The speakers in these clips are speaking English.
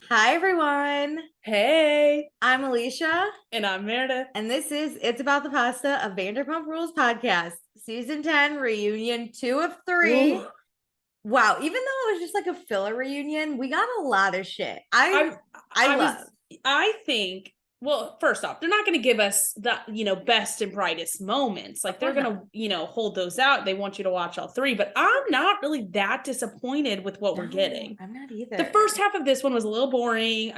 Hi, everyone. Hey, I'm Alicia, and I'm Meredith. and this is It's About the Pasta, a Vanderpump Rules podcast, season 10, reunion 2 of 3. Ooh, Wow, even though it was just like a filler reunion, we got a lot of shit. I I I I was love. I think well, first off, they're not going to give us the, best and brightest moments. Of Like they're course going not. to, hold those out. They want you to watch all three, but I'm not really that disappointed with what we're No, getting. I'm not The either. first half of this one was a little boring.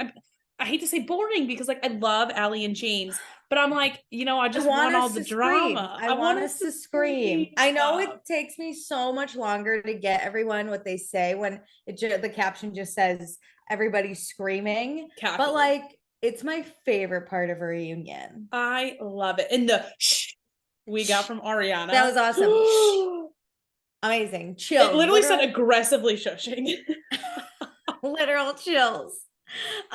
I hate to say boring because like I love Allie and James, but I'm like, I I just want want all us the to scream. drama. I I want want us us to to scream. scream. I know it takes me so much longer to get everyone what they say when the caption just says everybody's screaming, but Cackling. like it's my favorite part of a reunion. I love it. And the shh we got Shh, from that Ariana. was awesome. Shh, amazing. It Chills, literally said literal, aggressively shushing. literal chills.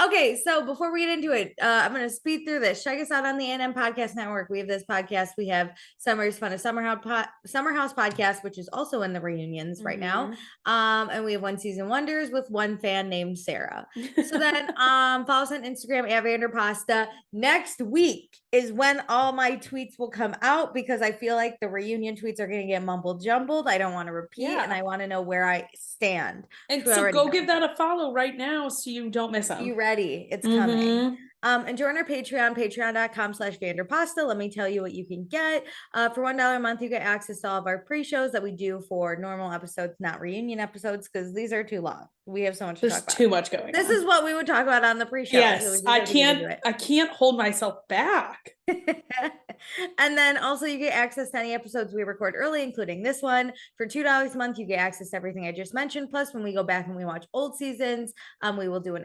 Okay, so before we get into it, I'm going to speed through this. Check us out on the NM Podcast Network. We have this podcast. We have Summer's Fun of Summer House podcast, which is also in the reunions right now. And we have One Season Wonders with one fan named Sarah. So then follow us on Instagram at Vanderpasta. Next week is when all my tweets will come out because I feel like the reunion tweets are going to get mumbled jumbled. I don't want to repeat and I want to know where I stand. And We so already go know. give that a follow right now so you don't miss Be them. ready. It's coming. And join our Patreon, patreon.com/Vanderpasta. Let me tell you what you can get. For $1 a month, you get access to all of our pre-shows that we do for normal episodes, not reunion episodes, because these are too long. We have so much to There's talk about. too much going This on. is what we would talk about on the pre-show. Yes, So I can't hold myself back. And then also you get access to any episodes we record early, including this one. For $2 a month, you get access to everything I just mentioned. Plus, when we go back and we watch old seasons, we will do an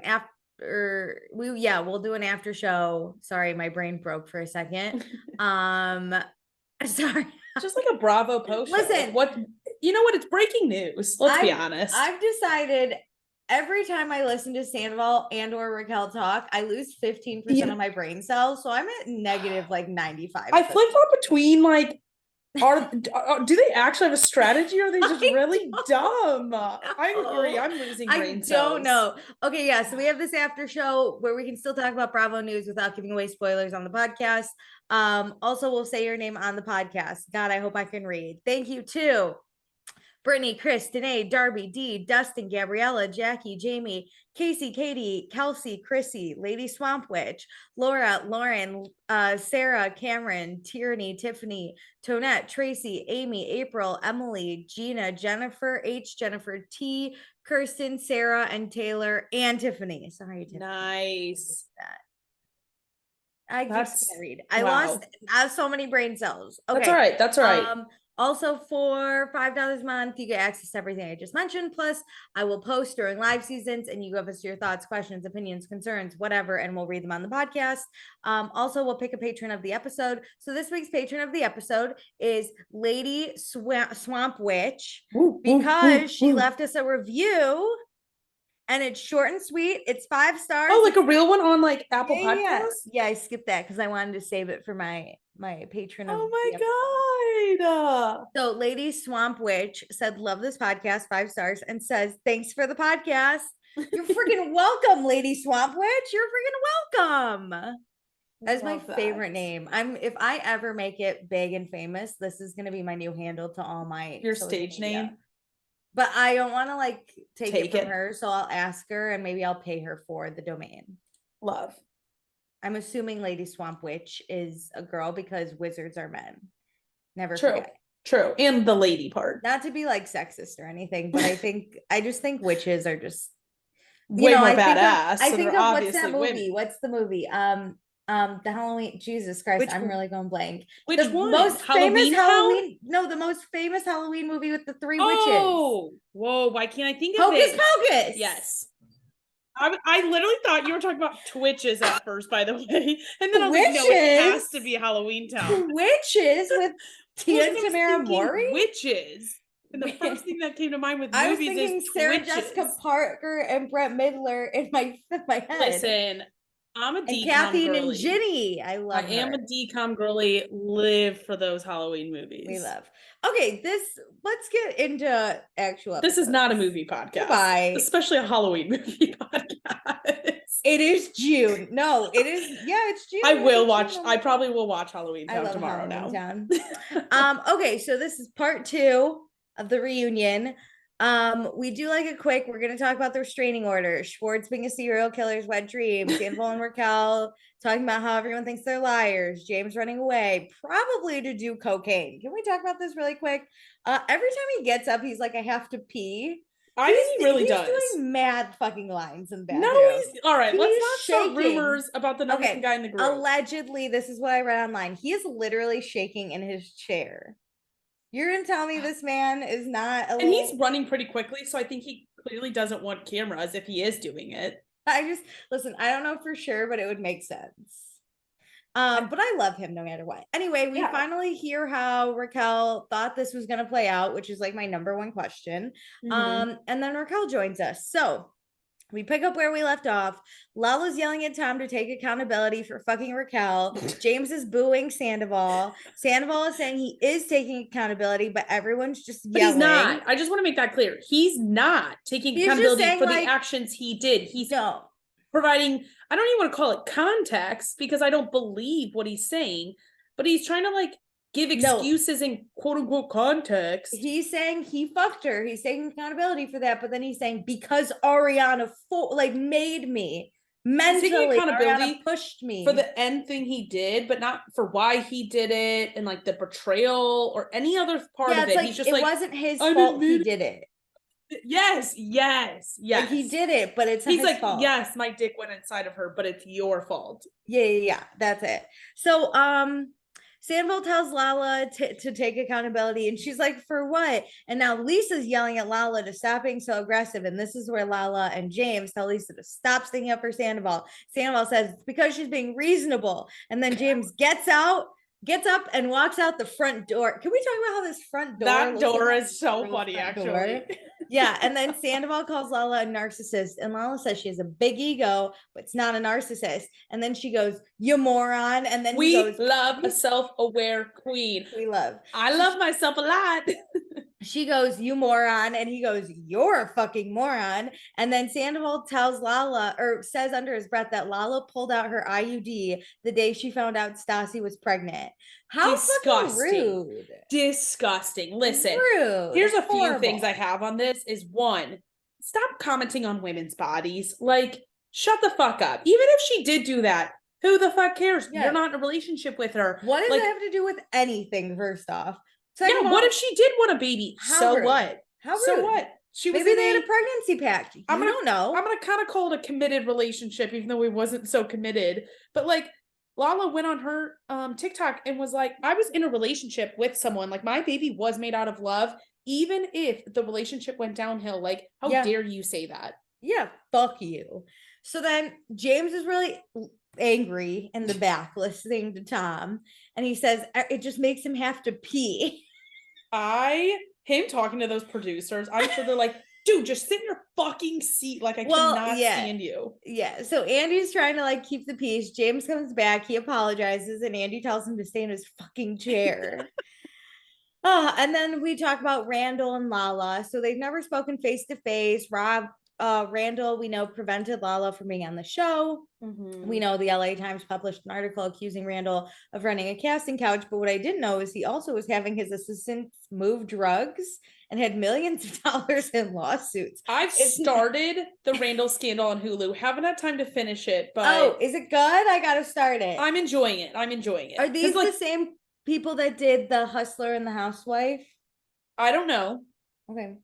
we'll do an after show. Sorry, my brain broke for a second. Sorry. Just like a Bravo post show. Listen, What it's breaking news. Let's be honest. I've decided every time I listen to Sandoval and or Raquel talk, I lose 15% of my brain cells. So I'm at negative like 95. I flip flop between like do they actually have a strategy or are they just really dumb? I agree. I'm losing brain cells. I don't know. Okay, yeah. So we have this after show where we can still talk about Bravo news without giving away spoilers on the podcast. Also, we'll say your name on the podcast. God, I hope I can read. Thank you too. Brittany, Chris, Danae, Darby, Dee, Dustin, Gabriella, Jackie, Jamie, Casey, Katie, Kelsey, Chrissy, Lady Swamp Witch, Laura, Lauren, Sarah, Cameron, Tierney, Tiffany, Tonette, Tracy, Amy, April, Emily, Gina, Jennifer H, Jennifer T, Kirsten, Sarah, and Taylor, and Tiffany. Sorry, Tiffany. Nice. I just can't read. I have so many brain cells. Okay. That's all right. Also for $5 a month, you get access to everything I just mentioned. Plus, I will post during live seasons and you give us your thoughts, questions, opinions, concerns, whatever, and we'll read them on the podcast. Also, we'll pick a patron of the episode. So this week's patron of the episode is Lady Swamp Witch because she left us a review. And it's short and sweet. It's 5 stars. Oh, like a real one on like Apple Podcasts? Yeah, I skipped that because I wanted to save it for my patron. Oh my God. So Lady Swamp Witch said, love this podcast, 5 stars, and says, thanks for the podcast. You're freaking welcome, Lady Swamp Witch. You're freaking welcome. That's my favorite name. If I ever make it big and famous, this is gonna be my new handle to all my your stage name. But I don't want to like take it from her, so I'll ask her and maybe I'll pay her for the domain. Love. I'm assuming Lady Swamp Witch is a girl because wizards are men. Never forget. True. And the lady part. Not to be like sexist or anything, but I just think witches are just way more badass. I think of what's that movie? Women. What's the movie? The Halloween. Jesus Christ, I'm really going blank. Which one? Most famous Halloween. No, the most famous Halloween movie with the 3 witches. Oh, whoa! Why can't I think of it? Hocus Pocus. Yes. I literally thought you were talking about Twitches at first, by the way, and then I was like, no, it has to be a Halloween Town. Witches with Tia and Tamara Mori. Witches. And the first thing that came to mind with I movies was thinking is Sarah Twitches. Jessica Parker and Brett Midler in my head. Listen, I'm a and decom Kathy girly. and Ginny. I love her. am a decom girly. Live for those Halloween movies. We love. Okay, let's get into actual episodes. This is not a movie podcast. Goodbye. Especially a Halloween movie podcast. It is June. No, it is. Yeah, it's June. I will watch. I probably will watch Halloween Town tomorrow Halloween now. Town. Okay, so this is part 2 of the reunion. We do like a quick. We're gonna talk about the restraining order. Schwartz being a serial killer's wet dream. Sandoval and Raquel talking about how everyone thinks they're liars. James running away, probably to do cocaine. Can we talk about this really quick? Every time he gets up, he's like, "I have to pee." I think he really does. He's doing mad fucking lines in the bathroom. No, he's all right. Let's not shaking. start rumors about the number one guy in the group. Allegedly, this is what I read online. He is literally shaking in his chair. You're gonna tell me this man is not and he's running pretty quickly, so I think he clearly doesn't want cameras if he is doing it. Listen, I don't know for sure, but it would make sense. But I love him no matter what. Anyway, we finally hear how Raquel thought this was gonna play out, which is like my number one question. And then Raquel joins us. So we pick up where we left off. Lala's yelling at Tom to take accountability for fucking Raquel. James is booing Sandoval. Sandoval is saying he is taking accountability, but everyone's just yelling. But he's not. I just want to make that clear. He's not taking accountability for the actions he did. He's providing, I don't even want to call it context because I don't believe what he's saying, but he's trying to like give excuses in quote unquote context. He's saying he fucked her. He's taking accountability for that, but then he's saying because Ariana made me mentally, accountability Ariana pushed me for the end thing he did, but not for why he did it and like the betrayal or any other part of it. Like, he's just it wasn't his fault. He did it. Yes. Like he did it, but it's not his fault. Yes, my dick went inside of her, but it's your fault. Yeah. That's it. So, Sandoval tells Lala to take accountability, and she's like, for what? And now Lisa's yelling at Lala to stop being so aggressive. And this is where Lala and James tell Lisa to stop sticking up for Sandoval. Sandoval says it's because she's being reasonable. And then James gets up and walks out the front door. Can we talk about how this front door? That door is so funny, actually. Yeah. And then Sandoval calls Lala a narcissist, and Lala says she has a big ego, but it's not a narcissist. And then she goes, "You moron." And then we love a self-aware queen. I love myself a lot. She goes, "You moron." And he goes, "You're a fucking moron." And then Sandoval tells Lala, or says under his breath, that Lala pulled out her IUD the day she found out Stassi was pregnant. How fucking rude. Disgusting. Listen, rude. Here's a few things I have on this is one, stop commenting on women's bodies. Like, shut the fuck up. Even if she did do that, who the fuck cares? Yeah. You're not in a relationship with her. What does it have to do with anything, first off? What if she did want a baby? So rude. What? How rude. So what? Maybe they had a pregnancy pact. I don't know. I'm gonna kind of call it a committed relationship, even though we wasn't so committed. But like, Lala went on her TikTok and was like, I was in a relationship with someone. Like, my baby was made out of love, even if the relationship went downhill. Like, how dare you say that? Yeah, fuck you. So then James is really angry in the back listening to Tom, and he says it just makes him have to pee. Him talking to those producers, I'm sure they're like, dude, just sit in your fucking seat. Like, I cannot stand you. Yeah. So Andy's trying to like keep the peace. James comes back. He apologizes, and Andy tells him to stay in his fucking chair. And then we talk about Randall and Lala. So they've never spoken face to face. Randall, we know, prevented Lala from being on the show. We know the LA Times published an article accusing Randall of running a casting couch. But what I didn't know is he also was having his assistants move drugs and had millions of dollars in lawsuits. I've started the Randall scandal on Hulu. Haven't had time to finish it, but is it good? I gotta start it. I'm enjoying it. Are these the same people that did The Hustler and The Housewife? I don't know. Okay.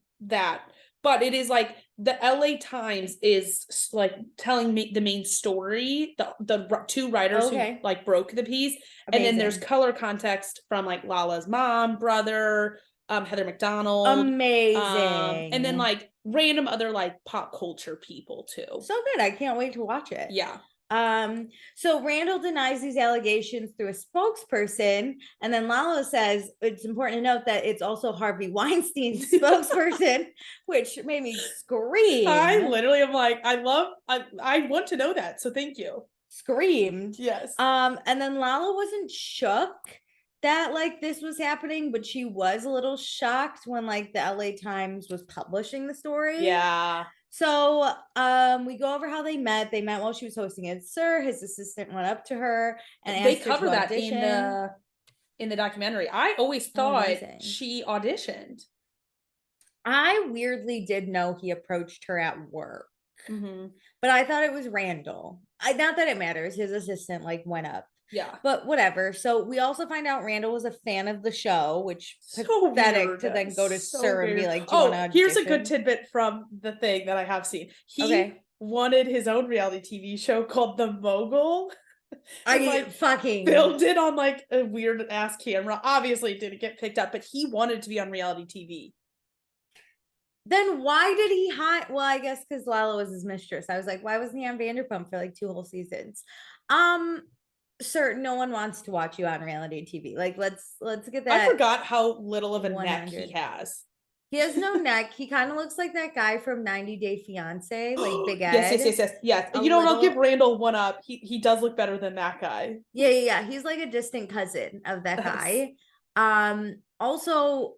But it is like the LA Times is like telling me the main story, the two writers who like broke the piece. Amazing. And then there's color context from like Lala's mom, brother, Heather McDonald. Amazing. And then like random other like pop culture people too. So good. I can't wait to watch it. Yeah. So Randall denies these allegations through a spokesperson, and then Lala says it's important to note that it's also Harvey Weinstein's spokesperson, which made me scream. I literally am like, I want to know that, so thank you. screamed. Yes. And then Lala wasn't shook that like this was happening, but she was a little shocked when like the LA Times was publishing the story. Yeah. So we go over how they met. They met while she was hosting it. Sir, his assistant went up to her and they asked cover her to that audition. in the documentary. I always thought she auditioned. I weirdly did know he approached her at work, but I thought it was Randall. Not that it matters. His assistant like went up. Yeah. But whatever. So we also find out Randall was a fan of the show, which so pathetic weird. To then go to Sir and be like, do you want to audition? Here's a good tidbit from the thing that I have seen. He wanted his own reality TV show called The Mogul. I like fucking filmed it on like a weird ass camera. Obviously it didn't get picked up, but he wanted to be on reality TV. Then why did he hide? Well, I guess because Lala was his mistress. I was like, why wasn't he on Vanderpump for like 2 whole seasons? Sir, no one wants to watch you on reality TV. Like, let's get that. I forgot how little of a 100. Neck he has. He has no neck. He kind of looks like that guy from 90 Day Fiance, like Big Ed. Yes. You know what? I'll give Randall one up. He does look better than that guy. Yeah. He's like a distant cousin of that guy. Also,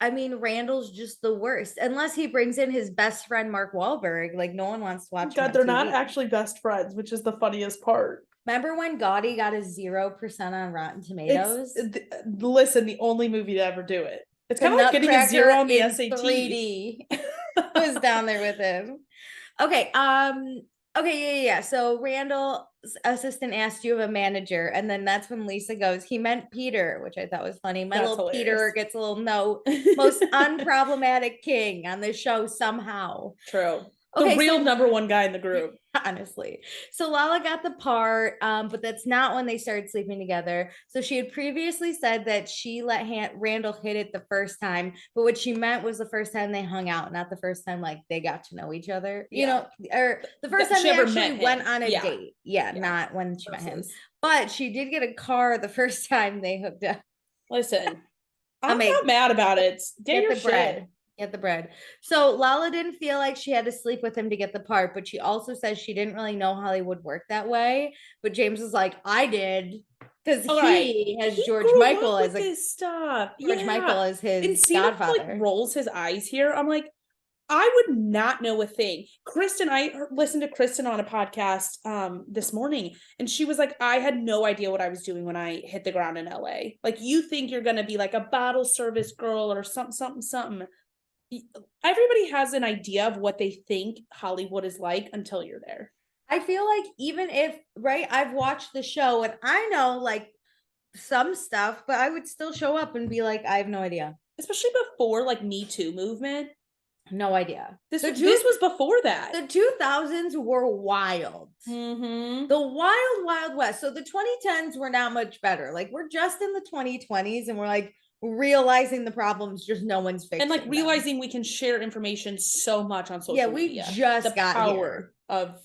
I mean, Randall's just the worst. Unless he brings in his best friend, Mark Wahlberg. Like, no one wants to watch him. They're not actually best friends, which is the funniest part. Remember when Gotti got a 0% on Rotten Tomatoes? Listen, the only movie to ever do it. It's kind of like getting a 0 on the SAT. 3D was down there with him. Okay. Yeah. So Randall's assistant asked, you have a manager, and then that's when Lisa goes, he meant Peter, which I thought was funny. My little hilarious. Peter gets a little note. Most unproblematic king on this show somehow. True. The real number one guy in the group. Honestly. So Lala got the part, but that's not when they started sleeping together. So she had previously said that she let Randall hit it the first time, but what she meant was the first time they hung out, not the first time like they got to know each other, you know, or the first time they actually went on a date. Yeah, not when she met him. But she did get a car the first time they hooked up. Listen, I'm not mad about it. Get the bread. Get the bread. So Lala didn't feel like she had to sleep with him to get the part, but she also says she didn't really know Hollywood worked that way. But James was like, I did, because he has George Michael as his stuff. George Michael as his godfather. Like, rolls his eyes here. I'm like, I would not know a thing. I listened to Kristen on a podcast this morning, and she was like, I had no idea what I was doing when I hit the ground in LA. Like, you think you're gonna be like a bottle service girl or something. Everybody has an idea of what they think Hollywood is like until you're there. I feel like even if, I've watched the show and I know like some stuff, but I would still show up and be like, I have no idea. Especially before like Me Too movement. No idea. This was before that. The 2000s were wild. The wild west. So the 2010s were not much better. Like, we're just in the 2020s and we're like realizing the problems, just no one's fixing, and like realizing we can share information so much on social media. Just got power of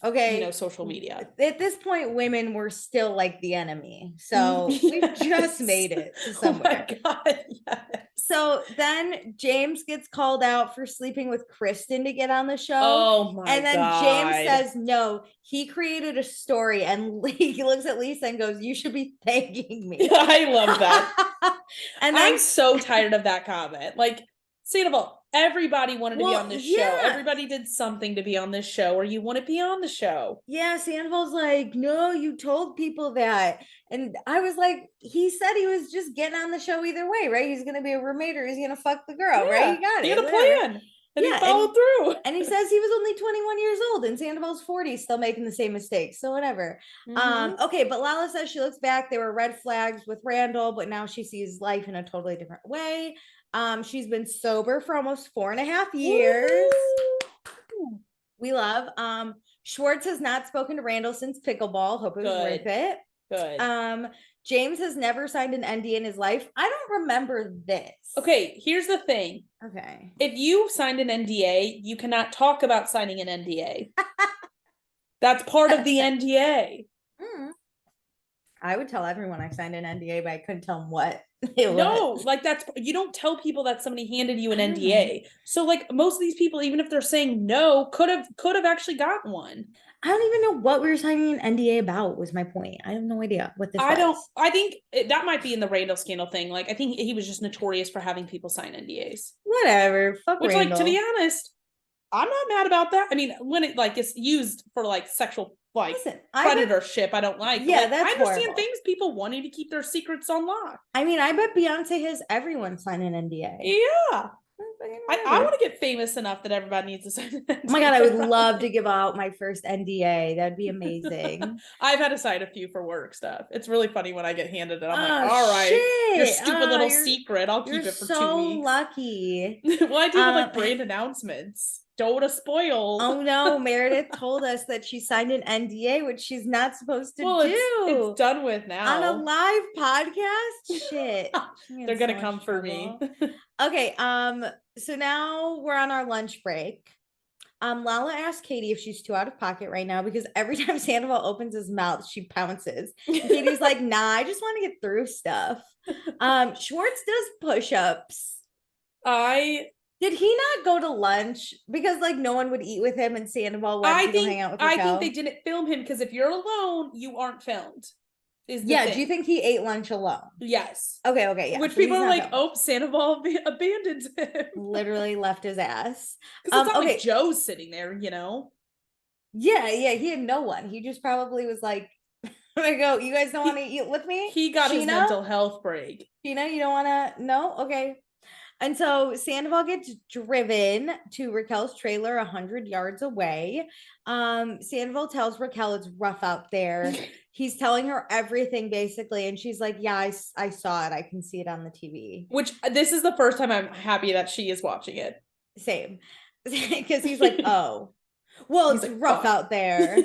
social media. At this point, women were still like the enemy, so we just made it to somewhere. Oh my God, yes. So then James gets called out for sleeping with Kristen to get on the show. Oh my God. And then James says no, he created a story, and he looks at Lisa and goes, you should be thanking me. I love that. And I'm so tired of that comment. Like, Sandoval, everybody wanted to be on this show. Everybody did something to be on this show, or you want to be on the show. Yeah, Sandoval's like, no, you told people that. And I was like, he said he was just getting on the show either way, right? He's going to be a roommate or he's going to fuck the girl, right? He got it. He had a plan. And he followed through. And he says he was only 21 years old and Sandoval's 40, still making the same mistakes. So whatever. Okay, but Lala says she looks back. There were red flags with Randall, but now she sees life in a totally different way. She's been sober for almost 4.5 years. Woo! We love. Schwartz has not spoken to Randall since pickleball. Hope it was worth it. Good. James has never signed an NDA in his life. I don't remember this. Okay, here's the thing. Okay. If you signed an NDA, you cannot talk about signing an NDA. That's part of the NDA. I would tell everyone I signed an NDA, but I couldn't tell them what it was. No, like you don't tell people that somebody handed you an NDA. So like most of these people, even if they're saying no, could have actually gotten one. I don't even know what we were signing an NDA about was my point. I have no idea what this was. I think that might be in the Randall scandal thing. Like, I think he was just notorious for having people sign NDAs. Whatever. Fuck Which, Randall. like, to be honest, I'm not mad about that. I mean, when it like is used for like sexual like predatorship, I don't like. Yeah, like, that's I understand horrible. things people wanting to keep their secrets on lock. I mean, I bet Beyonce has everyone sign an NDA. Yeah. I want to get famous enough that everybody needs to sign an NDA. Oh my God, I would love to give out my first NDA. That'd be amazing. I've had to sign a few for work stuff. It's really funny when I get handed it. I'm like, all right, your stupid little secret. I'll keep it for 2 weeks. You're so lucky. Well, I do like brand announcements. Don't want to spoil. Oh no, Meredith told us that she signed an NDA, which she's not supposed to do. It's done with now. On a live podcast? Shit. They're gonna come for me. Okay, so now we're on our lunch break. Lala asked Katie if she's too out of pocket right now because every time Sandoval opens his mouth, she pounces. And Katie's like, nah, I just want to get through stuff. Schwartz does push-ups. Did he not go to lunch because like no one would eat with him and Sandoval went to hang out with Raquel? I think they didn't film him because if you're alone, you aren't filmed. Yeah, thing. Do you think he ate lunch alone? Yes. Okay, yeah. Which so people are like, oh, Sandoval abandoned him. Literally left his ass. Because it's not like Joe's sitting there, you know? Yeah, he had no one. He just probably was like, I go, you guys don't want to eat with me? He got his mental health break. Scheana, you don't want to? No? Okay. And so Sandoval gets driven to Raquel's trailer 100 yards away. Sandoval tells Raquel it's rough out there. He's telling her everything basically. And she's like, yeah, I saw it. I can see it on the TV. Which this is the first time I'm happy that she is watching it. Same. Because he's like, oh, well, it's like, rough out there.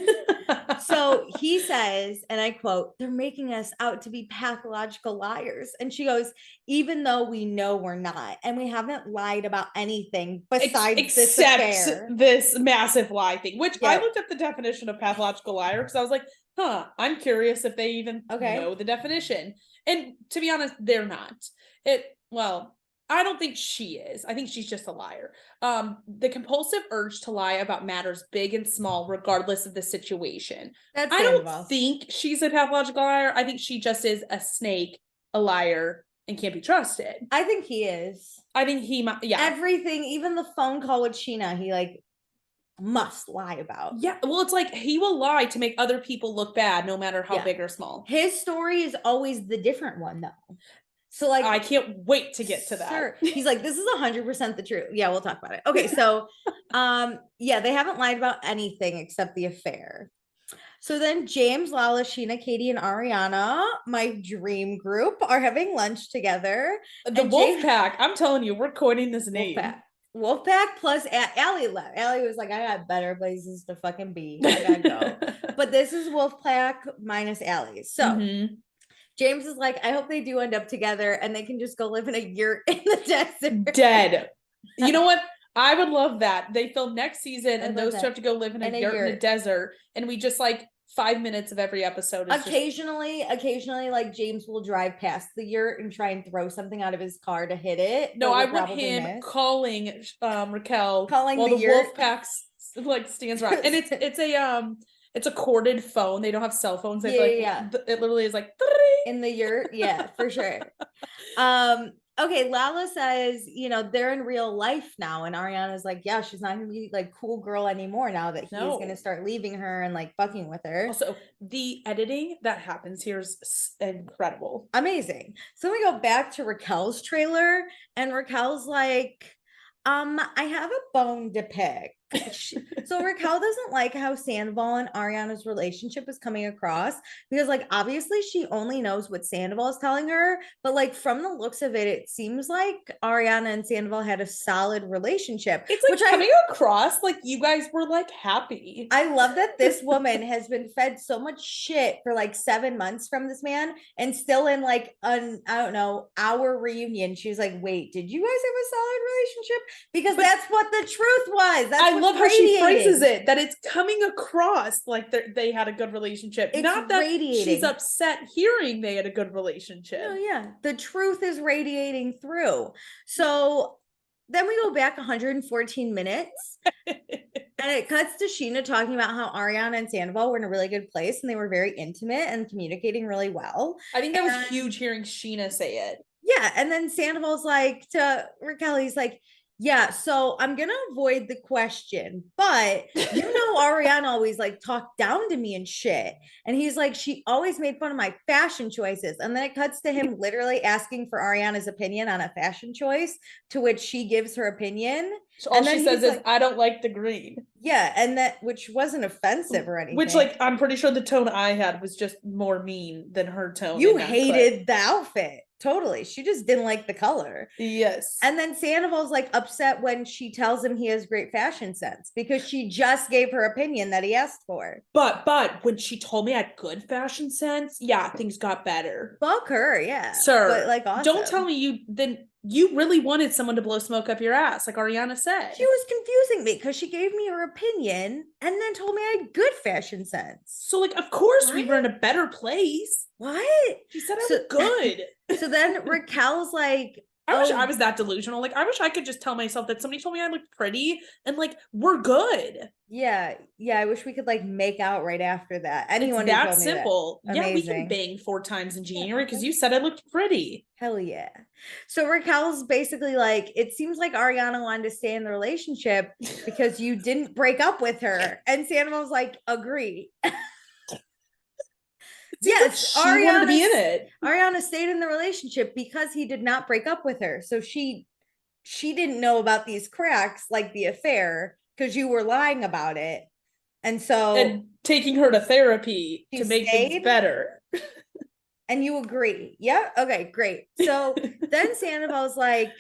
So he says, and I quote, they're making us out to be pathological liars. And she goes, even though we know we're not, and we haven't lied about anything besides this affair. This massive lie thing, which I looked at the definition of pathological liar because I was like, I'm curious if they even know the definition. And to be honest, they're not. I don't think she is. I think she's just a liar. The compulsive urge to lie about matters big and small, regardless of the situation. I don't think she's a pathological liar. I think she just is a snake, a liar, and can't be trusted. I think he is. I think he might. Yeah. Everything, even the phone call with Scheana, he like must lie about. Yeah. Well, it's like he will lie to make other people look bad, no matter how big or small. His story is always the different one, though. So like, I can't wait to get to that. Sure. He's like, this is 100% the truth. Yeah, we'll talk about it. Okay. So, they haven't lied about anything except the affair. So then James, Lala, Scheana, Katie, and Ariana, my dream group, are having lunch together. The Wolfpack. I'm telling you, we're coining this name. Wolfpack plus Allie left. Allie was like, I got better places to fucking be. I gotta go. But this is Wolfpack minus Allie. So James is like, I hope they do end up together and they can just go live in a yurt in the desert. Dead. You know what? I would love that. They film next season and those two have to go live in a yurt in the desert. And we just like 5 minutes of every episode. Occasionally, like James will drive past the yurt and try and throw something out of his car to hit it. No, I want him calling Raquel while the Wolfpack like stands around. And it's a corded phone. They don't have cell phones. It literally is like in the yurt. Yeah, for sure. Okay, Lala says, they're in real life now. And Ariana's like, yeah, she's not gonna be like cool girl anymore now that he's gonna start leaving her and like fucking with her. Also, the editing that happens here is incredible. Amazing. So we go back to Raquel's trailer and Raquel's like, I have a bone to pick. So Raquel doesn't like how Sandoval and Ariana's relationship is coming across because like obviously she only knows what Sandoval is telling her, but like from the looks of it, it seems like Ariana and Sandoval had a solid relationship. It's like coming across like you guys were like happy. I love that this woman has been fed so much shit for like 7 months from this man and still in like our reunion. She was like, wait, did you guys have a solid relationship? Because that's what the truth was. I love how she phrases it, that it's coming across like they had a good relationship. It's not that she's upset hearing they had a good relationship. No, yeah. The truth is radiating through. So then we go back 114 minutes and it cuts to Scheana talking about how Ariana and Sandoval were in a really good place and they were very intimate and communicating really well. I think that was huge hearing Scheana say it. Yeah. And then Sandoval's like to Raquel, he's like, yeah, so I'm gonna avoid the question, but you know, Ariana always like talked down to me and shit. And he's like, she always made fun of my fashion choices. And then it cuts to him literally asking for Ariana's opinion on a fashion choice, to which she gives her opinion. So all she says is, I don't like the green. Yeah, and that, which wasn't offensive or anything. Which, like, I'm pretty sure the tone I had was just more mean than her tone. You hated the outfit. Totally. She just didn't like the color. Yes. And then Sandoval's like upset when she tells him he has great fashion sense because she just gave her opinion that he asked for. But when she told me I had good fashion sense, yeah, things got better. Fuck her, yeah. Sir, but like, awesome. Don't tell me you really wanted someone to blow smoke up your ass, like Ariana said. She was confusing me because she gave me her opinion and then told me I had good fashion sense. So, like, of course we were in a better place. What? She said I was good. So then Raquel's like, I wish I was that delusional. Like, I wish I could just tell myself that somebody told me I looked pretty and, like, we're good. Yeah. I wish we could, like, make out right after that. Anyone it's that simple. That. Yeah, we can bang 4 times in January because you said I looked pretty. Hell yeah. So Raquel's basically like, it seems like Ariana wanted to stay in the relationship because you didn't break up with her. And Sandoval's like, agree. Yes, she wanted to be in it. Ariana stayed in the relationship because he did not break up with her. So she didn't know about these cracks, like the affair, because you were lying about it. And taking her to therapy to make things better. And you agree. Yeah. Okay, great. So then Sandoval's like,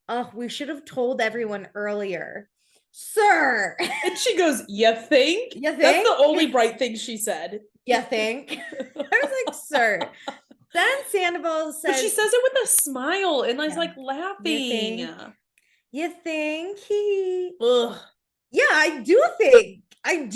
oh, we should have told everyone earlier. Sir. And she goes, you think? That's the only bright thing she said. You think? I was like, sir. Then Sandoval says, but she says it with a smile and is like laughing. You think he? Ugh. Yeah, I do think. I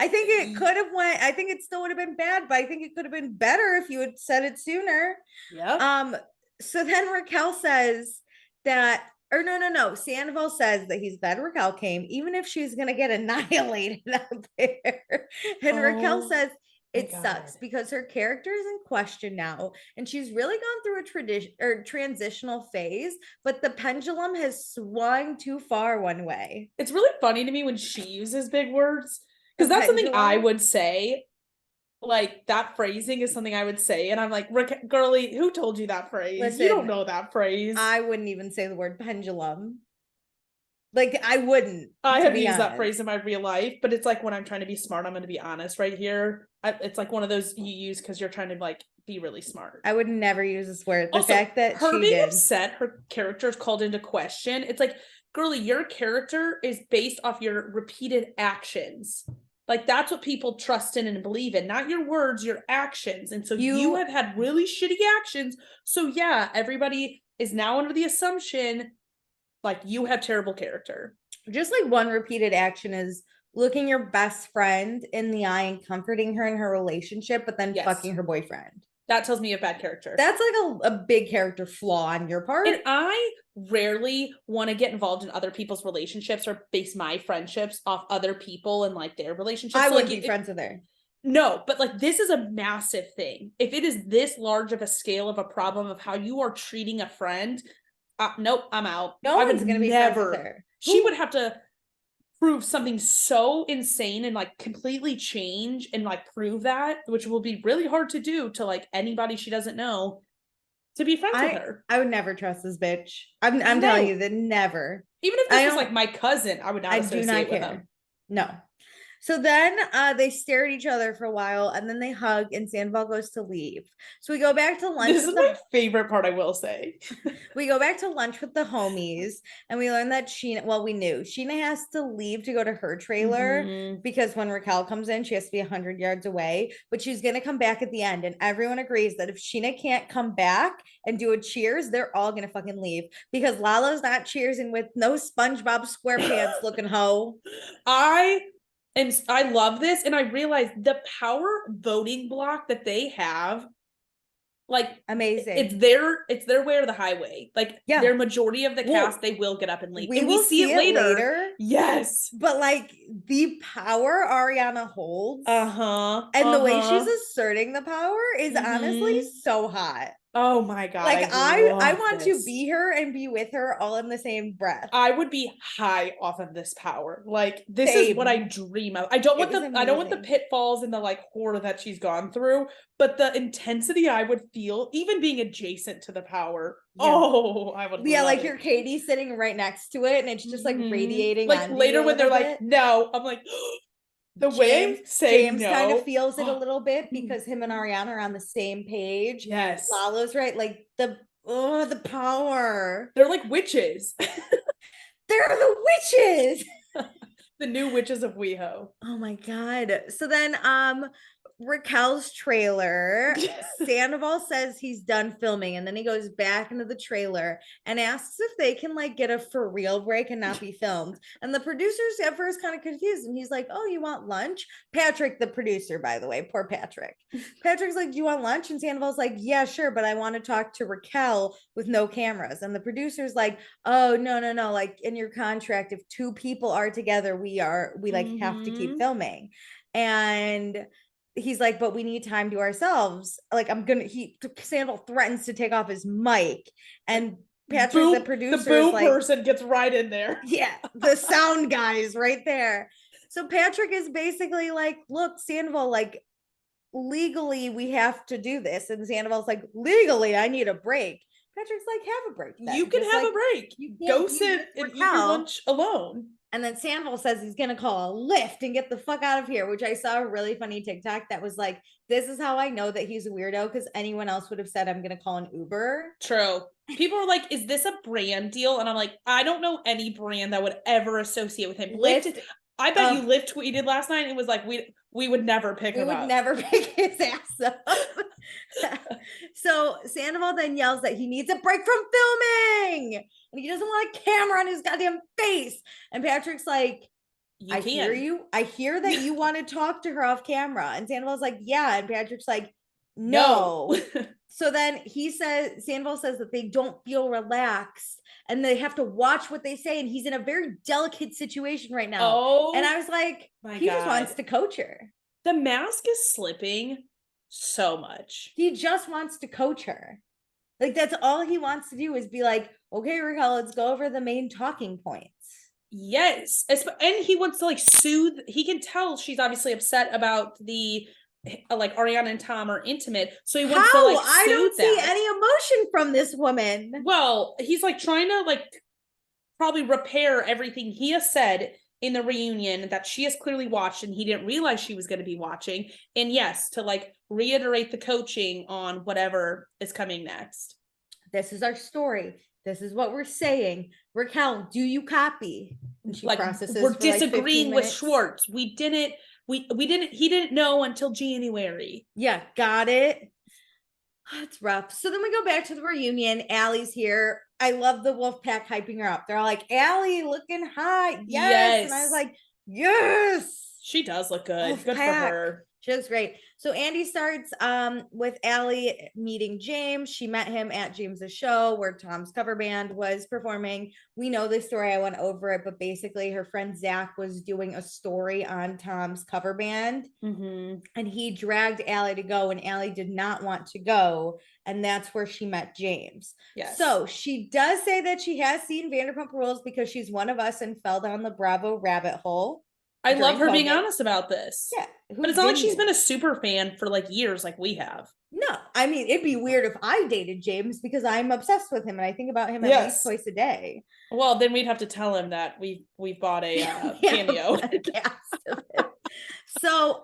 think it could have went. I think it still would have been bad, but I think it could have been better if you had said it sooner. Yeah. So then Raquel says that. Or no. Sandoval says that he's glad Raquel came, even if she's gonna get annihilated out there. And Raquel says it sucks because her character is in question now, and she's really gone through a transitional phase. But the pendulum has swung too far one way. It's really funny to me when she uses big words because that's something I would say. Like, that phrasing is something I would say, and I'm like, girly, who told you that phrase? Listen, you don't know that phrase. I wouldn't even say the word pendulum. Like, I wouldn't. I have used that phrase in my real life, but it's like when I'm trying to be smart, I'm going to be honest right here. It's like one of those you use because you're trying to, like, be really smart. I would never use this word. The also, fact that her being upset, her character is called into question. It's like, girly, your character is based off your repeated actions. Like, that's what people trust in and believe in, not your words, your actions. And so you have had really shitty actions. So yeah, everybody is now under the assumption, like, you have terrible character. Just like one repeated action is looking your best friend in the eye and comforting her in her relationship, but then fucking her boyfriend. That tells me you have bad character. That's like a big character flaw on your part. And I rarely want to get involved in other people's relationships or base my friendships off other people and, like, their relationships. I wouldn't be friends with her. No, but, like, this is a massive thing. If it is this large of a scale of a problem of how you are treating a friend, nope, I'm out. No one's going to be friends with her. She would have to prove something so insane and, like, completely change and, like, prove that, which will be really hard to do to, like, anybody she doesn't know, to be friends with her. I would never trust this bitch. I'm telling you that never. Even if this was, like, my cousin, I would not associate with him. No. So then they stare at each other for a while, and then they hug, and Sandoval goes to leave. So we go back to lunch. This is my favorite part, I will say. We go back to lunch with the homies, and we learn that we knew Scheana has to leave to go to her trailer because when Raquel comes in, she has to be 100 yards away, but she's going to come back at the end. And everyone agrees that if Scheana can't come back and do a cheers, they're all going to fucking leave because Lalo's not cheersing with no SpongeBob SquarePants looking hoe. And I love this, and I realize the power voting block that they have, Like, amazing. It's their way or the highway. Like, their majority of the cast, they will get up and leave. We will see it later. Yes. But like the power Ariana holds. And the way she's asserting the power is honestly so hot. Oh my God. Like I want to be her and be with her all in the same breath. I would be high off of this power. Like, this is what I dream of. I don't want the pitfalls and the like horror that she's gone through, but the intensity I would feel even being adjacent to the power. Yeah. Oh, I would like you're Katie sitting right next to it and it's just like radiating. Like later when they're like, no, I'm like James kind of feels it a little bit because him and Ariana are on the same page. Yes. Lalo's right. Like the power. They're like witches. They're the witches. The new witches of WeHo. Oh my God. So then Raquel's trailer, Sandoval says he's done filming and then he goes back into the trailer and asks if they can like get a for real break and not be filmed. And the producers at first kind of confused and he's like, oh, you want lunch? Patrick, the producer, by the way, poor Patrick. Patrick's like, do you want lunch? And Sandoval's like, yeah, sure, but I want to talk to Raquel with no cameras. And the producer's like, oh, no, like in your contract, if two people are together, we like have to keep filming. And he's like, but we need time to ourselves. Like, Sandoval threatens to take off his mic and Patrick, the producer, the boom person gets right in there. Yeah, the sound guy is right there. So Patrick is basically like, look, Sandoval, like legally we have to do this. And Sandoval's like, legally, I need a break. Patrick's like, have a break. Then. You can have a break. You go sit and eat your lunch alone. And then Sandoval says he's going to call a Lyft and get the fuck out of here, which I saw a really funny TikTok that was like, this is how I know that he's a weirdo, because anyone else would have said, I'm going to call an Uber. True. People are like, is this a brand deal? And I'm like, I don't know any brand that would ever associate with him. Lyft. I bet you Lyft tweeted last night and was like, we would never pick him up. We would never pick his ass up. So Sandoval then yells that he needs a break from filming. And he doesn't want a camera on his goddamn face. And Patrick's like, hear you. I hear that you want to talk to her off camera. And Sandoval's like, yeah. And Patrick's like, no. So then Sandoval says that they don't feel relaxed and they have to watch what they say. And he's in a very delicate situation right now. Oh, and I was like, he just wants to coach her. The mask is slipping so much. He just wants to coach her. Like, that's all he wants to do is be like, okay, Raquel, let's go over the main talking points. Yes. And he wants to like soothe. He can tell she's obviously upset about the like Ariana and Tom are intimate. So he wants to like soothe I don't see any emotion from this woman. Well, he's like trying to like probably repair everything he has said in the reunion that she has clearly watched and he didn't realize she was going to be watching. And yes, to like reiterate the coaching on whatever is coming next. This is our story. This is what we're saying. Raquel, do you copy? And she processes. We're disagreeing with Schwartz. He didn't know until January. Yeah, got it. It's rough. So then we go back to the reunion. Allie's here. I love the Wolfpack hyping her up. They're all like, Allie looking hot. Yes. And I was like, yes. She does look good. Wolfpack. Good for her. She looks great. So Andy starts with Allie meeting James. She met him at James's show where Tom's cover band was performing. We know this story. I went over it, but basically her friend Zach was doing a story on Tom's cover band. Mm-hmm. And he dragged Allie to go and Allie did not want to go. And that's where she met James. Yes. So she does say that she has seen Vanderpump Rules because she's one of us and fell down the Bravo rabbit hole. I love her being honest about this. Yeah. But it's not like she's been a super fan for like years like we have. No. I mean, it'd be weird if I dated James because I'm obsessed with him and I think about him at least twice a day. Well, then we'd have to tell him that we bought a cameo. So,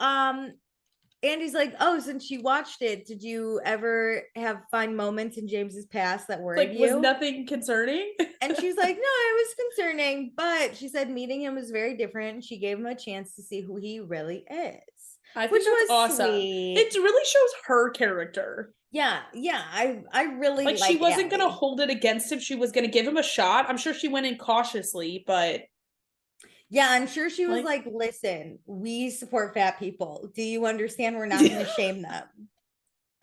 Andy's like, oh, since you watched it, did you ever find moments in James's past that worried you? Was nothing concerning? And she's like, no, it was concerning. But she said meeting him was very different. She gave him a chance to see who he really is. I think that's awesome. Sweet. It really shows her character. Yeah. I really like she wasn't going to hold it against him. She was going to give him a shot. I'm sure she went in cautiously, but... Yeah, I'm sure she was like, listen, we support fat people. Do you understand? We're not going to shame them.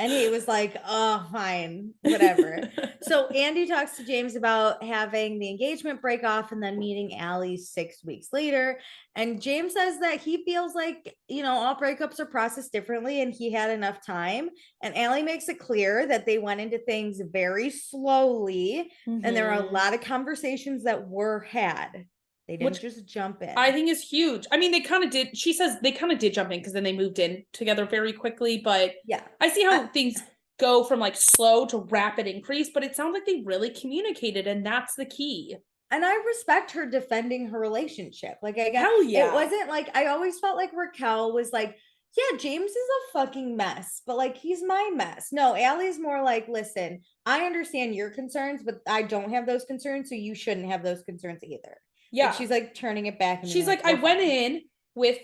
And he was like, oh, fine, whatever. So Andy talks to James about having the engagement break off and then meeting Allie 6 weeks later. And James says that he feels like, all breakups are processed differently and he had enough time. And Allie makes it clear that they went into things very slowly. And there are a lot of conversations that were had. They didn't just jump in. I think is huge. I mean, they kind of did. She says they kind of did jump in because then they moved in together very quickly. But yeah, I see how things go from like slow to rapid increase. But it sounds like they really communicated, and that's the key. And I respect her defending her relationship. Like, I guess hell yeah. It wasn't like, I always felt like Raquel was like, yeah, James is a fucking mess, but like, he's my mess. No, Allie's more like, listen, I understand your concerns, but I don't have those concerns. So you shouldn't have those concerns either. Yeah. Like, she's like turning it back. And she's like, I went in with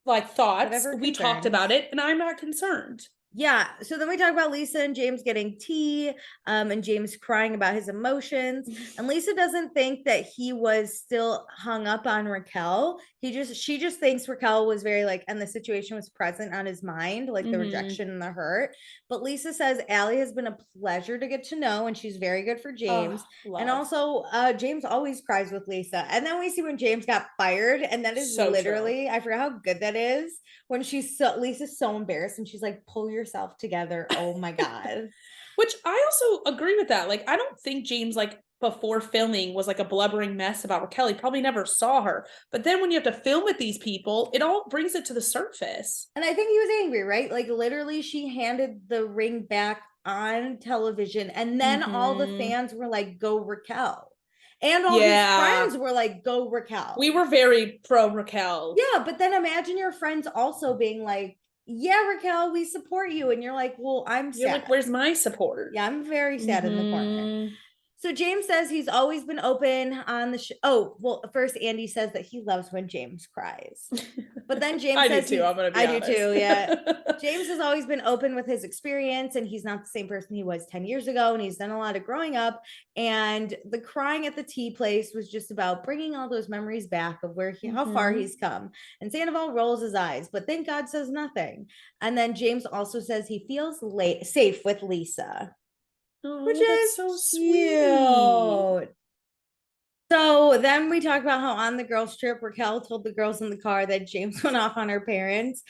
like thoughts. We talked about it and I'm not concerned. Yeah. So then we talk about Lisa and James getting tea, and James crying about his emotions. And Lisa doesn't think that he was still hung up on Raquel. She just thinks Raquel was very like, and the situation was present on his mind, like the rejection and the hurt. But Lisa says Allie has been a pleasure to get to know, and she's very good for James. And also, James always cries with Lisa. And then we see when James got fired, and that is so literally, true. I forgot how good that is. When Lisa's so embarrassed, and she's like, pull yourself together. Oh my God. Which I also agree with that. Like, I don't think James, like, before filming was like a blubbering mess about Raquel. He probably never saw her. But then when you have to film with these people, it all brings it to the surface. And I think he was angry, right? Like, literally, she handed the ring back on television. And then all the fans were like, go Raquel. And all his friends were like, go Raquel. We were very pro Raquel. Yeah, but then imagine your friends also being like, yeah, Raquel, we support you. And you're like, well, I'm sad. You're like, where's my support? Yeah, I'm very sad in the corner. So James says he's always been open on the show. Oh, well, first Andy says that he loves when James cries. But then James I says do too. I'm gonna be honest. I do too, yeah. James has always been open with his experience, and he's not the same person he was 10 years ago, and he's done a lot of growing up. And the crying at the tea place was just about bringing all those memories back of how far he's come. And Sandoval rolls his eyes, but thank God says nothing. And then James also says he feels safe with Lisa. Which is so sweet. So then we talk about how on the girls' trip, Raquel told the girls in the car that James went off on her parents.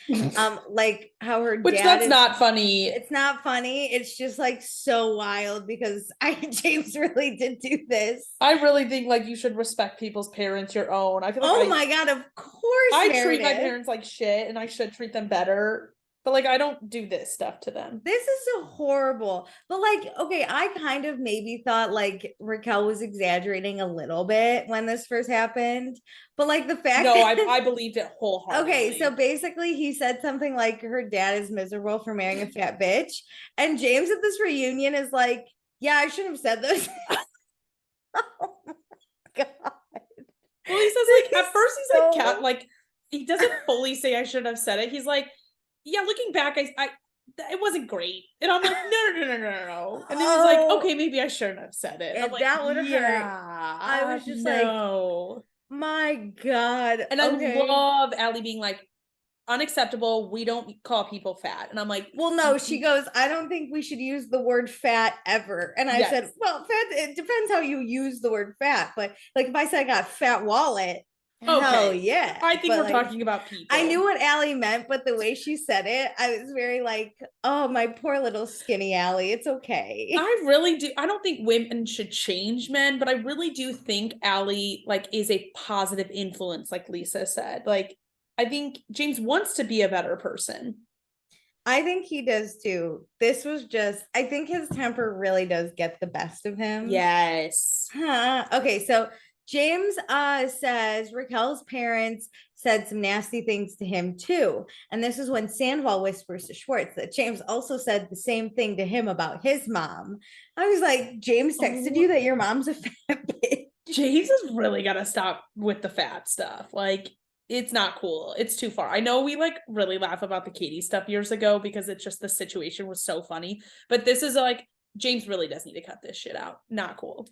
Like how her Which that's not funny. It's not funny. It's just like so wild because James really did do this. I really think like you should respect people's parents your own. I feel like my God, of course. I treat my parents like shit and I should treat them better. But like, I don't do this stuff to them. This is so horrible. But like, okay, I kind of maybe thought like Raquel was exaggerating a little bit when this first happened. But like the fact I believed it wholeheartedly. Okay, so basically he said something like her dad is miserable for marrying a fat bitch. And James at this reunion is like, yeah, I shouldn't have said this. Oh my God. Well, he says like, at first he's like, cat, like, he doesn't fully say I shouldn't have said it. He's like, yeah, looking back, I it wasn't great. And I'm like, no. And then he's like, okay, maybe I shouldn't have said it. And I'm like, that would have hurt. I was just like, my God. And I love Allie being like, unacceptable. We don't call people fat. And I'm like, well, no, she goes, I don't think we should use the word fat ever. And I said, well, fat, it depends how you use the word fat. But like if I said I got fat wallet, hell yeah. I think we're talking about people. I knew what Allie meant, but the way she said it, I was very like, oh, my poor little skinny Allie. It's okay. I really do. I don't think women should change men, but I really do think Allie like is a positive influence, like Lisa said. Like, I think James wants to be a better person. I think he does too. This was just, I think his temper really does get the best of him. Yes. Okay, so James says Raquel's parents said some nasty things to him too. And this is when Sandoval whispers to Schwartz that James also said the same thing to him about his mom. I was like, James texted you that your mom's a fat bitch. James has really got to stop with the fat stuff. Like, it's not cool. It's too far. I know we like really laugh about the Katie stuff years ago because it's just the situation was so funny. But this is like, James really does need to cut this shit out. Not cool.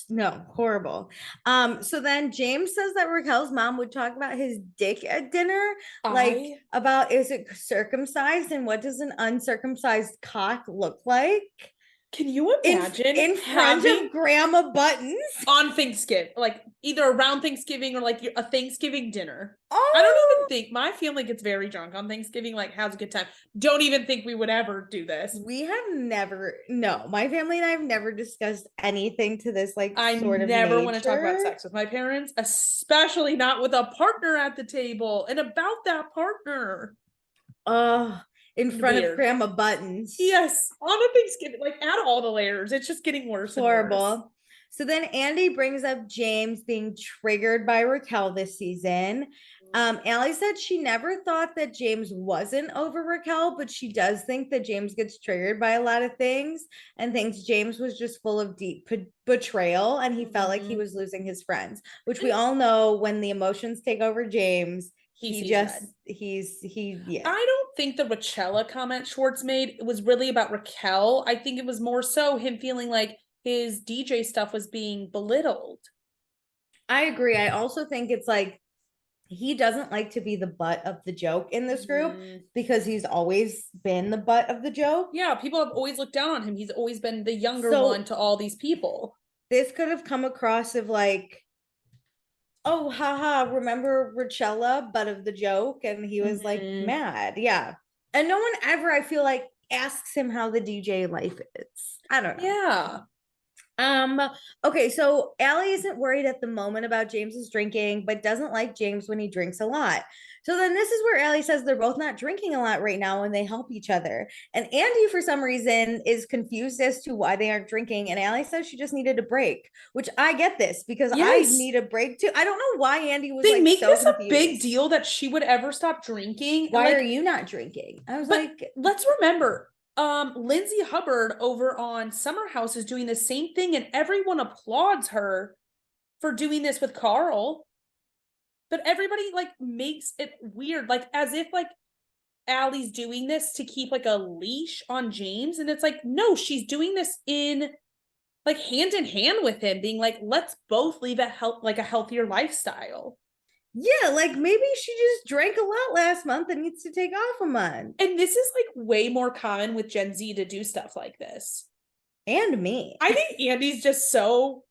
No, horrible. So then James says that Raquel's mom would talk about his dick at dinner, like about is it circumcised and what does an uncircumcised cock look like? Can you imagine in front of Grandma Buttons on Thanksgiving, like either around Thanksgiving or like a Thanksgiving dinner? Oh, I don't even think my family gets very drunk on Thanksgiving, like has a good time. Don't even think we would ever do this. We have never, no, my family and I have never discussed anything to this, like, I sort of never want to talk about sex with my parents, especially not with a partner at the table and about that partner. In front of Grandma Buttons. Yes, on a Thanksgiving, like add all the layers. It's just getting worse. Horrible. And worse. So then Andy brings up James being triggered by Raquel this season. Allie said she never thought that James wasn't over Raquel, but she does think that James gets triggered by a lot of things and thinks James was just full of deep betrayal and he felt like he was losing his friends, which we all know when the emotions take over James, yeah. I don't think the Rachella comment Schwartz made was really about Raquel. I think it was more so him feeling like his DJ stuff was being belittled. I agree. I also think it's like he doesn't like to be the butt of the joke in this group because he's always been the butt of the joke. Yeah, people have always looked down on him. He's always been the younger one to all these people. This could have come across of like, oh, haha, remember Rachella, butt of the joke? And he was like mad. Yeah. And no one ever, I feel like, asks him how the DJ life is. I don't know. Yeah. Okay, so Allie isn't worried at the moment about James's drinking, but doesn't like James when he drinks a lot. So then this is where Allie says they're both not drinking a lot right now and they help each other. And Andy, for some reason, is confused as to why they aren't drinking. And Allie says she just needed a break, which I get this because I need a break too. I don't know why Andy was they make this confused. A big deal that she would ever stop drinking. Why are you not drinking? I was like, let's remember. Lindsay Hubbard over on Summer House is doing the same thing and everyone applauds her for doing this with Carl. But everybody like makes it weird, like as if like Allie's doing this to keep like a leash on James. And it's like, no, she's doing this in like hand in hand with him, being like, let's both leave a healthier lifestyle. Yeah, like maybe she just drank a lot last month and needs to take off a month. And this is like way more common with Gen Z to do stuff like this. And me. I think Andy's just so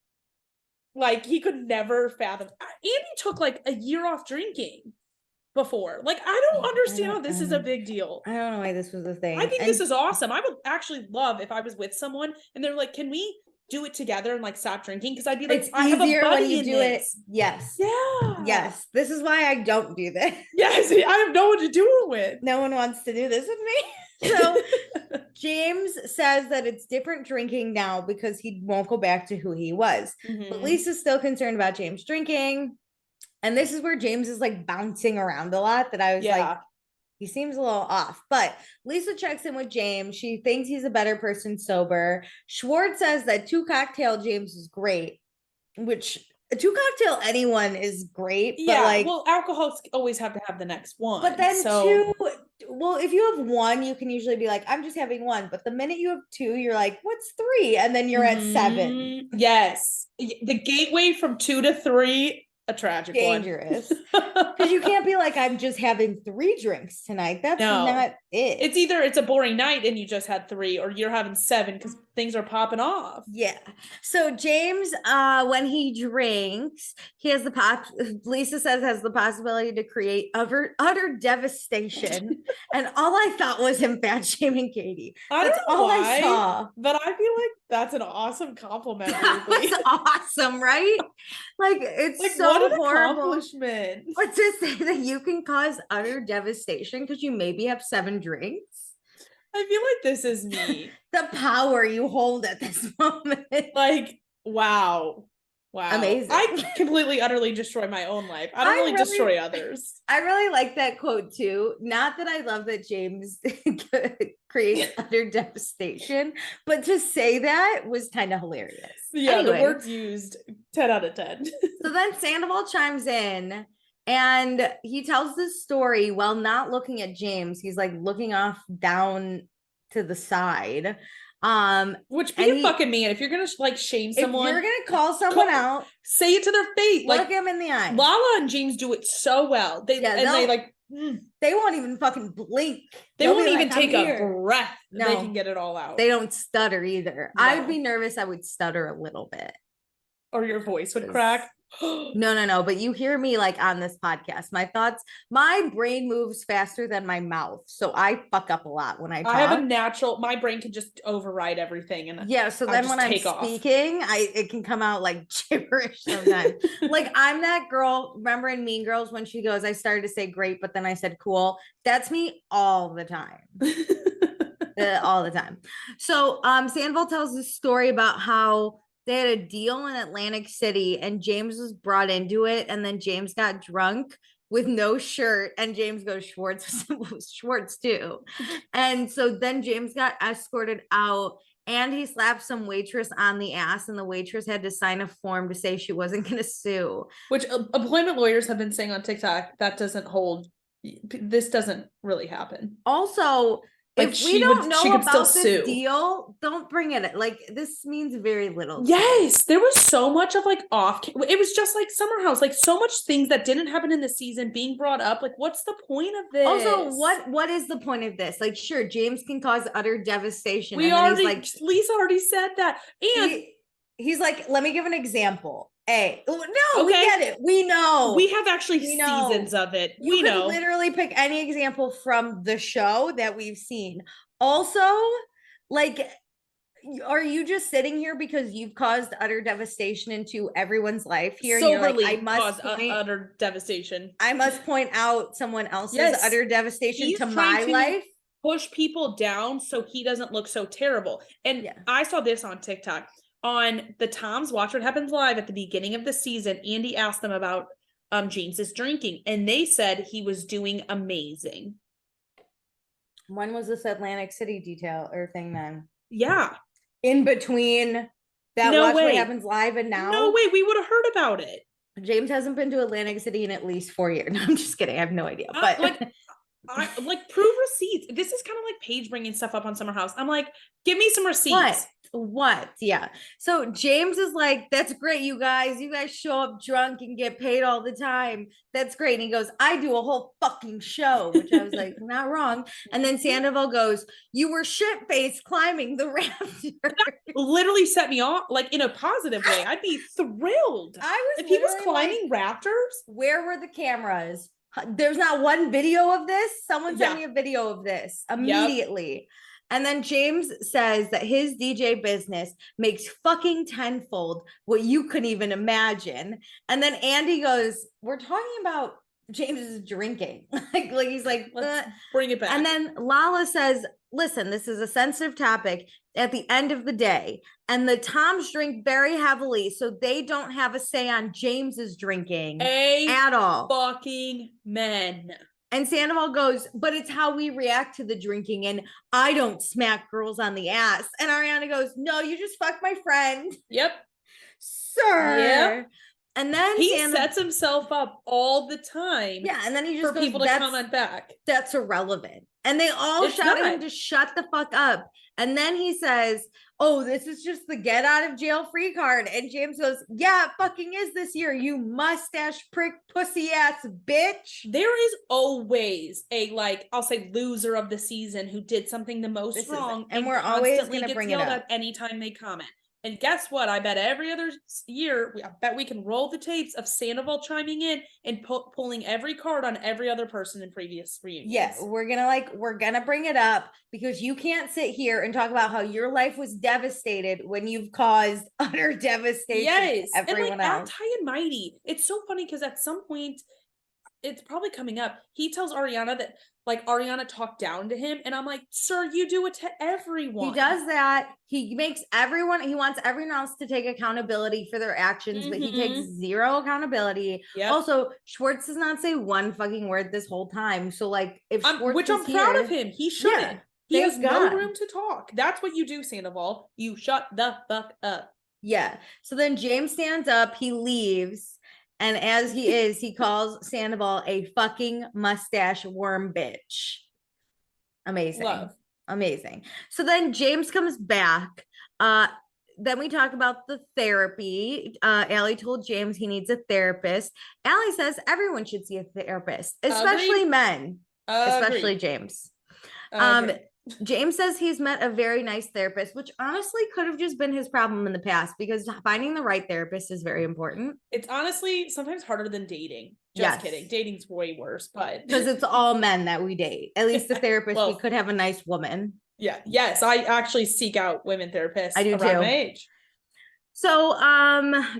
like he could never fathom. Andy took like a year off drinking before. Like I don't understand how this is a big deal. I don't know why this was a thing. I think this is awesome. I would actually love if I was with someone and they're like, can we do it together and like stop drinking? Because I'd be like, it's easier when you do it. Yes. Yeah. Yes. This is why I don't do this. Yes. I have no one to do it with. No one wants to do this with me. So James says that it's different drinking now because he won't go back to who he was. But Lisa's still concerned about James drinking. And this is where James is like bouncing around a lot that I was like, he seems a little off. But Lisa checks in with James. She thinks he's a better person sober. Schwartz says that 2-cocktail James is great, which a 2-cocktail anyone is great. But yeah, like, well, alcoholics always have to have the next one. But then two, well, if you have one, you can usually be like, I'm just having one. But the minute you have two, you're like, what's 3? And then you're at 7. Yes. The gateway from 2 to 3. A tragic dangerous because you can't be like, I'm just having 3 drinks tonight. That's not it. It's either it's a boring night and you just had 3 or you're having 7 because things are popping off. Yeah. So James, when he drinks, he has Lisa says has the possibility to create utter devastation. And all I thought was him fat shaming Katie. That's all why, I saw. But I feel like that's an awesome compliment. That's awesome, right? Like it's like, so what an horrible accomplishment. But to say that you can cause utter devastation because you maybe have 7 drinks. I feel like this is me. The power you hold at this moment. Like, wow. Amazing. I completely, utterly destroy my own life. I don't really destroy others. I really like that quote too. Not that I love that James creates utter devastation, but to say that was kind of hilarious. Yeah, anyway, the words used, 10 out of 10. So then Sandoval chimes in and he tells this story while not looking at James. He's like looking off down to the side Which be a fucking man. If you're gonna like shame someone, if you're gonna call someone out, say it to their face. Look him in the eye. Lala and James do it so well. They won't even fucking blink. They won't even take a breath. No, they can get it all out. They don't stutter either. No. I would be nervous. I would stutter a little bit. Or your voice would crack. No. But you hear me like on this podcast. My brain moves faster than my mouth. So I fuck up a lot when I talk. I have a natural, my brain can just override everything. And yeah. So then when I'm speaking, it can come out like gibberish sometimes. Like I'm that girl, remember in Mean Girls when she goes, I started to say great, but then I said cool. That's me all the time. All the time. So Sandoval tells this story about how they had a deal in Atlantic City and James was brought into it. And then James got drunk with no shirt. And James goes, Schwartz was Schwartz too. And so then James got escorted out and he slapped some waitress on the ass. And the waitress had to sign a form to say she wasn't going to sue. Which employment lawyers have been saying on TikTok, that doesn't hold. This doesn't really happen. Also, like if we don't know about this deal, don't bring it. Like this means very little. Yes, there was so much of like it was just like Summer House, like so much things that didn't happen in the season being brought up. Like, what's the point of this? Also, what is the point of this? Like, sure, James can cause utter devastation. Lisa already said that, and he's like, let me give an example. We get it. We know. We have actually seasons of it. We know. Literally pick any example from the show that we've seen. Also, like, are you just sitting here because you've caused utter devastation into everyone's life here? Soberly, I must cause utter devastation. I must point out someone else's utter devastation to my life. Push people down so he doesn't look so terrible. And I saw this on TikTok. On the Tom's Watch What Happens Live at the beginning of the season, Andy asked them about James's drinking, and they said he was doing amazing. When was this Atlantic City detail or thing then? Yeah. In between that Watch What Happens Live and now? No way, we would have heard about it. James hasn't been to Atlantic City in at least 4 years. No, I'm just kidding. I have no idea. But prove receipts. This is kind of like Paige bringing stuff up on Summer House. I'm like, give me some receipts. What? Yeah. So James is like, that's great, you guys show up drunk and get paid all the time. That's great. And he goes, I do a whole fucking show, which I was like, not wrong. And then Sandoval goes, you were shit-faced climbing the rafter. That literally set me off, like in a positive way. I'd be thrilled. If he was climbing rafters. Where were the cameras? There's not one video of this. Someone sent me a video of this immediately. Yep. And then James says that his DJ business makes fucking tenfold what you couldn't even imagine. And then Andy goes, we're talking about James's drinking. like he's like, let's bring it back. And then Lala says, listen, this is a sensitive topic at the end of the day. And the Toms drink very heavily, so they don't have a say on James's drinking at all. Fucking men. And Sandoval goes, but it's how we react to the drinking. And I don't smack girls on the ass. And Ariana goes, no, you just fucked my friend. Yep. Sir. Yep. And then he sets himself up all the time. Yeah. And then he just for people to comment back. That's irrelevant. And they all shout at him to shut the fuck up. And then he says, oh, this is just the get out of jail free card. And James goes, yeah, it fucking is this year, you mustache prick pussy ass bitch. There is always a, like, I'll say loser of the season who did something the most wrong. And we're always going to bring it up anytime they comment. And guess what? I bet every other year, I bet we can roll the tapes of Sandoval chiming in and pulling every card on every other person in previous reunions. Yeah, we're going to bring it up because you can't sit here and talk about how your life was devastated when you've caused utter devastation. Yes. Everyone and else. Out high and mighty. It's so funny because at some point, it's probably coming up. He tells Ariana that, like, Ariana talked down to him. And I'm like, sir, you do it to everyone. He does that. He wants everyone else to take accountability for their actions, but he takes zero accountability. Yep. Also, Schwartz does not say one fucking word this whole time. So, like, if Schwartz which I'm proud of him. He shouldn't. Yeah, he has no room to talk. That's what you do, Sandoval. You shut the fuck up. Yeah. So then James stands up. He leaves. And as he calls Sandoval a fucking mustache worm bitch. Amazing. Love. Amazing. So then James comes back. Then we talk about the therapy. Allie told James he needs a therapist. Allie says everyone should see a therapist, especially men, especially James. James says he's met a very nice therapist, which honestly could have just been his problem in the past, because finding the right therapist is very important. It's honestly sometimes harder than dating. Just kidding. Dating's way worse, but because it's all men that we date. At least the therapist, we could have a nice woman. Yeah. Yes, I actually seek out women therapists. I do around too. My age. So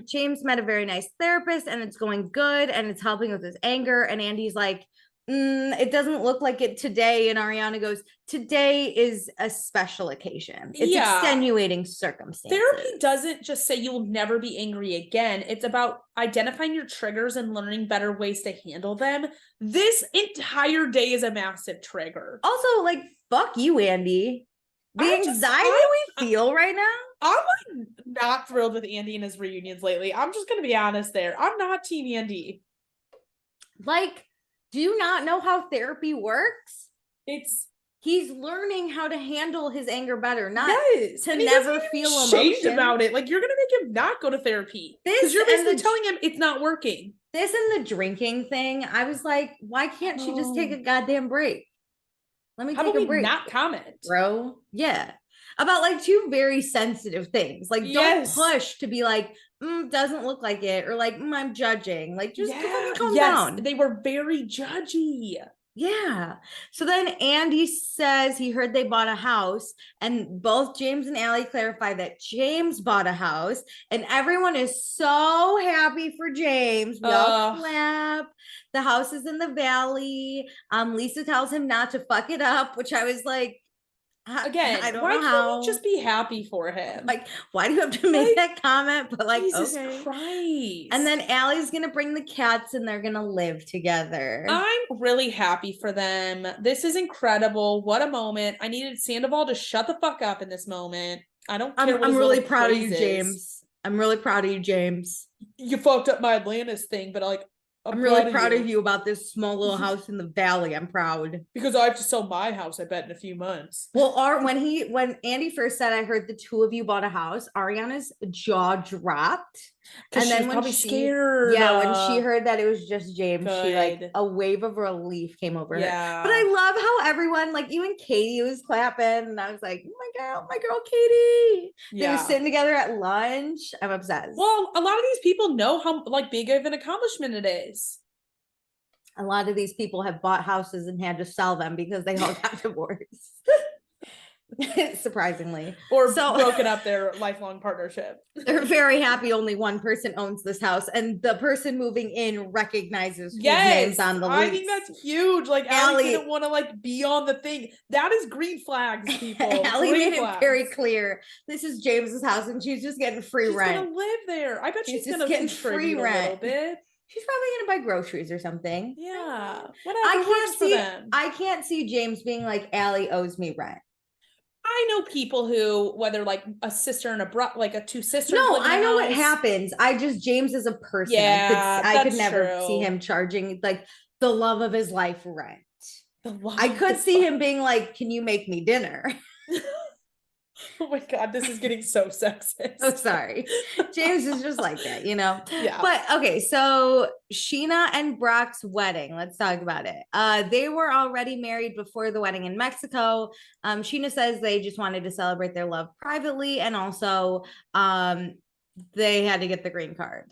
James met a very nice therapist, and it's going good, and it's helping with his anger. And Andy's like, it doesn't look like it today. And Ariana goes, today is a special occasion. It's extenuating circumstances. Therapy doesn't just say you will never be angry again. It's about identifying your triggers and learning better ways to handle them. This entire day is a massive trigger. Also, like, fuck you, Andy. The anxiety we feel right now. I'm like not thrilled with Andy and his reunions lately. I'm just gonna be honest there. I'm not Team Andy. Like, do you not know how therapy works? He's learning how to handle his anger better, not to never feel emotion about it. Like, you're gonna make him not go to therapy because you're basically telling him it's not working. This and the drinking thing, I was like, why can't she just take a goddamn break? Let me take a break. Not comment, bro. Yeah, about like two very sensitive things. Like, don't push to be like, doesn't look like it, or like, I'm judging. Like, just calm down. They were very judgy. Yeah. So then Andy says he heard they bought a house, and both James and Allie clarify that James bought a house, and everyone is so happy for James. We all clap. The house is in the valley. Lisa tells him not to fuck it up, which I was like, again, I don't know how. Can't you just be happy for him? Like, why do you have to make that comment? But like, Jesus Christ. And then Allie's gonna bring the cats, and they're gonna live together. I'm really happy for them. This is incredible. What a moment. I needed Sandoval to shut the fuck up in this moment. I don't care. I'm really proud of you, James. I'm really proud of you, James. You fucked up my Atlantis thing, but like, I'm really proud of you about this small little house in the valley. I'm proud. Because I have to sell my house, I bet, in a few months. Well, when Andy first said, I heard the two of you bought a house, Ariana's jaw dropped. And then when she scared. Yeah, when she heard that it was just James, she like a wave of relief came over her. But I love how everyone, like even Katie was clapping, and I was like, oh my girl Katie. They were sitting together at lunch. I'm obsessed. Well, a lot of these people know how like big of an accomplishment it is. A lot of these people have bought houses and had to sell them because they all got divorced. Surprisingly, or broken up their lifelong partnership. They're very happy only one person owns this house, and the person moving in recognizes whose name's on the lease. I think that's huge. Like, Allie didn't want to like be on the thing. That is green flags, people. Allie made it very clear this is James's house, and she's just getting free rent. She's gonna live there. I bet she's gonna get free rent a little bit. She's probably gonna buy groceries or something. Yeah, whatever. I can't see James being like, Allie owes me rent. I know people who, whether like a sister and a two sisters. No, I know what happens. James is a person. Yeah, I could never see him charging like the love of his life rent. I could see him being like, can you make me dinner? Oh my God, this is getting so sexist. Oh, sorry. James is just like that, you know? Yeah. But okay, so Scheana and Brock's wedding. Let's talk about it. They were already married before the wedding in Mexico. Scheana says they just wanted to celebrate their love privately, and also they had to get the green card.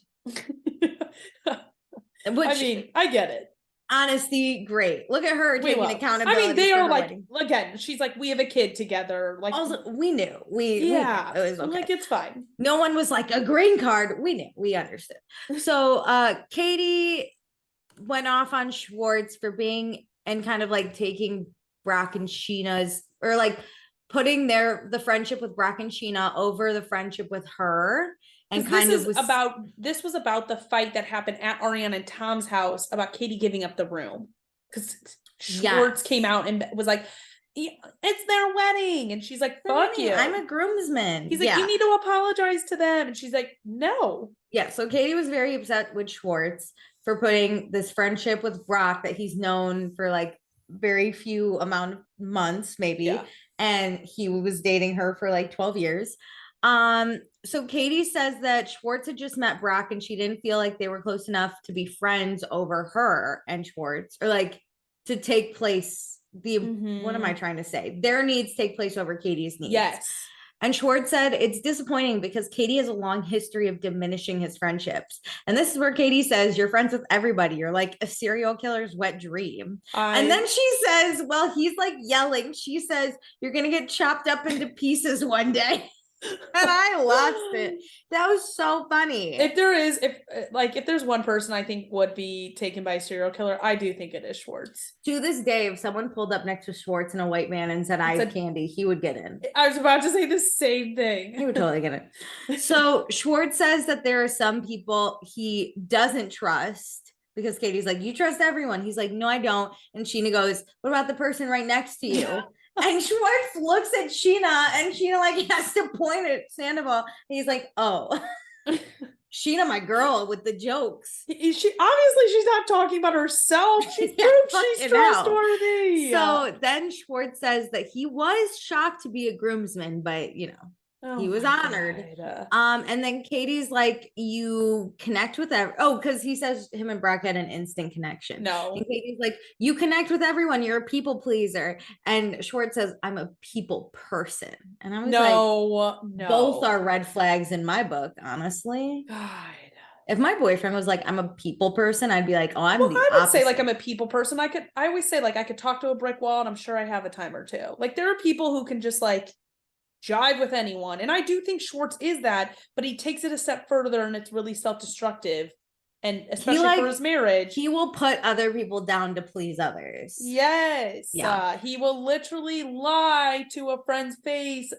I get it. Honesty, great. Look at her taking accountability. I mean, they are like, again, she's like, we have a kid together. Like, also, we knew. We knew. It was okay. Like, it's fine. No one was like, a green card. We knew. We understood. So Katie went off on Schwartz for being and kind of like taking Brock and Scheana's, or like putting the friendship with Brock and Scheana over the friendship with her. And this was about the fight that happened at Ariana and Tom's house about Katie giving up the room, because Schwartz came out and was like, it's their wedding, and she's like, fuck you, I'm a groomsman. He's like, you need to apologize to them, and she's like, no. Yeah, so Katie was very upset with Schwartz for putting this friendship with Brock that he's known for like very few amount of months, maybe, and he was dating her for like 12 years. So Katie says that Schwartz had just met Brock and she didn't feel like they were close enough to be friends over her and Schwartz, or like to take place what am I trying to say? Their needs take place over Katie's needs. Yes. And Schwartz said it's disappointing because Katie has a long history of diminishing his friendships. And this is where Katie says, you're friends with everybody. You're like a serial killer's wet dream. And then she says, well, he's like yelling. She says, you're going to get chopped up into pieces one day. And I lost it. That was so funny. If there's one person I think would be taken by a serial killer, I do think it is Schwartz. To this day, if someone pulled up next to Schwartz and a white man and said, I have candy, he would get in. I was about to say the same thing. He would totally get it. So Schwartz says that there are some people he doesn't trust because Katie's like, you trust everyone. He's like, no, I don't. And Scheana goes, what about the person right next to you? And Schwartz looks at Scheana and Scheana like has to point at Sandoval. And he's like, oh, Scheana, my girl with the jokes. She's not talking about herself. She's trustworthy. So then Schwartz says that he was shocked to be a groomsman, but he was honored. And then Katie's like, you connect with because he says him and Brock had an instant connection. No. And Katie's like, you connect with everyone. You're a people pleaser. And Schwartz says, I'm a people person. And I was no. Both are red flags in my book, honestly. God. If my boyfriend was like, I'm a people person, I'd be like, oh, I would say like I'm a people person. I always say like I could talk to a brick wall and I'm sure I have a time or two. Like there are people who can just like jive with anyone. And I do think Schwartz is that, but he takes it a step further and it's really self-destructive. And especially for his marriage. He will put other people down to please others. Yes. Yeah. He will literally lie to a friend's face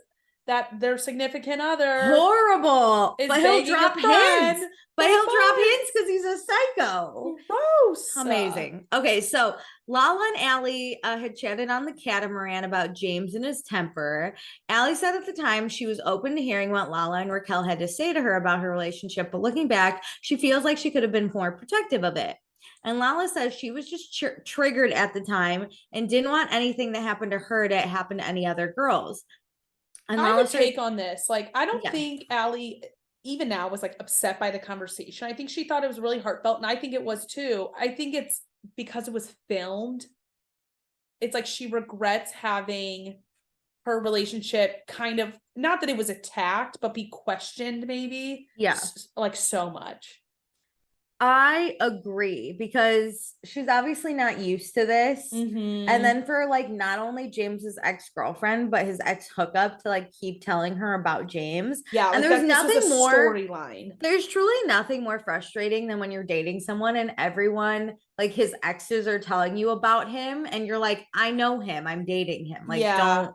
that their significant other. Horrible. But he'll drop hints. But he'll drop hints because he's a psycho. Gross. Amazing. Okay, so Lala and Allie had chatted on the catamaran about James and his temper. Allie said at the time she was open to hearing what Lala and Raquel had to say to her about her relationship, but looking back, she feels like she could have been more protective of it. And Lala says she was just triggered at the time and didn't want anything that happened to her to happen to any other girls. And I have a take on this. Like, I don't think Allie, even now, was like upset by the conversation. I think she thought it was really heartfelt, and I think it was too. I think it's because it was filmed. It's like she regrets having her relationship kind of, not that it was attacked, but be questioned maybe. Yeah. Like so much. I agree because she's obviously not used to this. Mm-hmm. And then for like not only James's ex-girlfriend, but his ex-hookup to like keep telling her about James. Yeah. And there's nothing more storyline. There's truly nothing more frustrating than when you're dating someone and everyone, like his exes, are telling you about him and you're like, I know him, I'm dating him. Like, don't.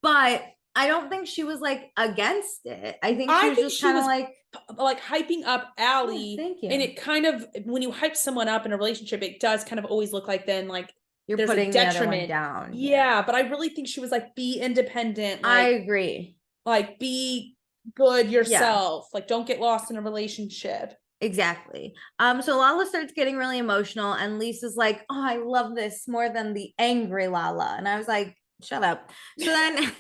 But I don't think she was like against it. I think she was just kind of like hyping up Allie. Thank you. And it kind of, when you hype someone up in a relationship, it does kind of always look like then like you're there's putting a detriment the other one down. Yeah, but I really think she was like, be independent. Like, I agree. Like, be good yourself. Like, don't get lost in a relationship. Exactly. So Lala starts getting really emotional and Lisa's like, oh, I love this more than the angry Lala. And I was like, shut up. So then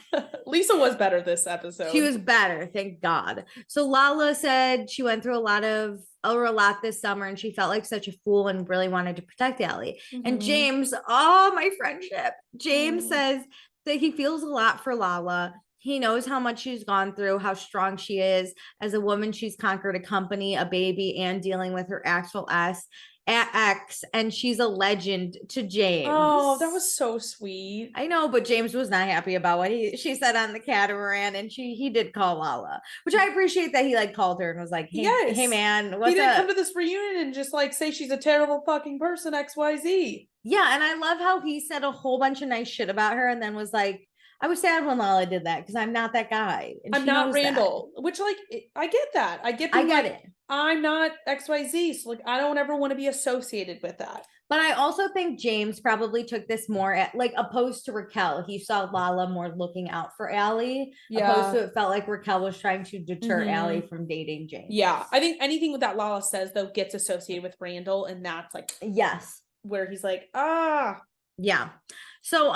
Lisa was better this episode. She was better, thank God. So Lala said she went through a lot this summer and she felt like such a fool and really wanted to protect Allie. Mm-hmm. And James, my friendship. James says that he feels a lot for Lala. He knows how much she's gone through, how strong she is. As a woman, she's conquered a company, a baby, and dealing with her actual ex, and she's a legend to James. Oh, that was so sweet. I know, but James was not happy about what she said on the catamaran, and he did call Lala, which I appreciate that he like called her and was like, hey man, what's up? He didn't come to this reunion and just like say she's a terrible fucking person, XYZ. Yeah, and I love how he said a whole bunch of nice shit about her and then was like, I was sad when Lala did that because I'm not that guy. And I'm not Randall, which like, I get that. I get it. I'm not XYZ. So like, I don't ever want to be associated with that. But I also think James probably took this more at like opposed to Raquel. He saw Lala more looking out for Allie. Yeah. Opposed to it felt like Raquel was trying to deter Allie from dating James. Yeah. I think anything that Lala says though gets associated with Randall. And that's like, yes, where he's like, yeah. So,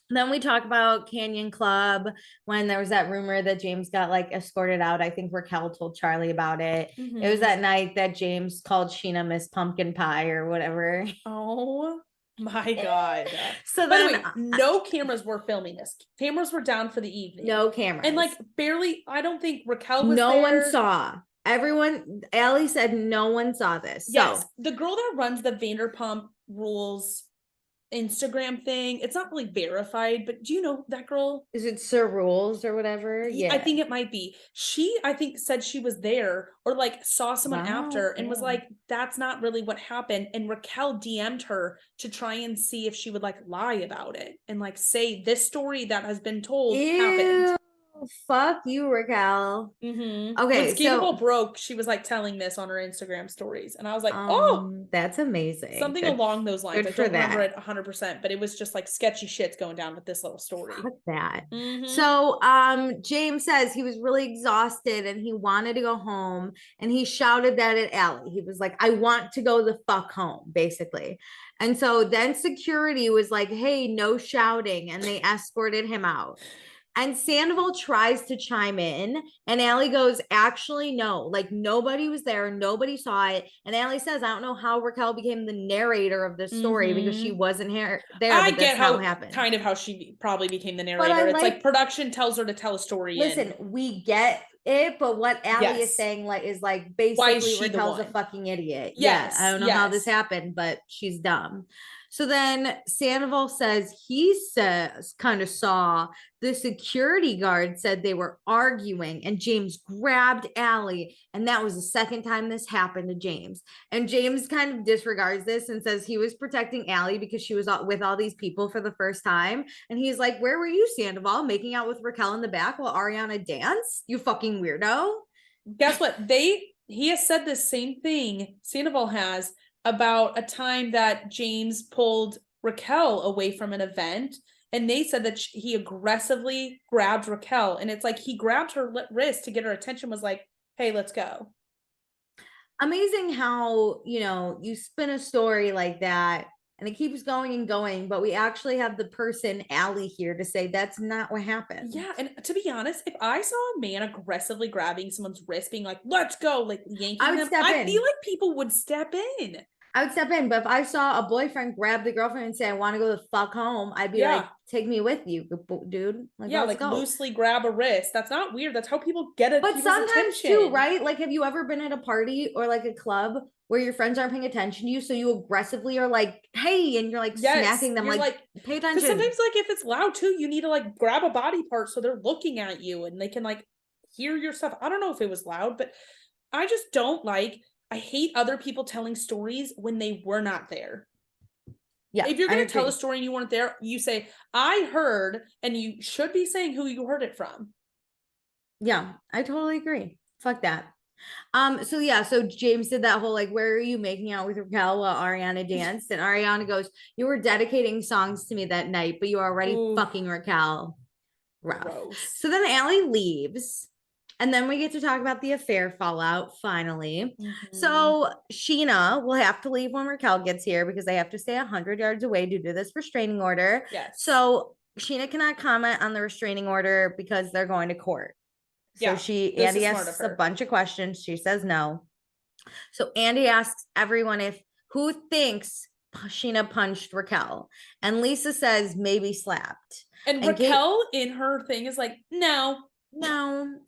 Then we talk about Canyon Club when there was that rumor that James got like escorted out. I think Raquel told Charlie about it. Mm-hmm. It was that night that James called Scheana Miss Pumpkin Pie or whatever. Oh my God. So by then the way, no cameras were filming this. Cameras were down for the evening. No cameras. And like barely, I don't think Raquel was no there. one saw. Everyone, Allie said no one saw this. Yes, so the girl that runs the Vanderpump Rules Instagram thing, it's not really verified, but do you know that girl? Is it Sir Rules or whatever? Yeah, I think it might be. She, I think, said she was there or like saw someone after and was like, that's not really what happened. And Raquel DM'd her to try and see if she would like lie about it and like say this story that has been told happened. Fuck you, Raquel. Mm-hmm. Okay, when Scheana broke, she was like telling this on her Instagram stories, and I was like, "Oh, that's amazing." Something along those lines. I don't remember it 100%, but it was just like sketchy shit's going down with this little story. Fuck that. Mm-hmm. So, James says he was really exhausted and he wanted to go home, and he shouted that at Allie. He was like, "I want to go the fuck home," basically. And so then security was like, "Hey, no shouting," and they escorted him out. And Sandoval tries to chime in, and Allie goes, "Actually, no, like nobody was there, nobody saw it." And Allie says, "I don't know how Raquel became the narrator of this story because she wasn't there." I get how it happened. Kind of how she probably became the narrator. It's like production tells her to tell a story. Listen, we get it, but what Allie is saying is like basically Raquel's a fucking idiot. Yes, I don't know how this happened, but she's dumb. So then Sandoval says kind of saw the security guard said they were arguing and James grabbed Allie. And that was the second time this happened to James. And James kind of disregards this and says he was protecting Allie because she was with all these people for the first time. And he's like, "Where were you, Sandoval, making out with Raquel in the back while Ariana danced? You fucking weirdo." Guess what? He has said the same thing, Sandoval has, about a time that James pulled Raquel away from an event, and they said that he aggressively grabbed Raquel, and it's like he grabbed her wrist to get her attention, was like, "Hey, let's go." Amazing how, you spin a story like that and it keeps going and going, but we actually have the person, Allie, here to say that's not what happened. Yeah, and to be honest, if I saw a man aggressively grabbing someone's wrist, being like, "Let's go," like yanking them, I feel like people would step in. I would step in, but if I saw a boyfriend grab the girlfriend and say, "I want to go the fuck home," I'd be like, "Take me with you, dude." Like loosely grab a wrist. That's not weird. That's how people get it. But sometimes too, right? Like, have you ever been at a party or like a club where your friends aren't paying attention to you, so you aggressively are like, "Hey," and you're like smacking them, like pay attention. Because sometimes, like, if it's loud too, you need to like grab a body part so they're looking at you and they can like hear your stuff. I don't know if it was loud, but I just don't like. I hate other people telling stories when they were not there. Yeah. If you're going to tell a story and you weren't there, you say, "I heard," and you should be saying who you heard it from. Yeah, I totally agree. Fuck that. So James did that whole like, "Where are you making out with Raquel while Ariana danced?" And Ariana goes, "You were dedicating songs to me that night, but you were already fucking Raquel." Rough. Gross. So then Allie leaves. And then we get to talk about the affair fallout, finally. So Scheana will have to leave when Raquel gets here because they have to stay 100 yards away due to this restraining order. Yes. So Scheana cannot comment on the restraining order because they're going to court. So Andy asks a bunch of questions. She says no. So Andy asks everyone who thinks Scheana punched Raquel. And Lisa says maybe slapped. And Raquel in her thing is like, "No,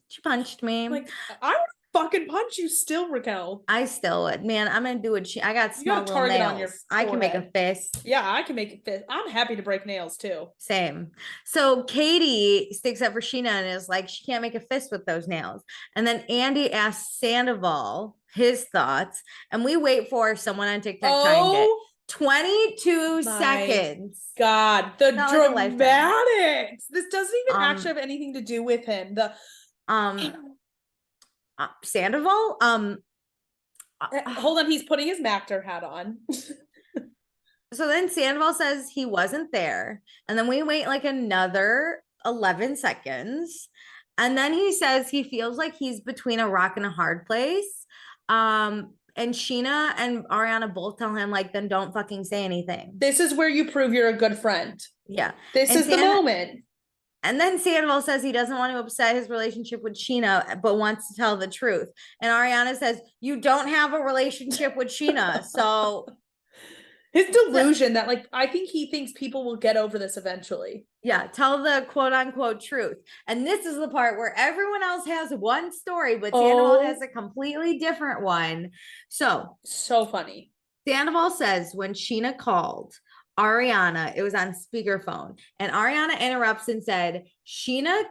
she punched me." Like, I would fucking punch you still, Raquel. I still would. Man, I'm gonna do it. I got small little nails. On your I can make a fist. Yeah, I can make a fist. I'm happy to break nails too. Same. So Katie sticks up for Scheana and is like, she can't make a fist with those nails. And then Andy asks Sandoval his thoughts, and we wait for someone on TikTok timed it. 22 seconds. God, the dramatics. This doesn't even actually have anything to do with him. Sandoval. Hold on, he's putting his Mactor hat on. So then Sandoval says he wasn't there, and then we wait like another 11 seconds, and then he says he feels like he's between a rock and a hard place. And Scheana and Ariana both tell him, like, then don't fucking say anything. This is where you prove you're a good friend. Yeah. This is the moment. And then Sandoval says he doesn't want to upset his relationship with Scheana, but wants to tell the truth. And Ariana says, you don't have a relationship with Scheana. So his delusion that, like, I think he thinks people will get over this eventually. Yeah, tell the quote unquote truth. And this is the part where everyone else has one story, but Sandoval has a completely different one. So funny. Sandoval says when Scheana called Ariana, it was on speakerphone, and Ariana interrupts and said, Scheana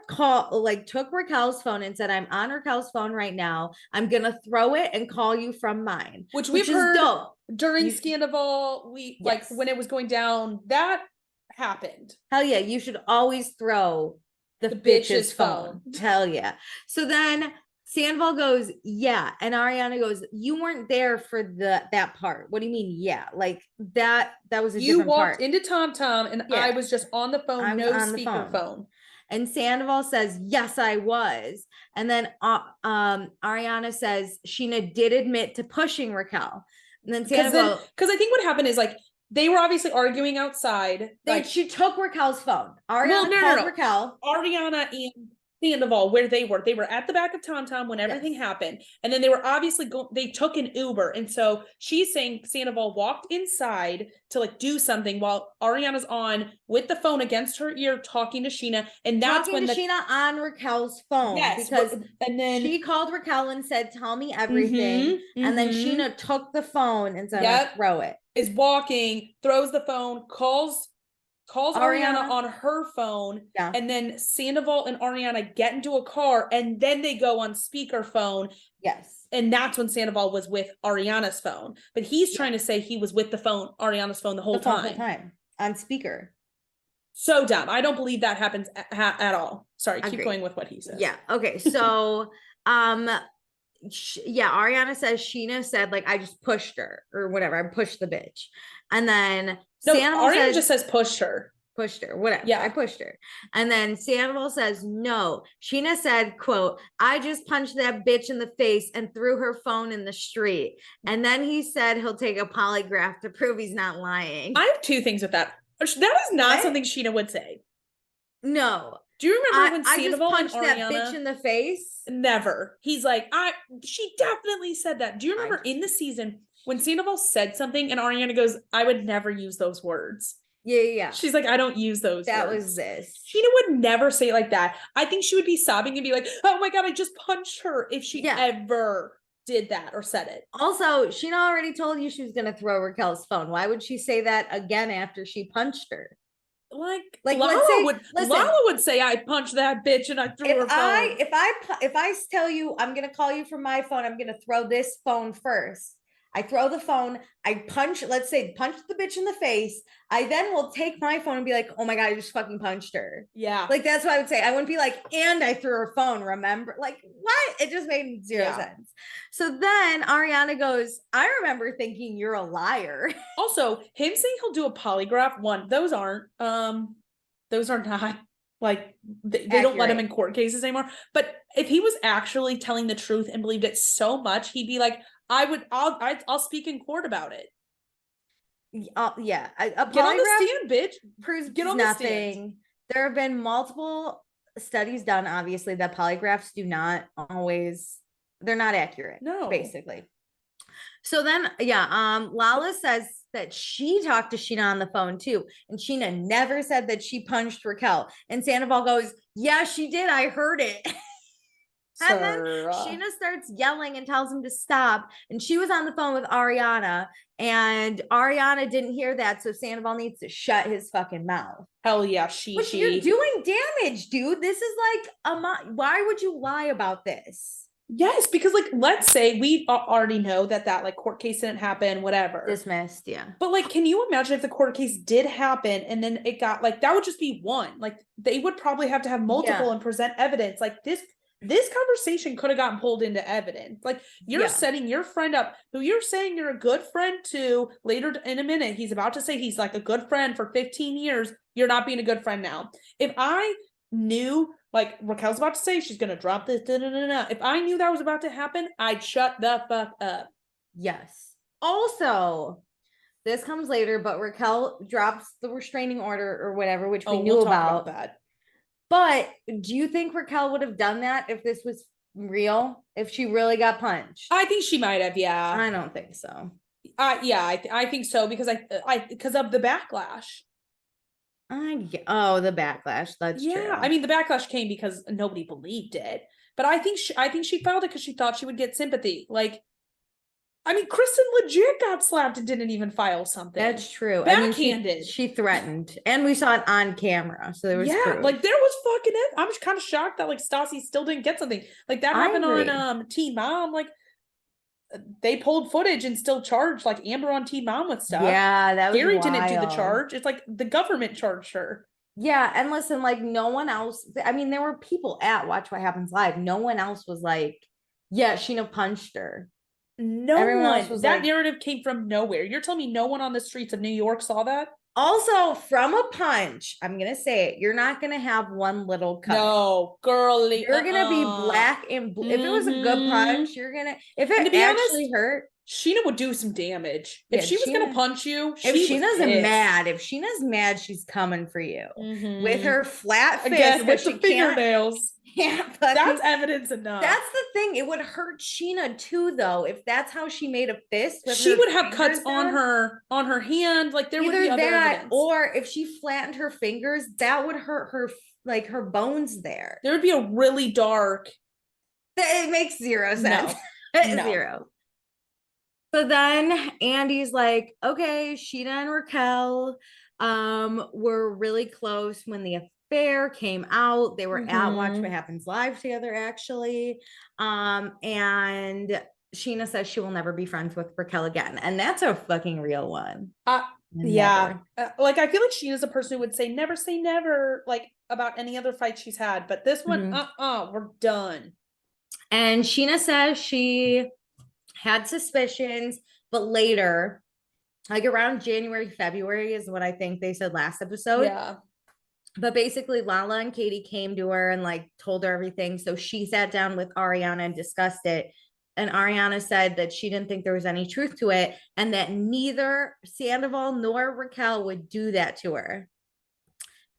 took Raquel's phone and said, I'm on Raquel's phone right now. I'm gonna throw it and call you from mine. Which we've heard dope. During Scheanaval, like when it was going down, that happened. Hell yeah, you should always throw the bitch's phone. Hell yeah. So then Sandoval goes, yeah. And Ariana goes, you weren't there for that part. What do you mean? Yeah. Like that was a different part. You walked into Tom and I was just on the phone, no speakerphone. And Sandoval says, yes, I was. And then Ariana says, Scheana did admit to pushing Raquel. And then Sandoval, because I think what happened is, like, they were obviously arguing outside. She took Raquel's phone. Ariana called Raquel. Ariana and Sandoval, where they were at the back of Tom when everything happened. And then they were obviously they took an Uber. And so she's saying Sandoval walked inside to like do something while Ariana's on with the phone against her ear talking to Scheana. And that's when Scheana on Raquel's phone. Yes. Because and then she called Raquel and said, tell me everything. And then Scheana took the phone and said, throw it. Is walking, throws the phone, calls Ariana on her phone, and then Sandoval and Ariana get into a car, and then they go on speakerphone. Yes. And that's when Sandoval was with Ariana's phone. But he's trying to say he was with Ariana's phone the whole time. On speaker. So dumb. I don't believe that happens at all. Sorry, keep going with what he says. Yeah. Okay. So, Ariana says Scheana said, like, I just pushed her or whatever. I pushed the bitch. And then Ariana just says pushed her, whatever. Yeah, I pushed her. And then Sandoval says, no. Scheana said, quote, I just punched that bitch in the face and threw her phone in the street. And then he said he'll take a polygraph to prove he's not lying. I have two things with that. That is not something Scheana would say. No. Do you remember when Sandoval and Ariana, that bitch in the face? Never. He's like, she definitely said that. Do you remember in the season when Sandoval said something and Ariana goes, I would never use those words. Yeah. She's like, I don't use those words. That was this. Scheana would never say it like that. I think she would be sobbing and be like, oh my God, I just punched her, if she ever did that or said it. Also, Scheana already told you she was going to throw Raquel's phone. Why would she say that again after she punched her? Like Lala would say, I punched that bitch and I threw her phone. If I tell you I'm gonna call you from my phone, I'm gonna throw this phone first. I throw the phone, I punch the bitch in the face. I then will take my phone and be like, oh my God, I just fucking punched her. Yeah. Like, that's what I would say. I wouldn't be like, and I threw her phone, remember? Like, what? It just made zero sense. So then Ariana goes, I remember thinking you're a liar. Also, him saying he'll do a polygraph, those are not, like, they don't let him in court cases anymore. But if he was actually telling the truth and believed it so much, he'd be like, I'll speak in court about it. A get on the stand, bitch. Proves nothing. There have been multiple studies done, obviously, that polygraphs do not always, they're not accurate. No, basically. So then, Lala says that she talked to Scheana on the phone too, and Scheana never said that she punched Raquel. And Sandoval goes, yeah, she did. I heard it. And then Scheana starts yelling and tells him to stop. And she was on the phone with Ariana, and Ariana didn't hear that. So Sandoval needs to shut his fucking mouth. Hell yeah, you're doing damage, dude. This is like, why would you lie about this? Yes, because, like, let's say we already know that like court case didn't happen, whatever. Dismissed, yeah. But, like, can you imagine if the court case did happen and then it got, like, that would just be one. Like, they would probably have to have multiple and present evidence. Like, this conversation could have gotten pulled into evidence. Like, you're setting your friend up, who you're saying you're a good friend to. Later in a minute, he's about to say he's like a good friend for 15 years. You're not being a good friend now. If I knew, like Raquel's about to say she's going to drop this, if I knew that was about to happen, I'd shut the fuck up. Yes. Also, this comes later, but Raquel drops the restraining order or whatever, which we knew we'll about that. But do you think Raquel would have done that if this was real? If she really got punched? I think she might have, yeah. I don't think so. I think so because because of the backlash. The backlash. That's true. I mean, the backlash came because nobody believed it. But I think she filed it because she thought she would get sympathy. Like, I mean, Kristen legit got slapped and didn't even file something. That's true. Backhanded. I mean, she threatened, and we saw it on camera, so there was proof. Like there was fucking it. I'm just kind of shocked that like Stassi still didn't get something. Like that happened on Teen Mom. Like they pulled footage and still charged like Amber on Teen Mom with stuff. Yeah, that was Gary wild. Didn't do the charge. It's like the government charged her. Yeah, and listen, like no one else. I mean, there were people at Watch What Happens Live. No one else was like, "Yeah, Scheana punched her." Everyone else was that narrative came from nowhere. You're telling me no one on the streets of New York saw that? Also, from a punch, I'm gonna say it. You're not gonna have one little cut. No, girly. You're gonna be black and blue. If it was a good punch, you're gonna. If it actually hurt, Scheana would do some damage. If she was gonna punch you, if Scheana's mad, she's coming for you with her flat fist. Again, with the fingernails. Yeah, that's evidence enough. That's the thing. It would hurt Scheana too, though, if that's how she made a fist. She would have cuts on her hand. Like there would be other evidence. Or if she flattened her fingers, that would hurt her, like her bones there. There would be a really dark. It makes zero sense. No. Zero. So then Andy's like, okay, Scheana and Raquel were really close when the affair came out. They were at Watch What Happens Live together, actually. And Scheana says she will never be friends with Raquel again. And that's a fucking real one. Yeah. Like, I feel like Sheena's a person who would say never, like, about any other fight she's had. But this one, we're done. And Scheana says she had suspicions, but later, like around January, February is what I think they said last episode. Yeah. But basically, Lala and Katie came to her and like told her everything. So she sat down with Ariana and discussed it. And Ariana said that she didn't think there was any truth to it and that neither Sandoval nor Raquel would do that to her.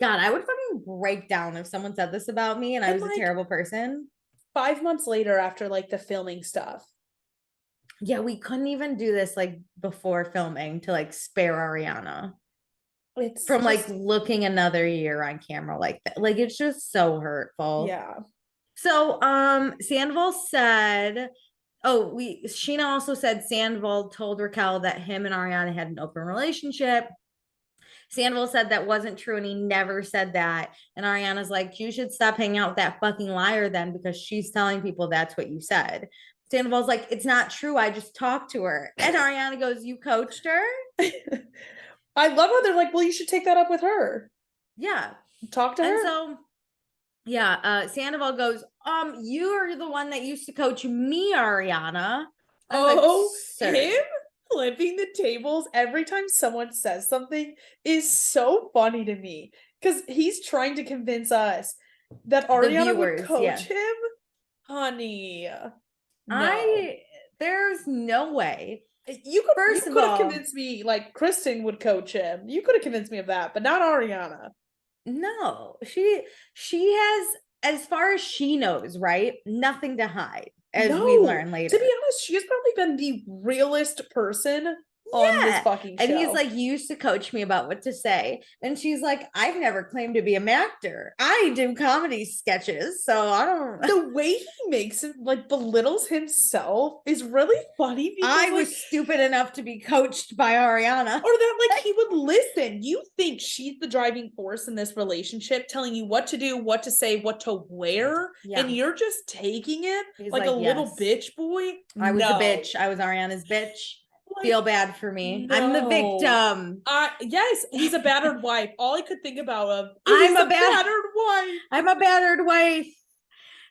God, I would fucking break down if someone said this about me and I was like, a terrible person. 5 months later after like the filming stuff. Yeah, we couldn't even do this like before filming to like spare Ariana. It's from like looking another year on camera like that. Like it's just so hurtful. Yeah. So Sandoval said, Scheana also said Sandoval told Raquel that him and Ariana had an open relationship. Sandoval said that wasn't true and he never said that. And Ariana's like, you should stop hanging out with that fucking liar then because she's telling people that's what you said. Sandoval's like, it's not true. I just talked to her. And Ariana goes, you coached her? I love how they're like, well, you should take that up with her. Yeah. Talk to her. And so, yeah, Sandoval goes, you're the one that used to coach me, Ariana. Him flipping the tables every time someone says something is so funny to me because he's trying to convince us that Ariana would coach him. Honey, no. There's no way. You could have convinced me like Kristen would coach him. You could have convinced me of that, but not Ariana. No, she has, as far as she knows, right? Nothing to hide, as we learn later. To be honest, she has probably been the realest person on this fucking show. And he's like, you used to coach me about what to say. And she's like, I've never claimed to be an actor. I do comedy sketches. So I don't. The way he makes it, like, belittles himself is really funny. Because, I was stupid enough to be coached by Ariana. Or that, like, he would listen. You think she's the driving force in this relationship, telling you what to do, what to say, what to wear. Yeah. And you're just taking it like a little bitch boy. I was a bitch. I was Ariana's bitch. Like, feel bad for me. No. I'm the victim. Yes, he's a battered wife. All I could think about I'm a battered wife. I'm a battered wife.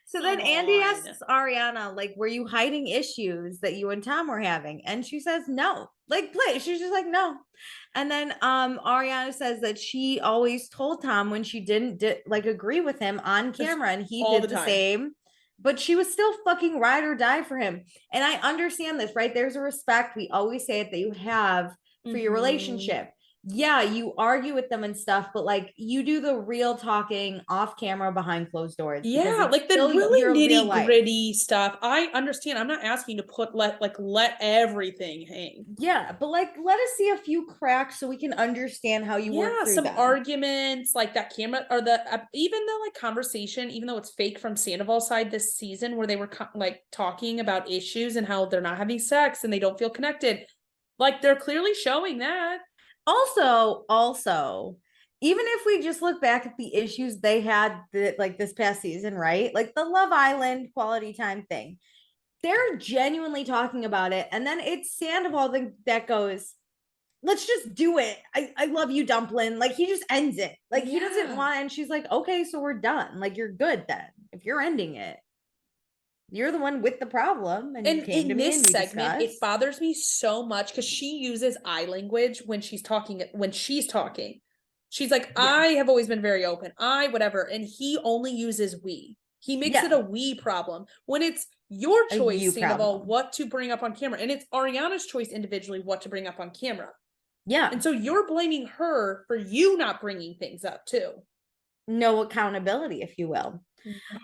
So then Andy asks Ariana, like, were you hiding issues that you and Tom were having? And she says no. Like, she's just like, no. And then Ariana says that she always told Tom when she didn't agree with him on camera, and he did the same. But she was still fucking ride or die for him. And I understand this, right? There's a respect. We always say it that you have for your relationship. Yeah, you argue with them and stuff, but like you do the real talking off camera behind closed doors. Yeah, like the really nitty gritty stuff. I understand. I'm not asking to let everything hang. Yeah, but like let us see a few cracks so we can understand how you work through some them. Arguments, like that camera or even the like conversation, even though it's fake from Sandoval's side this season, where they were like talking about issues and how they're not having sex and they don't feel connected. Like they're clearly showing that. Also, even if we just look back at the issues they had like this past season, right? Like the Love Island quality time thing. They're genuinely talking about it. And then it's Sandoval that goes, let's just do it. I love you, Dumpling. Like he just ends it. Like he doesn't want, and she's like, okay, so we're done. Like you're good then. If you're ending it. You're the one with the problem. And you came to me and we discussed. It bothers me so much because she uses I language when she's talking. She's like, I have always been very open. Whatever. And he only uses we. He makes it a we problem when it's your choice, Sandoval, what to bring up on camera. And it's Ariana's choice individually what to bring up on camera. Yeah. And so you're blaming her for you not bringing things up too. No accountability, if you will.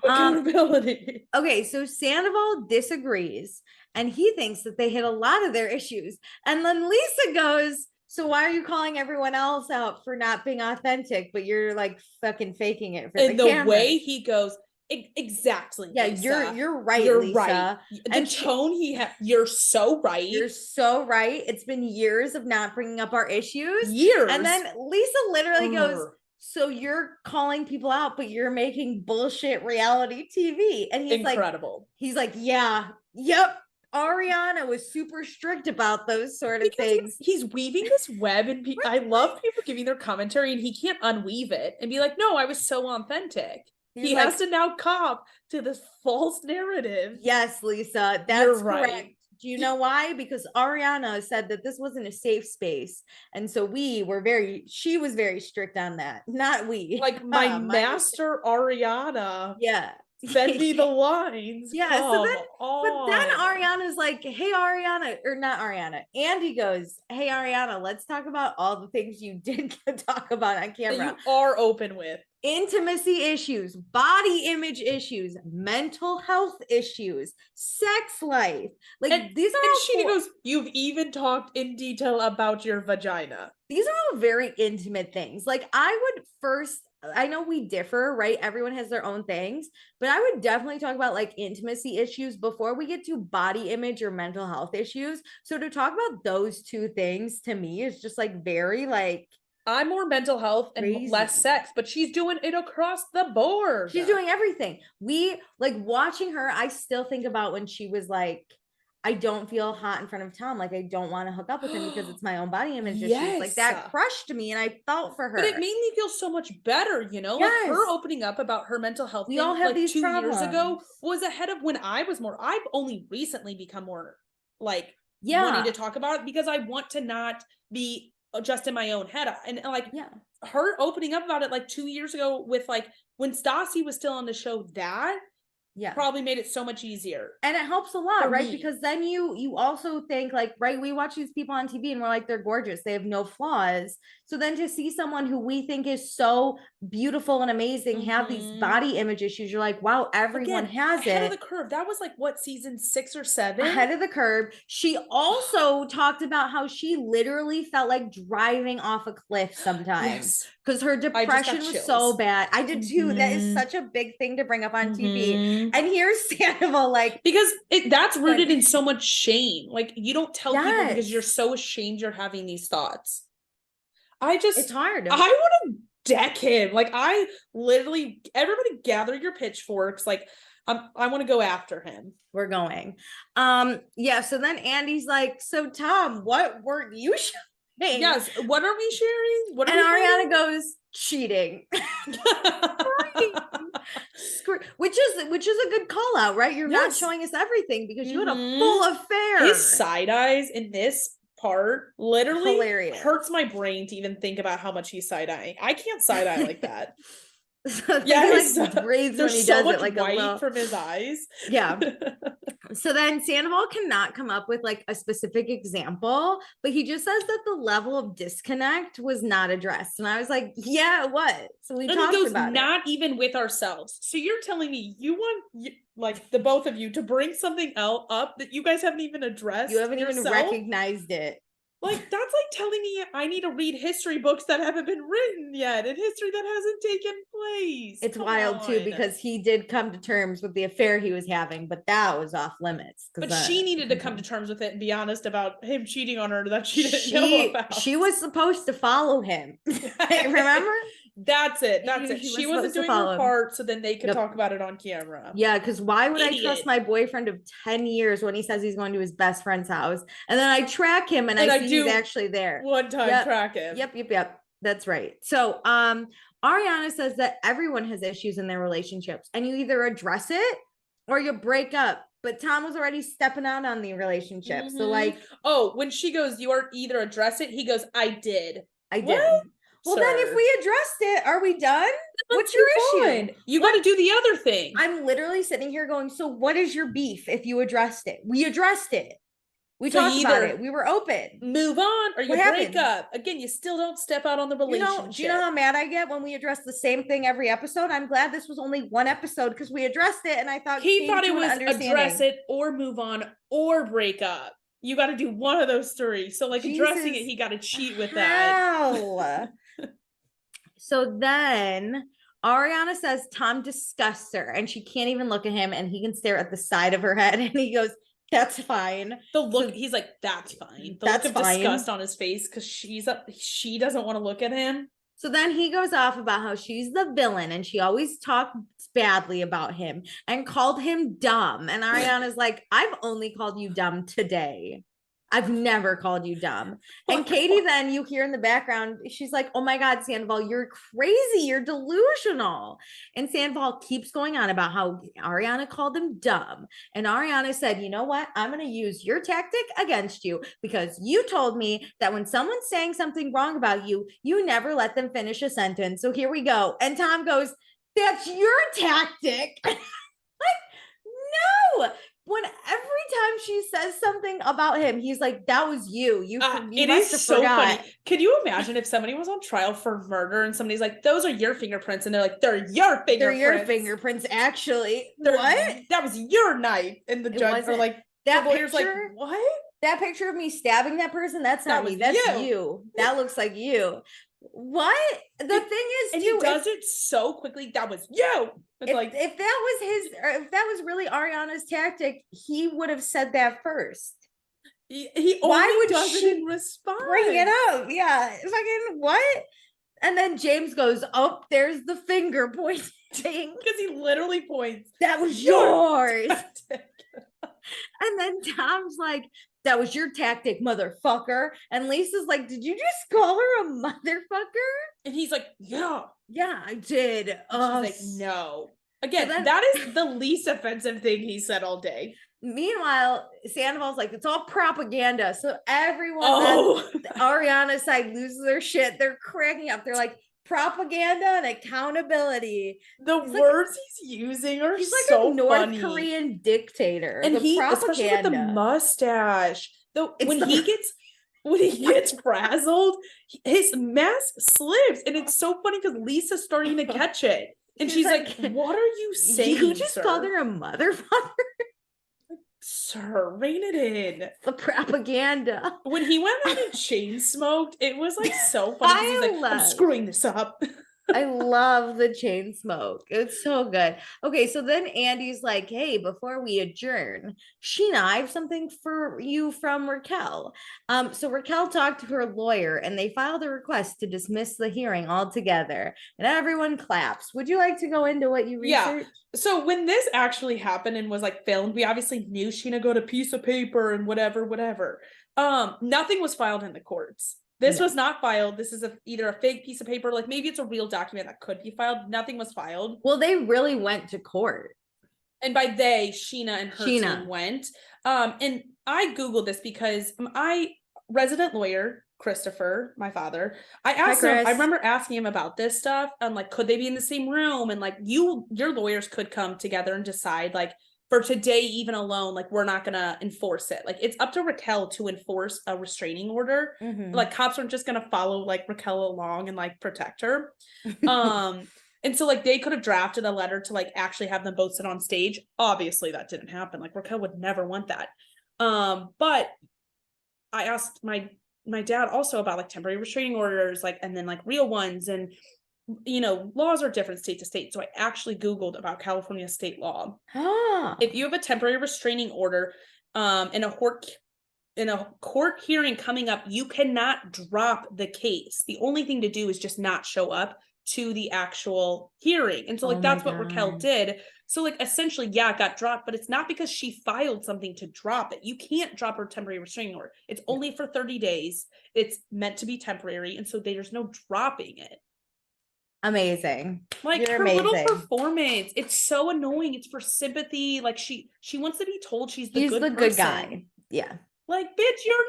Accountability. Okay, so Sandoval disagrees and he thinks that they hit a lot of their issues. And then Lisa goes, so why are you calling everyone else out for not being authentic, but you're like fucking faking it for the camera? Way he goes, exactly. Yeah, Lisa. you're right, Lisa. Right. The tone he had, you're so right. You're so right. It's been years of not bringing up our issues. Years. And then Lisa literally goes, so you're calling people out, but you're making bullshit reality TV. And he's incredible. He's like, yeah, yep. Ariana was super strict about those sort of things. He's weaving this web, and I love people giving their commentary, and he can't unweave it and be like, no, I was so authentic. He has to now cop to this false narrative. Yes, Lisa, that's correct. Right. Do you know why? Because Ariana said that this wasn't a safe space. And so she was very strict on that. Not we. Like my master Ariana. Yeah. Send me the lines. Yeah. But then Ariana's like, hey, Ariana, or not Ariana. Andy goes, hey, Ariana, let's talk about all the things you did talk about on camera. That you are open with. Intimacy issues, body image issues, mental health issues, sex life. Like these are all Scheana goes, you've even talked in detail about your vagina. These are all very intimate things. Like I know we differ, right? Everyone has their own things, but I would definitely talk about like intimacy issues before we get to body image or mental health issues. So to talk about those two things to me is just like very like, I'm more mental health and less sex, but she's doing it across the board. She's doing everything. We like watching her. I still think about when she was like, I don't feel hot in front of Tom. Like I don't want to hook up with him because it's my own body image issues. Like that crushed me and I felt for her. But it made me feel so much better, you know? Yes. Like her opening up about her mental health. We all have these 2 problems. years ago was ahead of when I've only recently become more like wanting to talk about it because I want to not be just in my own head. And like her opening up about it like 2 years ago with like when Stassi was still on the show, that probably made it so much easier. And it helps a lot, right? Because then you also think like, right, we watch these people on TV and we're like, they're gorgeous, they have no flaws. So then to see someone who we think is so beautiful and amazing have these body image issues, you're like, wow, everyone has it. Ahead of the curve. That was like what, season 6 or 7? Ahead of the curve. She also talked about how she literally felt like driving off a cliff sometimes because her depression was so bad. I did too. That is such a big thing to bring up on TV. And here's Sandoval, like, because that's rooted in so much shame. Like you don't tell people because you're so ashamed you're having these thoughts. It's hard. I want to deck him. Like I literally, everybody gather your pitchforks. Like I want to go after him. We're going. So then Andy's like, so Tom, what weren't you sharing? Yes. What are we sharing? And Ariana goes, cheating. Which is a good call out, right? You're not showing us everything because you had a full affair. His side eyes in this part literally hilarious. Hurts my brain to even think about how much he's side-eyeing. I can't side-eye like that. Like breathes when he does it, like white a little from his eyes. Yeah. So then Sandoval cannot come up with like a specific example, but he just says that the level of disconnect was not addressed. And I was like, yeah, it was. So we talked about not even with ourselves. So you're telling me you want like the both of you to bring something else up that you guys haven't even addressed? You haven't even recognized it. Like, that's like telling me I need to read history books that haven't been written yet and history that hasn't taken place. It's wild too, because he did come to terms with the affair he was having, but that was off limits. But she needed to come to terms with it and be honest about him cheating on her that she didn't know about. She was supposed to follow him. Remember? That's it. She wasn't doing her part, so then they could talk about it on camera. Yeah, because why would I trust my boyfriend of 10 years when he says he's going to his best friend's house? And then I track him and I see he's actually there. One time track him. Yep. That's right. So Ariana says that everyone has issues in their relationships and you either address it or you break up. But Tom was already stepping out on the relationship. Mm-hmm. So like, when she goes, you are either address it, he goes, I did. Well, sir, then if we addressed it, are we done? What's your issue? You got to do the other thing. I'm literally sitting here going, so what is your beef if you addressed it? We addressed it. We talked about it. We were open. Move on or you break up. Again, you still don't step out on the relationship. Do you know how mad I get when we address the same thing every episode? I'm glad this was only one episode because we addressed it and I thought he thought it was address it or move on or break up. You got to do one of those three. So like addressing it, he got to cheat with that. So then Ariana says Tom disgusts her and she can't even look at him and he can stare at the side of her head and he goes, that's fine. The look, he's like, that's fine. The look of disgust on his face because she doesn't want to look at him. So then he goes off about how she's the villain and she always talks badly about him and called him dumb. And Ariana's like, I've only called you dumb today. I've never called you dumb. And Katie, then you hear in the background, she's like, oh my God, Sandoval, you're crazy. You're delusional. And Sandoval keeps going on about how Ariana called him dumb. And Ariana said, you know what? I'm going to use your tactic against you because you told me that when someone's saying something wrong about you, you never let them finish a sentence. So here we go. And Tom goes, that's your tactic. Like, no. When every time she says something about him, he's like, that was you. You it is so funny. Can you imagine if somebody was on trial for murder and somebody's like, those are your fingerprints. And they're like, they're your fingerprints. They're your fingerprints, actually. What? That was your knife. And the judge are like, that lawyer's like, what? That picture of me stabbing that person, that's not me. That's you. That looks like you. What? The thing is, and he does it so quickly. That was you. It's like if that was his, or if that was really Ariana's tactic, he would have said that first. He only doesn't respond. Bring it up, yeah. Fucking what? And then James goes, "Oh, there's the finger pointing," because he literally points. That was yours. And then Tom's like, that was your tactic, motherfucker. And Lisa's like, did you just call her a motherfucker? And he's like, yeah, I did. She's like, no. Again, so that is the least offensive thing he said all day. Meanwhile, Sandoval's like, it's all propaganda. So everyone on Ariana's side loses their shit. They're cracking up. They're like, propaganda and accountability. The words he's using are he's so like a North funny. Korean dictator. And especially with the mustache. When he gets frazzled, his mask slips. And it's so funny because Lisa's starting to catch it. And she's like, what are you saying? You just called her a motherfucker? Sir, rein it in. The propaganda. When he went out and chain smoked, it was like so funny. He's like, I'm screwing this up. I love the chain smoke. It's so good. Okay, so then Andy's like, hey, before we adjourn, Scheana, I have something for you from Raquel. So Raquel talked to her lawyer and they filed a request to dismiss the hearing altogether. And everyone claps. Would you like to go into what you researched? Yeah. So when this actually happened and was like filmed, we obviously knew Scheana got a piece of paper and whatever. Nothing was filed in the courts. This was not filed. This is either a fake piece of paper, like maybe it's a real document that could be filed. Nothing was filed. Well, they really went to court. And by they, Scheana and her team went. And I Googled this because my resident lawyer, Christopher, my father, I remember asking him about this stuff and like, could they be in the same room? And like your lawyers could come together and decide like, for today, even alone, like, we're not gonna enforce it. Like, it's up to Raquel to enforce a restraining order. Like, cops aren't just gonna follow like Raquel along and like protect her. And so like they could have drafted a letter to like actually have them both sit on stage. Obviously that didn't happen. Like, Raquel would never want that. But I asked my dad also about like temporary restraining orders, like, and then like real ones, and laws are different state to state. So I actually Googled about California state law. If you have a temporary restraining order in a court hearing coming up, you cannot drop the case. The only thing to do is just not show up to the actual hearing. And so like that's what Raquel did. So like essentially, yeah, it got dropped, but it's not because she filed something to drop it. You can't drop her temporary restraining order. It's only for 30 days. It's meant to be temporary. And so there's no dropping it. Amazing. Like, you're her amazing. Little performance, it's so annoying. It's for sympathy. Like, she wants to be told she's the good guy. Yeah. Like, bitch, you're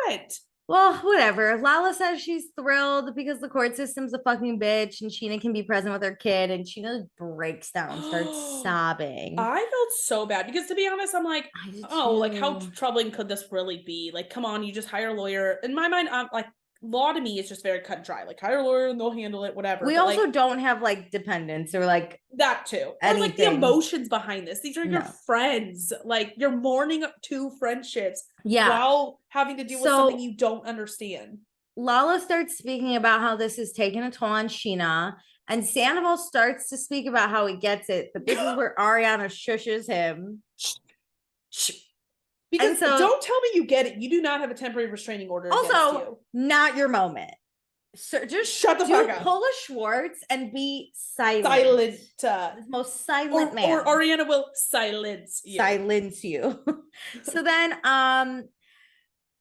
not. Well, whatever. Lala says she's thrilled because the court system's a fucking bitch and Scheana can be present with her kid, and Scheana breaks down, starts sobbing. I felt so bad because, to be honest, I'm like, oh, like, how troubling could this really be? Like, come on, you just hire a lawyer. In my mind, I'm like, law to me is just very cut and dry. Like, hire a lawyer and they'll handle it, whatever. We also don't have like dependents or like that too. Or like the emotions behind this. These are your friends. Like, you're mourning two friendships while having to deal with something you don't understand. Lala starts speaking about how this has taken a toll on Scheana, and Sandoval starts to speak about how he gets it, but this is where Ariana shushes him. Because don't tell me you get it. You do not have a temporary restraining order. Also, not your moment. So just shut the fuck up. Pull a Schwartz and be silent. The most silent man. Or Ariana will silence you. So then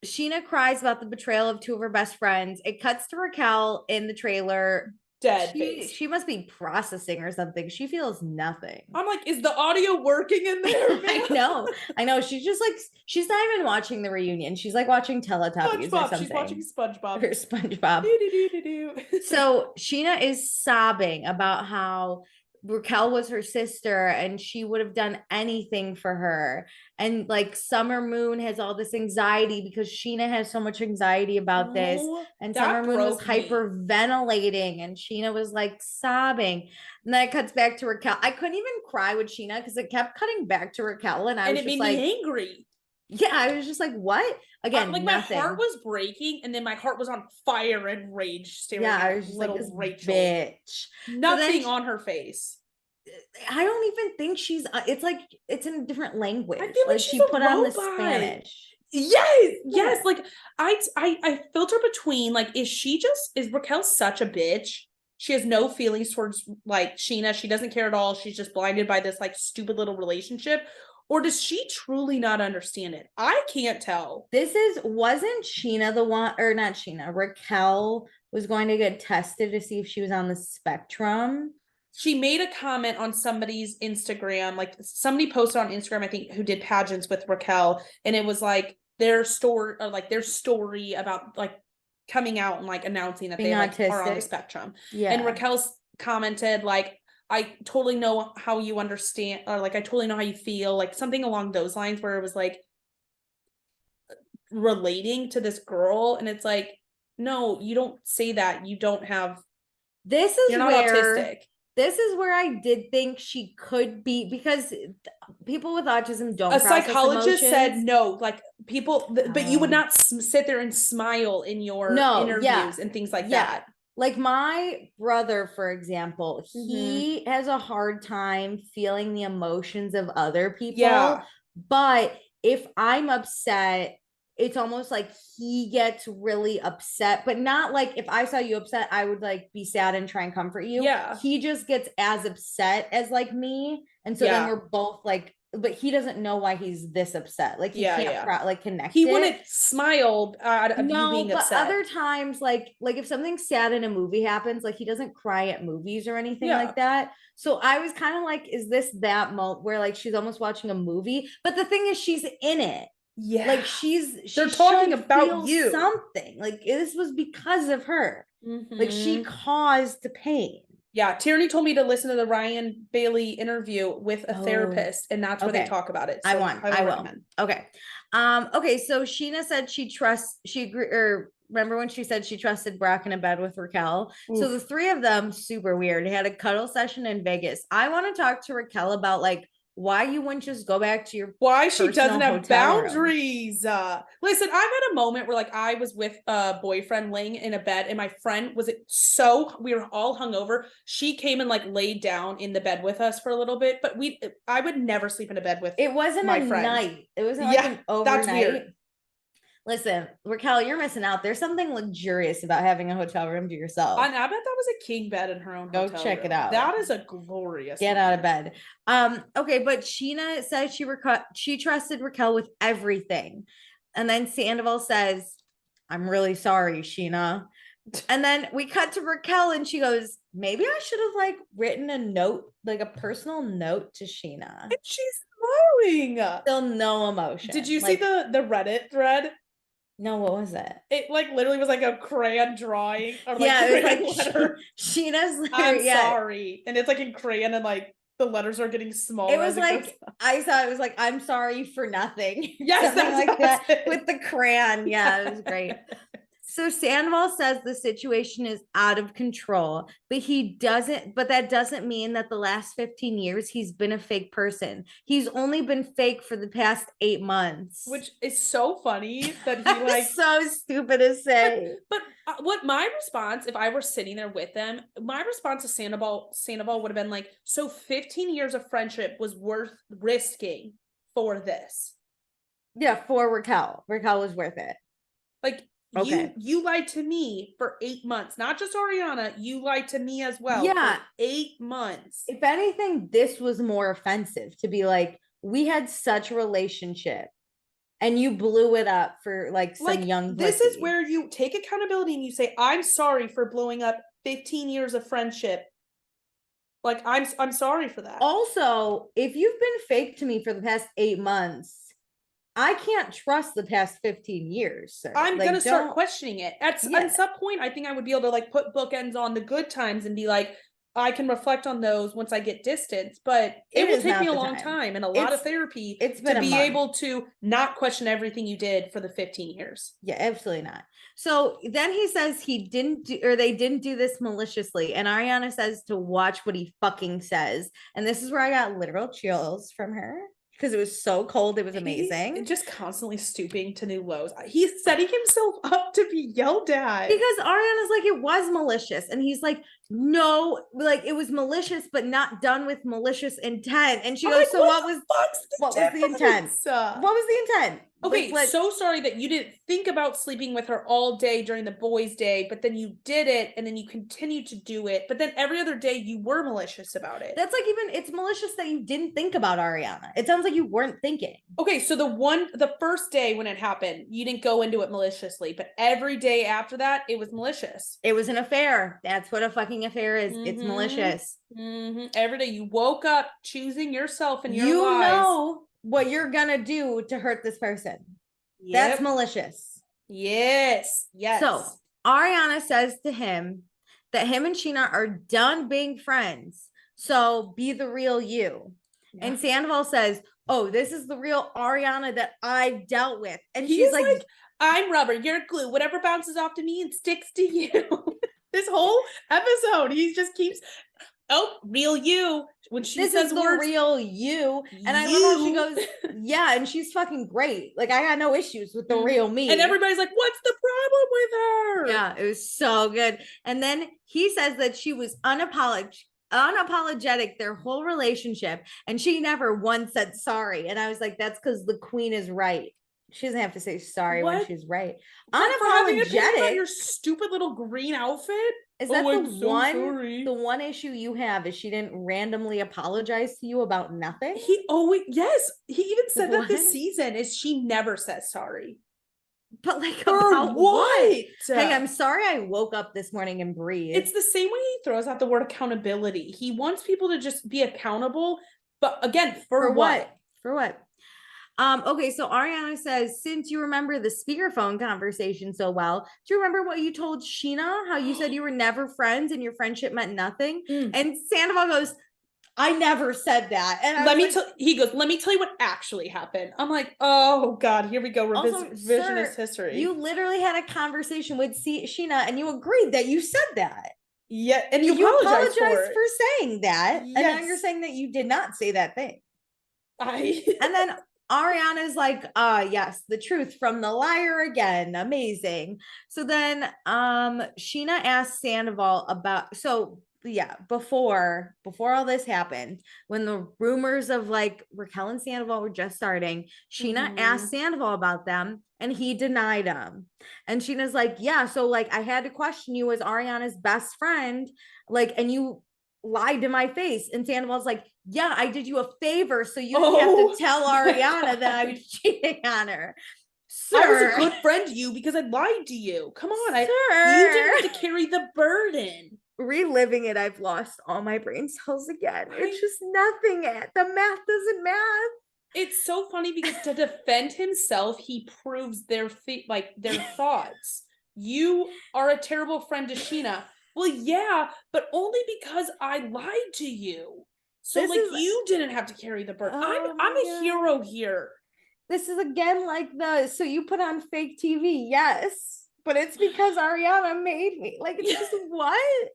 Scheana cries about the betrayal of two of her best friends. It cuts to Raquel in the trailer. Dead face. She must be processing or something. She feels nothing. I'm like, is the audio working in there? I know. She's just like, she's not even watching the reunion. She's like watching Teletubbies or something. She's watching SpongeBob. Or SpongeBob. So Scheana is sobbing about how Raquel was her sister and she would have done anything for her. And like Summer Moon has all this anxiety because Scheana has so much anxiety about this. And Summer Moon was hyperventilating and Scheana was like sobbing. And then it cuts back to Raquel. I couldn't even cry with Scheana because it kept cutting back to Raquel. And it made me angry. Yeah, I was just like, what? Again, like nothing. My heart was breaking and then my heart was on fire and rage staring I at was just little like, Rachel. Bitch. Nothing on her face. I don't even think she's it's like it's in a different language. I feel like she put on the Spanish. Yes. Like I filter between like, is Raquel such a bitch? She has no feelings towards like Scheana. She doesn't care at all. She's just blinded by this like stupid little relationship. Or does she truly not understand it? I can't tell. Wasn't Scheana the one, or not Scheana, Raquel was going to get tested to see if she was on the spectrum. She made a comment on somebody's Instagram, like somebody posted on Instagram, I think, who did pageants with Raquel, and it was like their story about like coming out and like announcing that they like are on the spectrum. Yeah. And Raquel's commented like, I totally know how you understand, or like I totally know how you feel, like something along those lines, where it was like relating to this girl, and it's like, no, you don't say that. You don't have. You're not autistic. This is where I did think she could be, because people with autism don't. A psychologist said no, like people, but you would not sit there and smile in your interviews and things like that. Like my brother, for example, he has a hard time feeling the emotions of other people. Yeah. But if I'm upset, it's almost like he gets really upset, but not like if I saw you upset, I would like be sad and try and comfort you. Yeah. He just gets as upset as like me. And so then we're both like, but he doesn't know why he's this upset. Like he can't like connect. He wouldn't smile at you being upset. But other times, like if something sad in a movie happens, like he doesn't cry at movies or anything like that. So I was kind of like, is this that moment where like she's almost watching a movie? But the thing is, she's in it. Yeah, like they're talking about you. Something like this was because of her. Like she caused the pain. Yeah, Tierney told me to listen to the Ryan Bailey interview with a therapist, and that's where they talk about it. So I will. Okay. Okay, so Scheana said remember when she said she trusted Brock in a bed with Raquel? Oof. So the three of them, super weird. They had a cuddle session in Vegas. I want to talk to Raquel about like why you wouldn't just go back to your why she doesn't have boundaries. Listen, I've had a moment where like I was with a boyfriend laying in a bed, and my friend we were all hungover. She came and like laid down in the bed with us for a little bit, but I would never sleep in a bed with it wasn't my friend. Night. It wasn't like an overnight. That's weird. Listen, Raquel, you're missing out. There's something luxurious about having a hotel room to yourself. I bet that was a king bed in her own hotel room. Go check it out. That is a glorious. Get out of bed. Okay, but Scheana says she trusted Raquel with everything. And then Sandoval says, I'm really sorry, Scheana. And then we cut to Raquel and she goes, maybe I should have like written a note, like a personal note to Scheana. And she's glowing. Still no emotion. Did you see the Reddit thread? No, what was it? It like literally was like a crayon drawing. Or, like, yeah, it was like Scheana's letter. I'm sorry. And it's like in crayon and like the letters are getting smaller. It was like, I saw it was like, I'm sorry for nothing. Yes, something like that with the crayon. Yeah, it was great. So Sandoval says the situation is out of control, but that doesn't mean that the last 15 years he's been a fake person. He's only been fake for the past 8 months. Which is so funny that he like so stupid to say. But what my response, if I were sitting there with them, my response to Sandoval would have been like, so 15 years of friendship was worth risking for this. Yeah, for Raquel. Raquel was worth it. Like, okay. You lied to me for 8 months, not just Ariana. You lied to me as well. Yeah, for 8 months. If anything, this was more offensive to be like, we had such a relationship, and you blew it up for like some young. This is where you take accountability and you say, "I'm sorry for blowing up 15 years of friendship." Like I'm sorry for that. Also, if you've been fake to me for the past 8 months. I can't trust the past 15 years, sir. I'm going to start questioning it. At some point, I think I would be able to like put bookends on the good times and be like, I can reflect on those once I get distance, but it will take me a long time and a lot of therapy to be able to not question everything you did for the 15 years. Yeah, absolutely not. So then he says they didn't do this maliciously. And Ariana says to watch what he fucking says. And this is where I got literal chills from her. Because it was so cold. It was amazing. He's just constantly stooping to new lows. He's setting himself up to be yelled at. Because Ariana's like, it was malicious. And he's like, no, like it was malicious, but not done with malicious intent. And she goes, so what was the intent? What was the intent? Okay, so sorry that you didn't think about sleeping with her all day during the boys' day, but then you did it, and then you continued to do it, but then every other day you were malicious about it. That's like it's malicious that you didn't think about Ariana. It sounds like you weren't thinking. Okay, so the first day when it happened, you didn't go into it maliciously, but every day after that, it was malicious. It was an affair. That's what a fucking affair is. Mm-hmm. It's malicious. Mm-hmm. Every day you woke up choosing yourself and your lies. You know what you're gonna do to hurt this person. Yep. That's malicious. Yes. So Ariana says to him that him and Scheana are done being friends. So be the real you. Yeah. And Sandoval says, oh, this is the real Ariana that I've dealt with. And she's like, I'm rubber, you're glue. Whatever bounces off to me and sticks to you. This whole episode, he just keeps, oh, real you. When she says the real you. And I love how she goes, yeah, and she's fucking great. Like, I got no issues with the real me. And everybody's like, what's the problem with her? Yeah, it was so good. And then he says that she was unapologetic their whole relationship. And she never once said sorry. And I was like, that's because the queen is right. She doesn't have to say sorry when she's right. Unapologetic. About your stupid little green outfit? Is that the one issue you have is she didn't randomly apologize to you about nothing? He even said that this season is she never says sorry. But like about what? Hey, I'm sorry I woke up this morning and breathed. It's the same way he throws out the word accountability. He wants people to just be accountable, but again, for what? For what? Okay, so Ariana says, since you remember the speakerphone conversation so well, do you remember what you told Scheana? How you said you were never friends and your friendship meant nothing? And Sandoval goes, I never said that. And he goes, let me tell you what actually happened. I'm like, oh God, here we go. Revisionist history. You literally had a conversation with Scheana and you agreed that you said that. Yeah. And you apologized for saying that. Yes. And now you're saying that you did not say that thing. And then Ariana's like, yes, the truth from the liar again. Amazing. So then Scheana asked Sandoval about, before all this happened, when the rumors of like Raquel and Sandoval were just starting, Scheana asked Sandoval about them and he denied them. And Sheena's like, yeah, so like I had to question you as Ariana's best friend, like, and you lied to my face. And Sandoval's like, yeah, I did you a favor so you didn't have to tell Ariana that I was cheating on her. Sir, I was a good friend to you because I lied to you. Come on, you didn't have to carry the burden. Reliving it, I've lost all my brain cells again. It's just nothing. The math doesn't math. It's so funny because to defend himself, he proves their thoughts. You are a terrible friend to Scheana. Well, yeah, but only because I lied to you. So you didn't have to carry the burden. I'm a hero here. This is again like so you put on fake TV, yes, but it's because Ariana made me. Like, it's just what?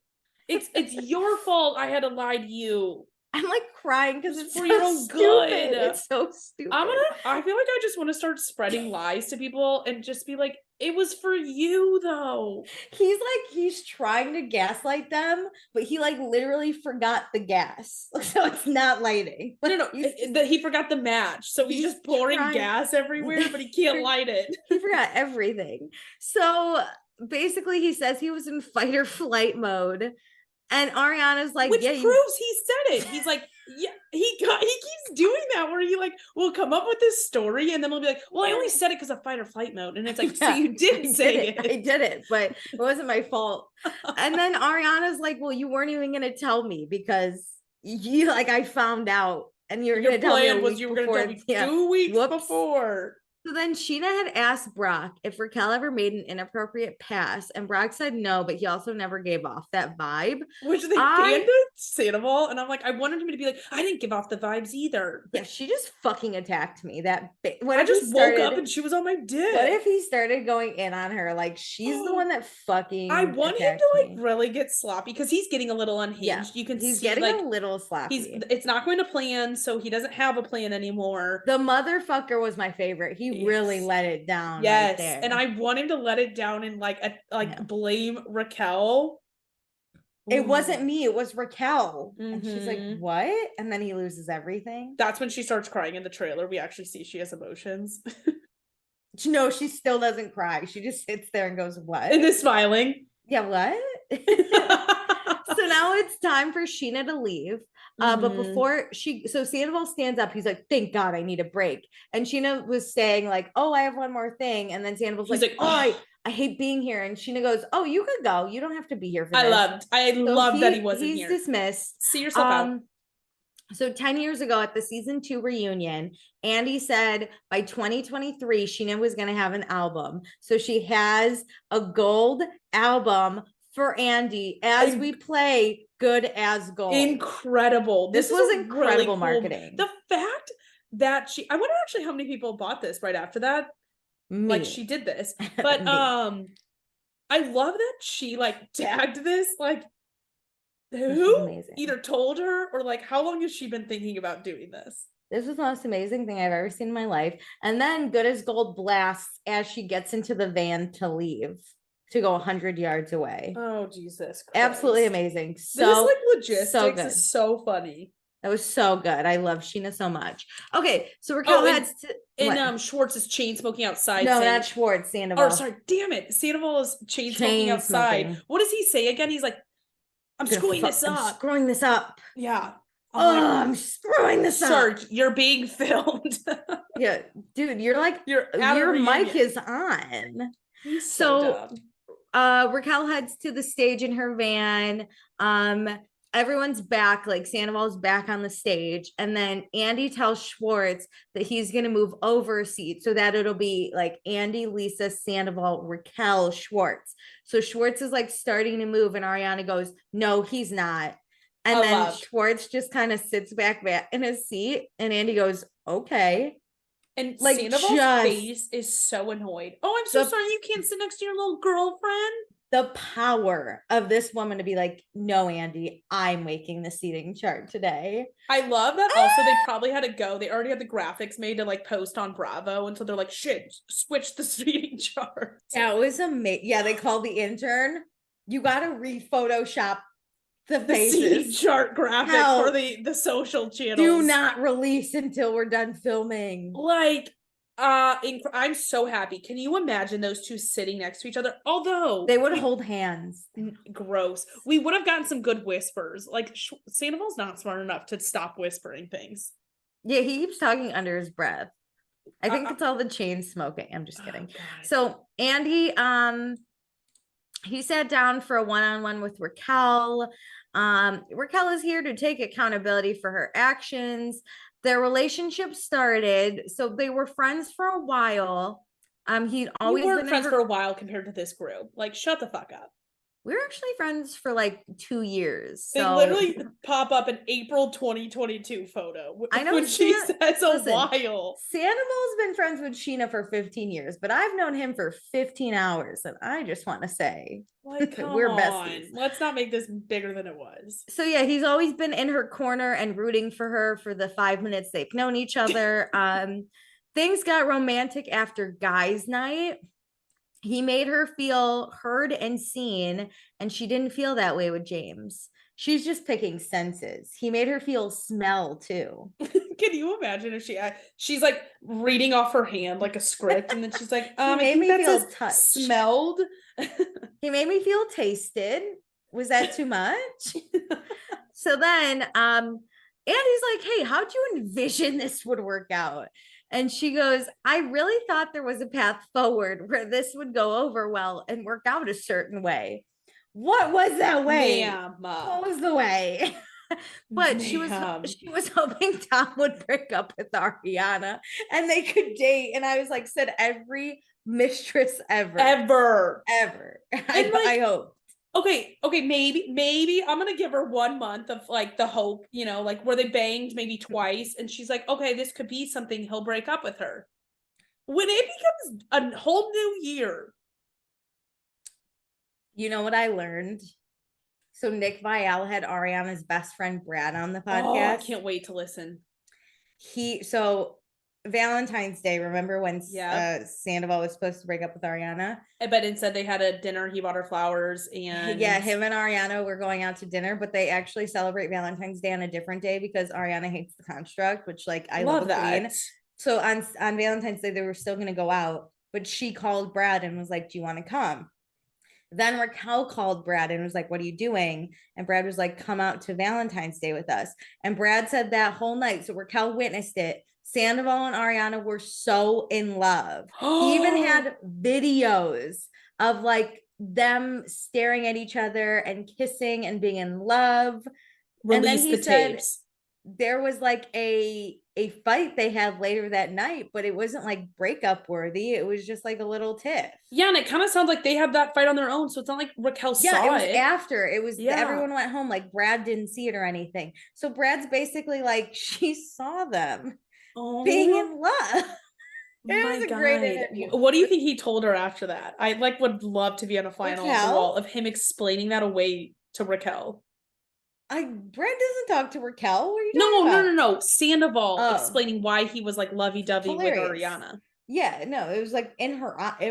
It's your fault I had to lie to you. I'm like crying because it's for so your own stupid. good. It's so stupid. I feel like I just want to start spreading lies to people and just be like, it was for you though. He's trying to gaslight them, but he like literally forgot the gas. So it's not lighting. No, he forgot the match. So he's just pouring gas everywhere, but he can't light it. He forgot everything. So basically he says he was in fight or flight mode. And Ariana's like, which proves he said it. He's like, yeah, he keeps doing that where he like will come up with this story and then we'll be like, well, I only said it because of fight or flight mode. And it's like, so you did say it. I did it, but it wasn't my fault. And then Ariana's like, well, you weren't even going to tell me because you like, I found out and you're going to tell me. You were going to tell me 2 weeks before. So then Scheana had asked Brock if Raquel ever made an inappropriate pass, and Brock said no, but he also never gave off that vibe. Which they panned to Sandoval, and I'm like, I wanted him to be like, I didn't give off the vibes either. Yeah, she just fucking attacked me. I just woke up and she was on my dick. What if he started going in on her? Like, she's the one that fucking I want him to like really get sloppy because he's getting a little unhinged. Yeah, you can see he's getting like a little sloppy. It's not going to plan, so he doesn't have a plan anymore. The motherfucker was my favorite. He really let it down. Yes, right there. And I want him to let it down and blame Raquel. It wasn't me, it was Raquel. And she's like, what? And then he loses everything. That's when she starts crying in the trailer. We actually see she has emotions. No, she still doesn't cry. She just sits there and goes, what? And is smiling. Yeah, what? So now it's time for Scheana to leave. But before so Sandoval stands up, he's like, thank God I need a break. And Scheana was saying like, oh, I have one more thing. And then Sandoval's like, oh, I hate being here. And Scheana goes, oh, you could go. You don't have to be here for this. I loved that he wasn't here. He's dismissed. See yourself out. So 10 years ago at the season 2 reunion, Andy said by 2023, Scheana was going to have an album. So she has a gold album for Andy as we play Good as Gold. Incredible. This was incredible really marketing. The fact that I wonder actually how many people bought this right after that. Me. Like she did this. But I love that she like tagged this. Like who either told her or like how long has she been thinking about doing this? This was the most amazing thing I've ever seen in my life. And then Good as Gold blasts as she gets into the van to leave. To go 100 yards away. Oh, Jesus Christ. Absolutely amazing. So this like logistics is so funny. That was so good. I love Scheana so much. Okay, so Raquel heads to Schwartz is chain smoking outside. No, not Schwartz, Sandoval. Oh, sorry, damn it. Sandoval is chain smoking outside. What does he say again? He's like, I'm screwing this up. I'm screwing this up. Yeah. I'm screwing this up. Sir, you're being filmed. Yeah, dude, you're like your mic is on. He's so dumb. Raquel heads to the stage in her van. everyone's back, like Sandoval's back on the stage, and then Andy tells Schwartz that he's going to move over a seat so that it'll be like Andy, Lisa, Sandoval, Raquel, Schwartz. So Schwartz is like starting to move, and Ariana goes, no, he's not. And then Schwartz just kind of sits back in his seat, and Andy goes, okay. And like Sandoval's face is so annoyed. Oh, I'm so sorry you can't sit next to your little girlfriend. The power of this woman to be like, no, Andy, I'm making the seating chart today. I love that. Also, they probably had to go. They already had the graphics made to like post on Bravo. And so they're like, shit, switch the seating chart. That was amazing. Yeah, they called the intern. You got to re-Photoshop the faces. Seating chart graphic for the social channels. Do not release until we're done filming. Like, I'm so happy. Can you imagine those two sitting next to each other? Although they would hold hands. Gross. We would have gotten some good whispers. Like Sandoval's not smart enough to stop whispering things. Yeah, he keeps talking under his breath. I think it's all the chain smoking. I'm just kidding. So Andy, he sat down for a one-on-one with Raquel. Raquel is here to take accountability for her actions. Their relationship started, so they were friends for a while. He'd always been friends for a while compared to this group. Like, shut the fuck up. We were actually friends for like 2 years. They literally pop up an April 2022 photo. I know when she says a while. Sandoval's been friends with Scheana for 15 years, but I've known him for 15 hours, and I just want to say, like, we're besties. Let's not make this bigger than it was. So yeah, he's always been in her corner and rooting for her for the 5 minutes they've known each other. Things got romantic after guys' night. He made her feel heard and seen, and she didn't feel that way with James. She's just picking senses. He made her feel smell too. Can you imagine if she's like reading off her hand like a script, and then she's like, he made me feel touched. Smelled. He made me feel tasted. Was that too much? So then Andy's like, hey, how'd you envision this would work out? And she goes, I really thought there was a path forward where this would go over well and work out a certain way. What was that way? What was the way? But she was hoping Tom would break up with Ariana and they could date. And I was like, said every mistress ever. I hope. Okay, maybe I'm gonna give her 1 month of like the hope, you know, like where they banged maybe twice, and she's like, okay, this could be something, he'll break up with her. When it becomes a whole new year. You know what I learned? So Nick Viall had Ariana's best friend Brad on the podcast. Oh, I can't wait to listen. Valentine's Day, remember when Sandoval was supposed to break up with Ariana? I bet instead they had a dinner, he bought her flowers, and him and Ariana were going out to dinner, but they actually celebrate Valentine's Day on a different day because Ariana hates the construct, which like I love that. Queen. So on Valentine's Day they were still going to go out, but she called Brad and was like, do you want to come? Then Raquel called Brad and was like, what are you doing? And Brad was like, come out to Valentine's Day with us. And Brad said that whole night, so Raquel witnessed it, Sandoval and Ariana were so in love. He even had videos of like them staring at each other and kissing and being in love. And then he said there was like a fight they had later that night, but it wasn't like breakup worthy. It was just like a little tiff. Yeah, and it kind of sounds like they had that fight on their own, so it's not like Raquel saw it. Yeah, it was after. It was everyone went home, like Brad didn't see it or anything. So Brad's basically like, she saw them being in love. It was a great interview. What do you think he told her after that? I like would love to be on a fly on the wall of him explaining that away to Raquel. Brad doesn't talk to Raquel. What are you talking about? No. Sandoval explaining why he was like lovey-dovey with Ariana. Yeah, no, it was like it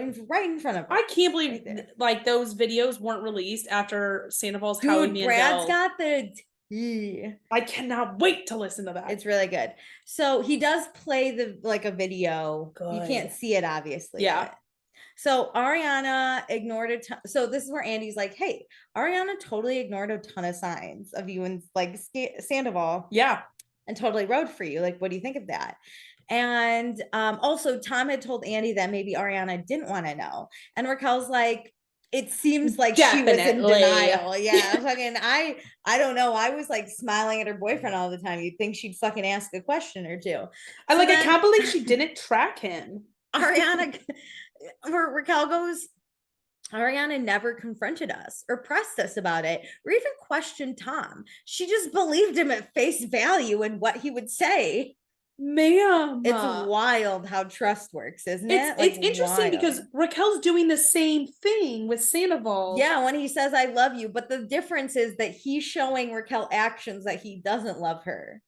was right in front of her. I can't believe like those videos weren't released after Sandoval's Howie Mandel. Brad's got the I cannot wait to listen to that. It's really good. So he does play a video. Good. You can't see it obviously. Yeah. So Ariana ignored so this is where Andy's like, hey, Ariana totally ignored a ton of signs of you and like Sandoval. Yeah. And totally rode for you. Like, what do you think of that? And also Tom had told Andy that maybe Ariana didn't want to know. And Raquel's like, It seems like Definitely. She was in denial. Yeah. Fucking I don't know. I was like smiling at her boyfriend all the time. You'd think she'd fucking ask a question or two. I can't believe she didn't track him. Ariana Raquel goes, Ariana never confronted us or pressed us about it or even questioned Tom. She just believed him at face value in what he would say. Ma'am, it's wild how trust works, isn't it? It's interesting because Raquel's doing the same thing with Sandoval. Yeah, when he says I love you, but the difference is that he's showing Raquel actions that he doesn't love her.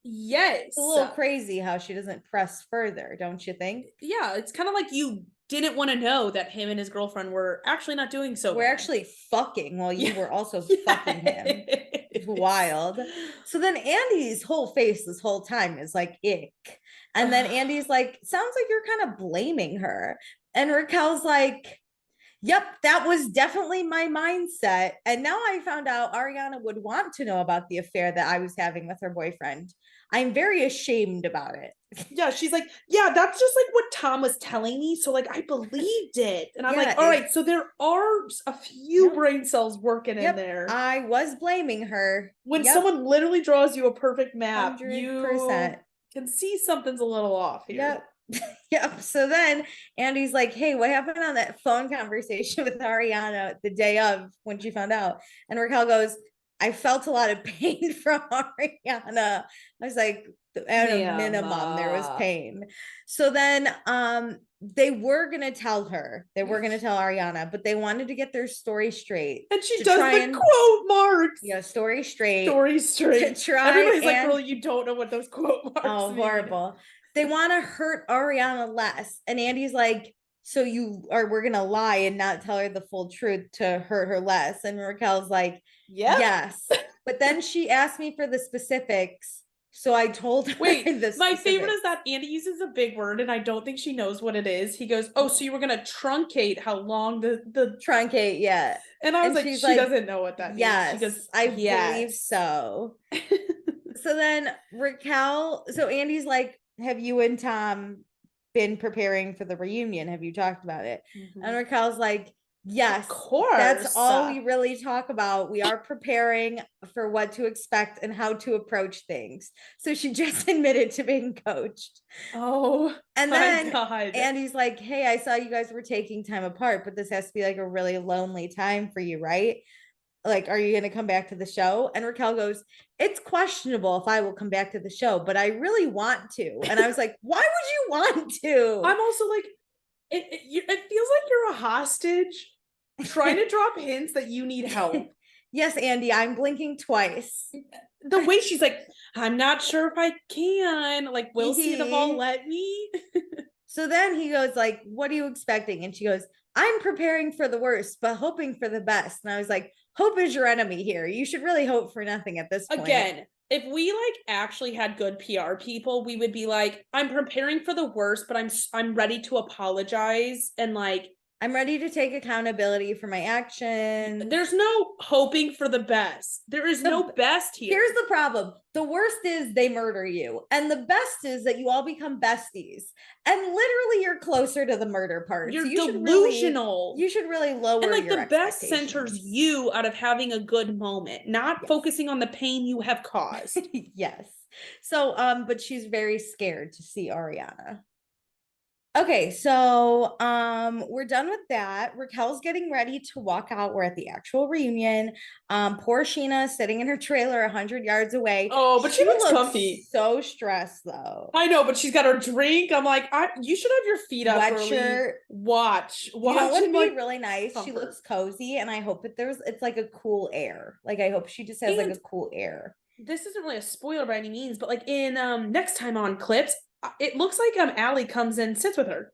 Yes. It's a little crazy how she doesn't press further, don't you think? Yeah, it's kind of like you didn't want to know that him and his girlfriend were actually not doing so We're actually fucking while you were also fucking him. It's wild. So then Andy's whole face this whole time is like ick. And then Andy's like, sounds like you're kind of blaming her. And Raquel's like, yep, that was definitely my mindset. And now I found out Ariana would want to know about the affair that I was having with her boyfriend. I'm very ashamed about it. Yeah, she's like, yeah, that's just like what Tom was telling me. So like, I believed it. And I'm like, all right, so there are a few brain cells working in there. I was blaming her. When someone literally draws you a perfect map, 100%. You can see something's a little off here. Yep. So then Andy's like, hey, what happened on that phone conversation with Ariana the day of when she found out? And Raquel goes, I felt a lot of pain from Ariana. I was like, at a minimum, there was pain. So then they were gonna tell her, they were gonna tell Ariana, but they wanted to get their story straight. And she does the quote marks. Yeah, story straight. Story straight. To try. Everybody's like, girl, you don't know what those quote marks mean. Horrible. They want to hurt Ariana less. And Andy's like, so we're gonna lie and not tell her the full truth to hurt her less. And Raquel's like, yes. But then she asked me for the specifics. So I told her. Wait, my favorite is that Andy uses a big word and I don't think she knows what it is. He goes, oh, so you were gonna truncate how long the truncate, yeah. And I was like, she doesn't know what that means. Yes, she goes, I believe so. So then so Andy's like, have you and Tom been preparing for the reunion? Have you talked about it? Mm-hmm. And Raquel's like, yes, of course. That's all we really talk about. We are preparing for what to expect and how to approach things. So she just admitted to being coached. Oh, and then Andy's like, hey, I saw you guys were taking time apart, but this has to be like a really lonely time for you, right? Like, are you going to come back to the show? And Raquel goes, it's questionable if I will come back to the show, but I really want to. And I was like, why would you want to? I'm also like, it feels like you're a hostage trying to drop hints that you need help. Yes, Andy, I'm blinking twice. The way she's like, I'm not sure if I can. Like, will Sandoval let me? So then he goes like, what are you expecting? And she goes, I'm preparing for the worst, but hoping for the best. And I was like, hope is your enemy here. You should really hope for nothing at this point. Again, if we like actually had good PR people, we would be like, I'm preparing for the worst, but I'm ready to apologize and like I'm ready to take accountability for my actions. There's no hoping for the best. There is no best here. Here's the problem. The worst is they murder you. And the best is that you all become besties. And literally you're closer to the murder part. You're delusional. You should really lower your expectations. And like the best centers you out of having a good moment, not focusing on the pain you have caused. Yes. So, but she's very scared to see Ariana. Okay, so we're done with that. Raquel's getting ready to walk out. We're at the actual reunion. Poor Scheana sitting in her trailer 100 yards away. Oh, but she looks comfy. So stressed though. I know, but she's got her drink. I'm like, you should have your feet up early. Watch. You know what would be really nice? Comfort. She looks cozy, and I hope that it's like a cool air. Like I hope she just has like a cool air. This isn't really a spoiler by any means, but like in next time on clips, it looks like Allie comes and sits with her.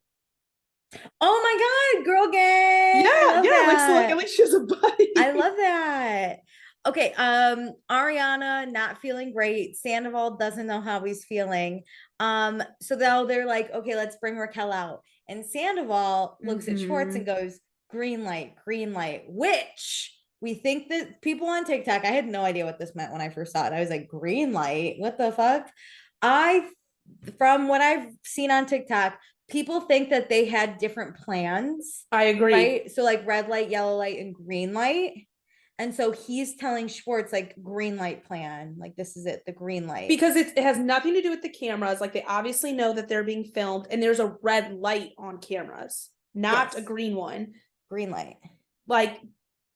Oh my god, girl gang. Yeah, like Alicia's a buddy. I love that. Okay, Ariana not feeling great. Sandoval doesn't know how he's feeling. So now they're like, okay, let's bring Raquel out. And Sandoval looks at Schwartz and goes, green light, which we think that people on TikTok, I had no idea what this meant when I first saw it. I was like, green light, what the fuck? From what I've seen on TikTok, people think that they had different plans. I agree. Right? So like red light, yellow light, and green light. And so he's telling Schwartz like green light plan, like this is it, the green light. Because it has nothing to do with the cameras. Like they obviously know that they're being filmed and there's a red light on cameras, not a green one. Green light. Like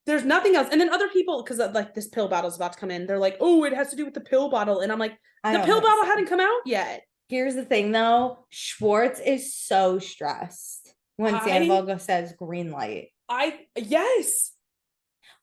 there's nothing else. And then other people, because like this pill bottle is about to come in, they're like, oh, it has to do with the pill bottle. And I'm like, the pill bottle hadn't come out yet. Here's the thing though, Schwartz is so stressed when Sandoval says green light. Yes.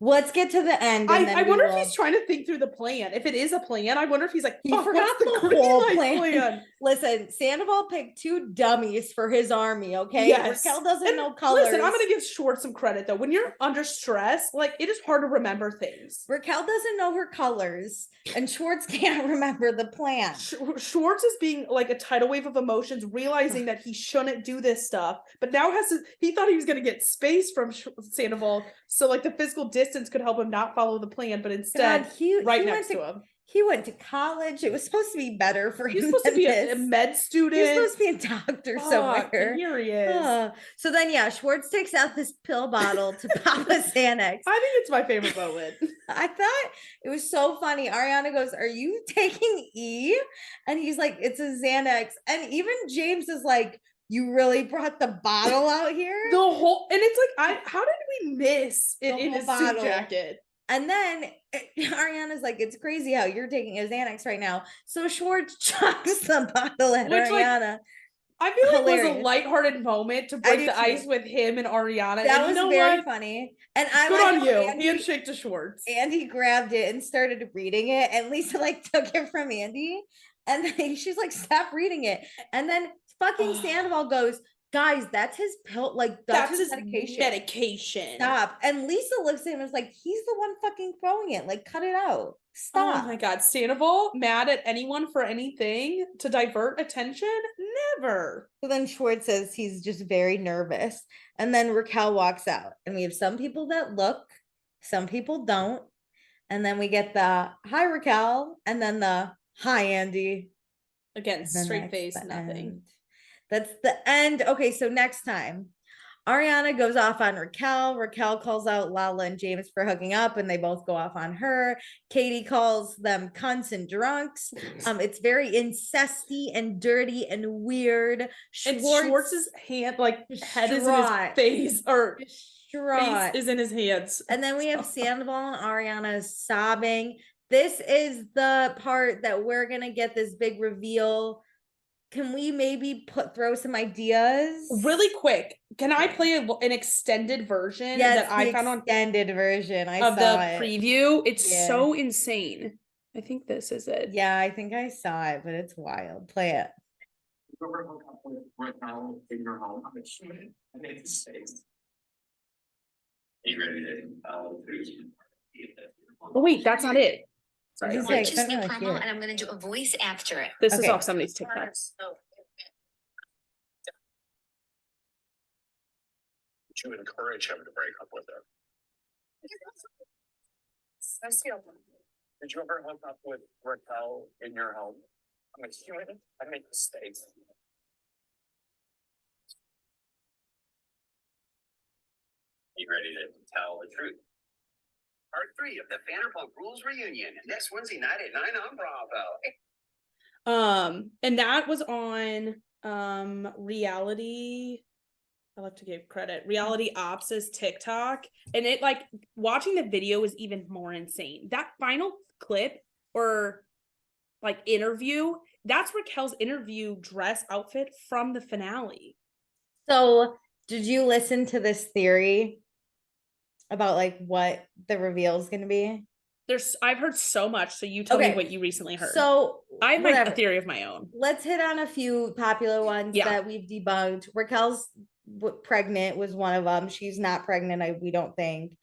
Let's get to the end. I wonder if he's trying to think through the plan. If it is a plan, I wonder if he's like, he forgot the whole plan. Listen, Sandoval picked 2 dummies for his army, okay? Yes. Raquel doesn't know colors. Listen, I'm going to give Schwartz some credit, though. When you're under stress, like, it is hard to remember things. Raquel doesn't know her colors, and Schwartz can't remember the plan. Schwartz is being, like, a tidal wave of emotions, realizing that he shouldn't do this stuff, but now he thought he was going to get space from Sandoval, so, like, the physical distance could help him not follow the plan, but instead, he next to him. He went to college. It was supposed to be better for him. He was supposed to be a med student. He was supposed to be a doctor somewhere. Here he is. So then, Schwartz takes out this pill bottle to pop a Xanax. I think it's my favorite moment. I thought it was so funny. Ariana goes, "Are you taking E?" And he's like, "It's a Xanax." And even James is like, "You really brought the bottle out here?" And it's like, how did we miss it in his suit jacket? And then Ariana's like, "It's crazy how you're taking a Xanax right now." So Schwartz chucks the bottle at Ariana. I feel like it was a lighthearted moment to break the ice with him and Ariana. That was very funny. And good on you. Handshake to Schwartz. Andy grabbed it and started reading it, and Lisa like took it from Andy, and then she's like, "Stop reading it." And then fucking Sandoval goes, "Guys, that's his pill. Like that's his medication. Stop." And Lisa looks at him and is like, "He's the one fucking throwing it. Like, cut it out. Stop." Oh my God. Sandoval mad at anyone for anything to divert attention? Never. So then Schwartz says he's just very nervous. And then Raquel walks out. And we have some people that look, some people don't. And then we get the "Hi, Raquel." And then the "Hi, Andy." Again, straight face, nothing. End. That's the end. Okay, so next time, Ariana goes off on Raquel. Raquel calls out Lala and James for hooking up, and they both go off on her. Katie calls them cunts and drunks. It's very incesty and dirty and weird. Schwartz's hand, like head is in his face, or face is in his hands. And then we have Sandoval and Ariana sobbing. This is the part that we're gonna get this big reveal. Can we maybe throw some ideas really quick? Can I play an extended version that I found on extended version of the preview? It's so insane. I think this is it. Yeah, I think I saw it, but it's wild. Play it. In your home, I'm assuming I made the space. Are you ready to Oh wait, that's not it. Sorry. It's just new promo, and I'm going to do a voice after it. This is off somebody's TikToks. To encourage him to break up with her. Did you ever hook up with Raquel in your home? I'm assuming I made mistakes. You ready to tell the truth? Part 3 of the Vanderpump Rules reunion next Wednesday night at 9 on Bravo. And that was on Reality. I like to give credit. Reality Ops' TikTok, and it like watching the video was even more insane. That final clip or like interview, that's Raquel's interview dress outfit from the finale. So, did you listen to this theory about like what the reveal is going to be? I've heard so much. So you tell me what you recently heard. So I have a theory of my own. Let's hit on a few popular ones that we've debunked. Raquel's pregnant was one of them. She's not pregnant. We don't think.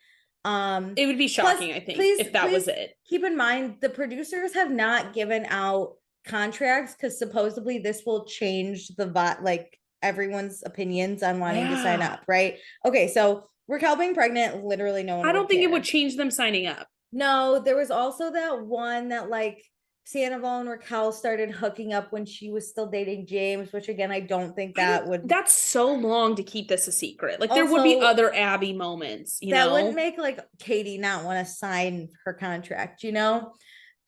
It would be shocking, I think, if that was it. Keep in mind, the producers have not given out contracts because supposedly this will change like everyone's opinions on wanting to sign up, right? Okay, so Raquel being pregnant, literally no one. I don't think it would change them signing up. No, there was also that one that like Sandoval and Raquel started hooking up when she was still dating James, which again, I don't think that would. That's so long to keep this a secret. Like there would be other Abby moments, that wouldn't make like Katie not want to sign her contract,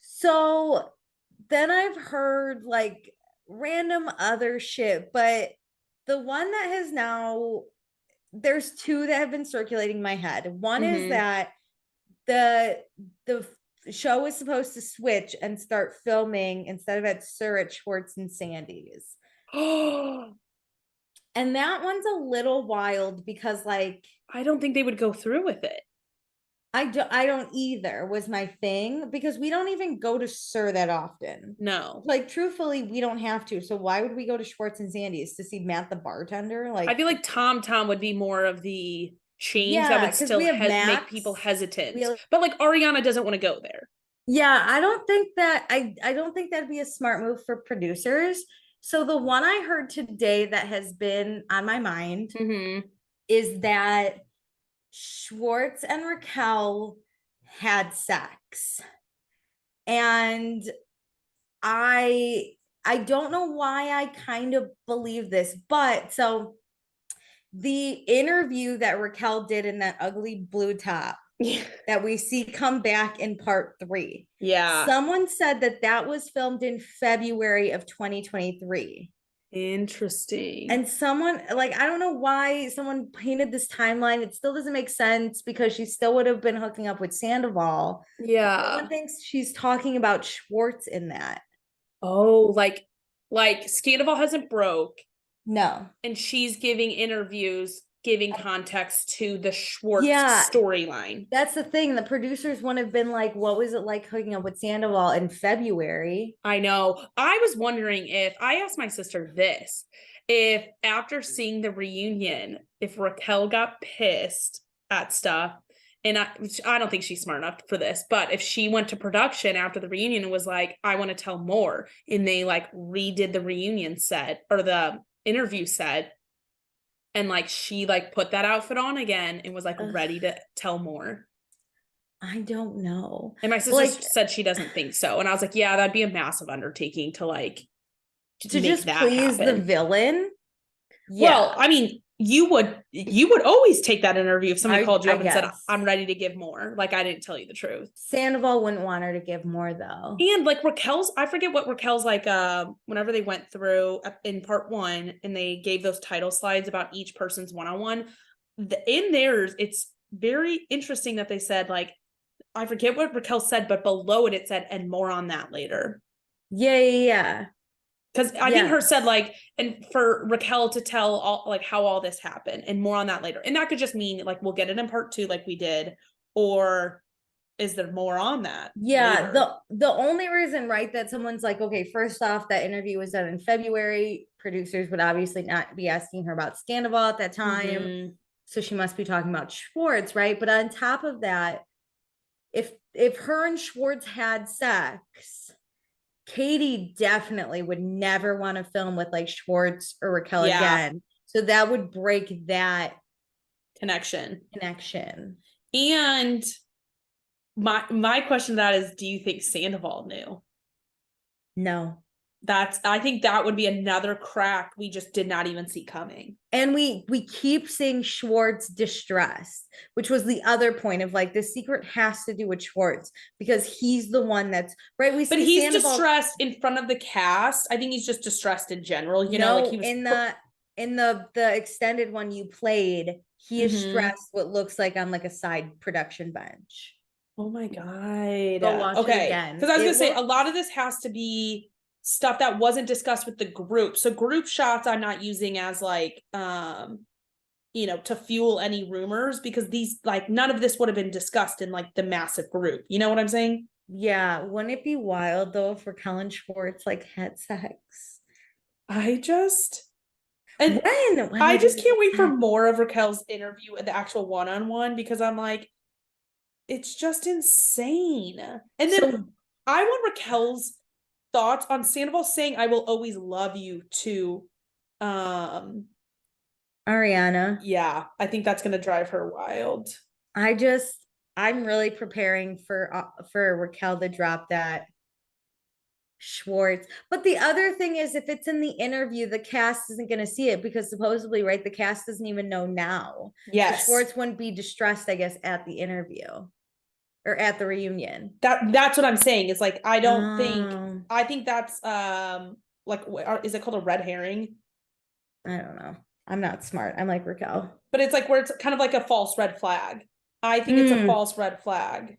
So then I've heard like random other shit, but the one that has now, there's two that have been circulating my head. One is that the show is supposed to switch and start filming instead of at Sir at Schwartz and Sandy's. And that one's a little wild because like I don't think they would go through with it. I don't either was my thing, because we don't even go to Sir that often. No. Like truthfully, we don't have to. So why would we go to Schwartz and Sandy's to see Matt the bartender? Like I feel like Tom would be more of the change that would still make people hesitant. But like Ariana doesn't want to go there. Yeah, I don't think that I don't think that'd be a smart move for producers. So the one I heard today that has been on my mind is that Schwartz and Raquel had sex. And I don't know why I kind of believe this, but so the interview that Raquel did in that ugly blue top that we see come back in part 3. Yeah. Someone said that was filmed in February of 2023. Interesting. And someone, like, I don't know why someone painted this timeline. It still doesn't make sense because she still would have been hooking up with Sandoval. Yeah. Someone thinks she's talking about Schwartz in that. Oh, like Sandoval hasn't broke. No. And she's giving interviews, giving context to the Schwartz storyline. That's the thing. The producers wouldn't have been like, what was it like hooking up with Sandoval in February? I know. I was wondering I asked my sister this, if after seeing the reunion, if Raquel got pissed at stuff, and I don't think she's smart enough for this, but if she went to production after the reunion and was like, I want to tell more, and they like redid the reunion set or the interview set, and like she like put that outfit on again and was like ready to tell more. I don't know. And my sister said she doesn't think so. And I was like, yeah, that'd be a massive undertaking to like to just please the villain. Yeah. Well, I mean, you would always take that interview if somebody called you up and said, I'm ready to give more. Like, I didn't tell you the truth. Sandoval wouldn't want her to give more though. And like I forget what Raquel's like, whenever they went through in part 1 and they gave those title slides about each person's one-on-one, in theirs, it's very interesting that they said like, I forget what Raquel said, but below it said, and more on that later. Yeah. Because I think her said like, and for Raquel to tell all like how all this happened and more on that later. And that could just mean like, we'll get it in part 2 like we did, or is there more on that? Yeah. Later? The only reason, right, that someone's like, okay, first off, that interview was done in February. Producers would obviously not be asking her about Sandoval at that time. So she must be talking about Schwartz, right? But on top of that, if her and Schwartz had sex, Katie definitely would never want to film with like Schwartz or Raquel again. So that would break that connection. And my question to that is, do you think Sandoval knew? No. I think that would be another crack we just did not even see coming. And we keep seeing Schwartz distressed, which was the other point of like, the secret has to do with Schwartz because he's the one that's right. But he's Sandoval distressed in front of the cast. I think he's just distressed in general. You know, like he was in the extended one you played, he is stressed what looks like on like a side production bench. Oh my God. Go watch it again. Because I was gonna say a lot of this has to be stuff that wasn't discussed with the group. So group shots I'm not using as like to fuel any rumors, because these like none of this would have been discussed in like the massive group. You know what I'm saying? Yeah. Wouldn't it be wild though if Raquel and Schwartz like had sex? I just can't wait for more of Raquel's interview at the actual one-on-one, because I'm like, it's just insane. And then I want Raquel's thoughts on Sandoval saying, I will always love you to Ariana. Yeah, I think that's gonna drive her wild. I'm really preparing for Raquel to drop that Schwartz. But the other thing is, if it's in the interview, the cast isn't going to see it because supposedly, right, the cast doesn't even know now. Yes. So Schwartz wouldn't be distressed, I guess, at the interview or at the reunion. That's what I'm saying. It's like, I think that's, like, is it called a red herring? I don't know. I'm not smart. I'm like Raquel. But it's like where it's kind of like a false red flag. I think it's a false red flag.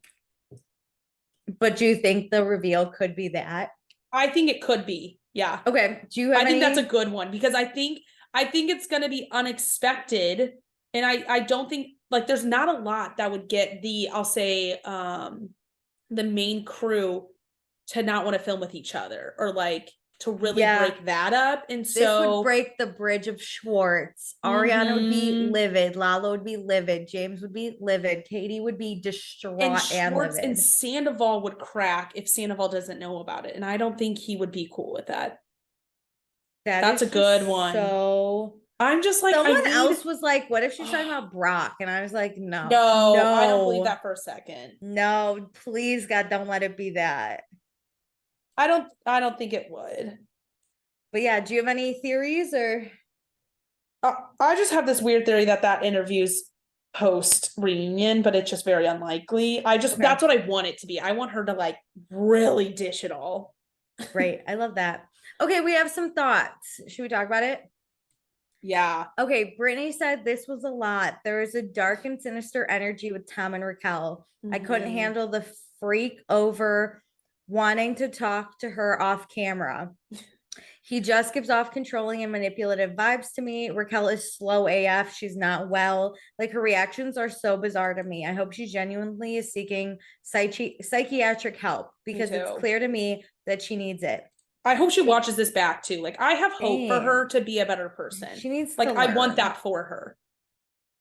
But do you think the reveal could be that? I think it could be. Yeah. Okay. Do you have I think that's a good one because I think it's going to be unexpected. And I don't think, like, there's not a lot that would get I'll say, the main crew to not want to film with each other or like to really break that up. And so this would break the bridge of Schwartz. Ariana would be livid. Lala would be livid. James would be livid. Katie would be distraught and Schwartz livid. And Sandoval would crack if Sandoval doesn't know about it. And I don't think he would be cool with that. That's a good one. So I'm just like, someone else was like, what if she's talking about Brock? And I was like, no, I don't believe that for a second. No, please, God, don't let it be that. I don't think it would. But yeah, do you have any theories or? I just have this weird theory that interview's post reunion, but it's just very unlikely. That's what I want it to be. I want her to like really dish it all. Right. I love that. Okay, we have some thoughts. Should we talk about it? Yeah. Okay, Brittany said this was a lot. There was a dark and sinister energy with Tom and Raquel. I couldn't handle the freak over wanting to talk to her off camera. He just gives off controlling and manipulative vibes to me. Raquel is slow AF. She's not well. Like, her reactions are so bizarre to me. I hope she genuinely is seeking psychiatric help because it's clear to me that she needs it. I hope she watches this back too. Like, I have hope for her to be a better person. She needs to I want that for her.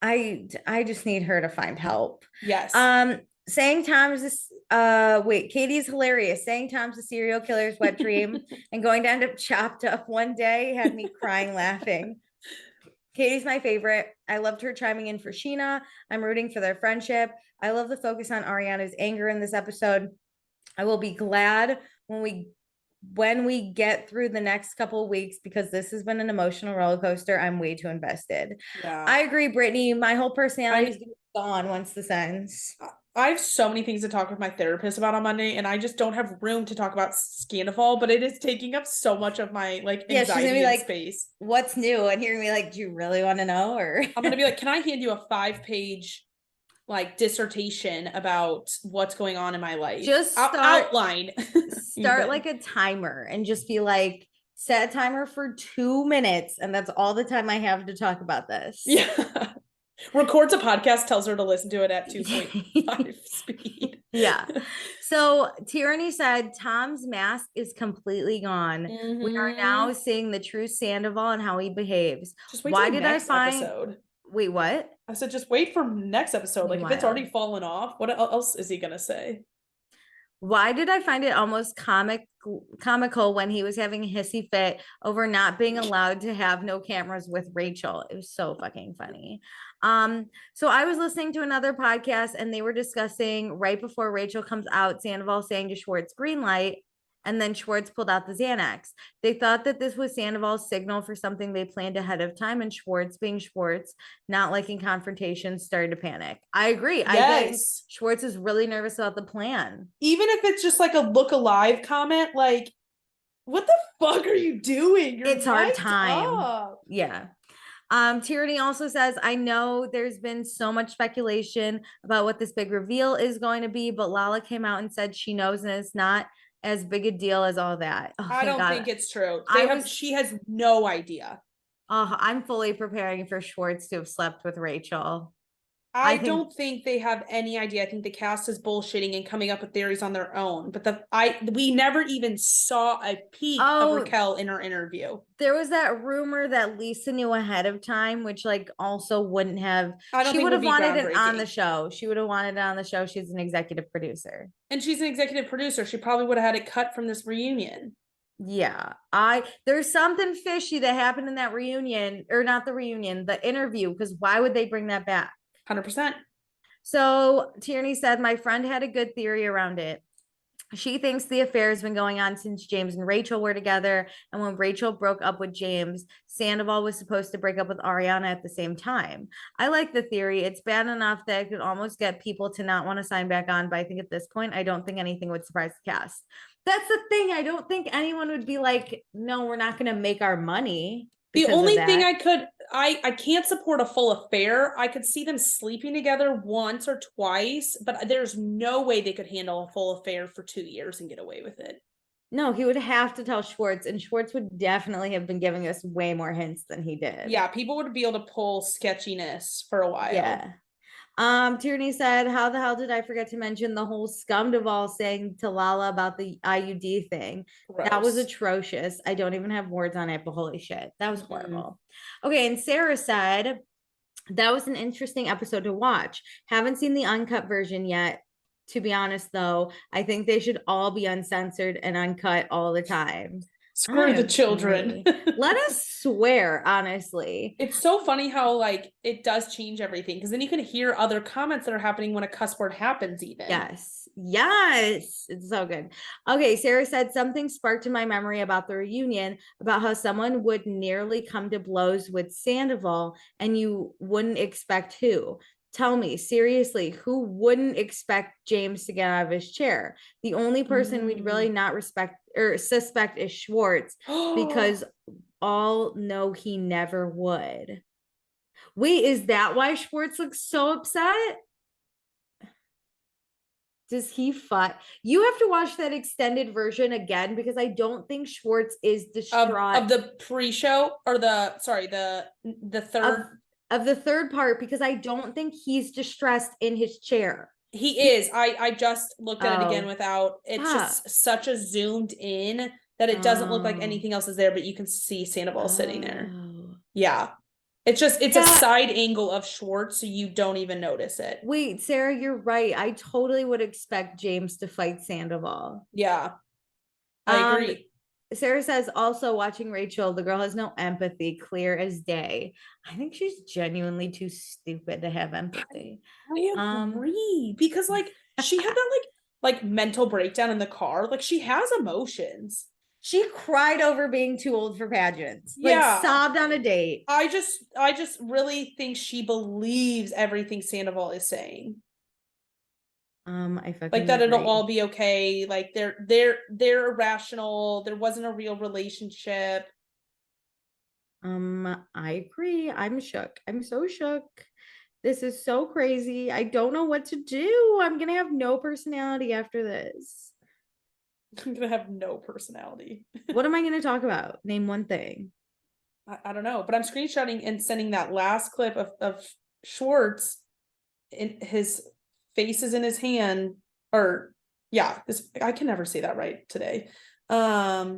I just need her to find help. Yes. Saying Tom's Katie's hilarious. Saying Tom's a serial killer's wet dream and going to end up chopped up one day had me crying laughing. Katie's my favorite. I loved her chiming in for Scheana. I'm rooting for their friendship. I love the focus on Ariana's anger in this episode. I will be glad when we get through the next couple of weeks because this has been an emotional roller coaster. I'm way too invested. Yeah. I agree, Brittany. My whole personality is gone once this ends. I have so many things to talk with my therapist about on Monday, and I just don't have room to talk about Scandival, but it is taking up so much of my anxiety and space. What's new? And hearing me like, do you really want to know? Or I'm gonna be like, can I hand you a 5-page dissertation about what's going on in my life? Just outline. Start like a timer and just be like, set a timer for 2 minutes, and that's all the time I have to talk about this. Yeah. Records a podcast, tells her to listen to it at 2.5 speed. Yeah. So Tierney said Tom's mask is completely gone. We are now seeing the true Sandoval and how he behaves. Just wait. Why did I find episode. Wait, what? I said just wait for next episode. Like, if it's already fallen off, what else is he gonna say? Why did I find it almost comical when he was having a hissy fit over not being allowed to have no cameras with Rachel? It was so fucking funny. So I was listening to another podcast and they were discussing right before Rachel comes out, Sandoval saying to Schwartz, green light, and then Schwartz pulled out the Xanax. They thought that this was Sandoval's signal for something they planned ahead of time, and Schwartz, being Schwartz, not liking confrontation, started to panic. I agree. Yes. I think Schwartz is really nervous about the plan. Even if it's just like a look alive comment, like, what the fuck are you doing? It's hard time. Up. Yeah. Tierney also says, I know there's been so much speculation about what this big reveal is going to be, but Lala came out and said she knows and it's not as big a deal as all that. Oh, I don't think it's true. She has no idea. I'm fully preparing for Schwartz to have slept with Rachel. I don't think they have any idea. I think the cast is bullshitting and coming up with theories on their own. But we never even saw a peek of Raquel in her interview. There was that rumor that Lisa knew ahead of time, which also wouldn't have. She would have wanted it on the show. She would have wanted it on the show. She's an executive producer. And she's an executive producer. She probably would have had it cut from this reunion. Yeah, there's something fishy that happened in that reunion, or not the reunion, the interview, because why would they bring that back? 100%. So Tierney said, my friend had a good theory around it. She thinks the affair has been going on since James and Rachel were together. And when Rachel broke up with James, Sandoval was supposed to break up with Ariana at the same time. I like the theory. It's bad enough that it could almost get people to not want to sign back on. But I think at this point, I don't think anything would surprise the cast. That's the thing. I don't think anyone would be like, no, we're not going to make our money. The only thing I can't support a full affair. I could see them sleeping together once or twice, but there's no way they could handle a full affair for 2 years and get away with it. No, he would have to tell Schwartz, and Schwartz would definitely have been giving us way more hints than he did. Yeah, people would be able to pull sketchiness for a while. Yeah. Tierney said, how the hell did I forget to mention the whole scum Duvall saying to Lala about the IUD thing? Gross. That was atrocious. I don't even have words on it, but holy shit, that was horrible. Okay, and Sarah said, that was an interesting episode to watch. Haven't seen the uncut version yet. To be honest, though, I think they should all be uncensored and uncut all the time. Screw the children. Let us swear, honestly. It's so funny how like it does change everything, because then you can hear other comments that are happening when a cuss word happens even. Yes. It's so good. Okay, Sarah said something sparked in my memory about the reunion, about how someone would nearly come to blows with Sandoval and you wouldn't expect who. Tell me, seriously, who wouldn't expect James to get out of his chair? The only person we'd really not respect or suspect is Schwartz, because all know he never would. Wait, is that why Schwartz looks so upset? Does he fight? You have to watch that extended version again, because I don't think Schwartz is distraught of the pre-show, or the third of the third part, because I don't think he's distressed in his chair. He is. I just looked at it again without. It's just such a zoomed in that it doesn't look like anything else is there, but you can see Sandoval sitting there. Yeah. It's a side angle of Schwartz, so you don't even notice it. Wait, Sarah, you're right. I totally would expect James to fight Sandoval. Yeah. I agree. Sarah says, also watching Rachel, the girl has no empathy, clear as day. I think she's genuinely too stupid to have empathy. I agree, because like she had that like mental breakdown in the car. Like she has emotions. She cried over being too old for pageants. Like sobbed on a date. I just really think she believes everything Sandoval is saying. I fucking like that agree. It'll all be okay. Like they're irrational. There wasn't a real relationship. I agree. I'm shook. I'm so shook. This is so crazy. I don't know what to do. I'm gonna have no personality after this. I'm gonna have no personality. What am I gonna talk about? Name one thing. I don't know, but I'm screenshotting and sending that last clip of Schwartz in his face is in his hand, or I can never say that right today.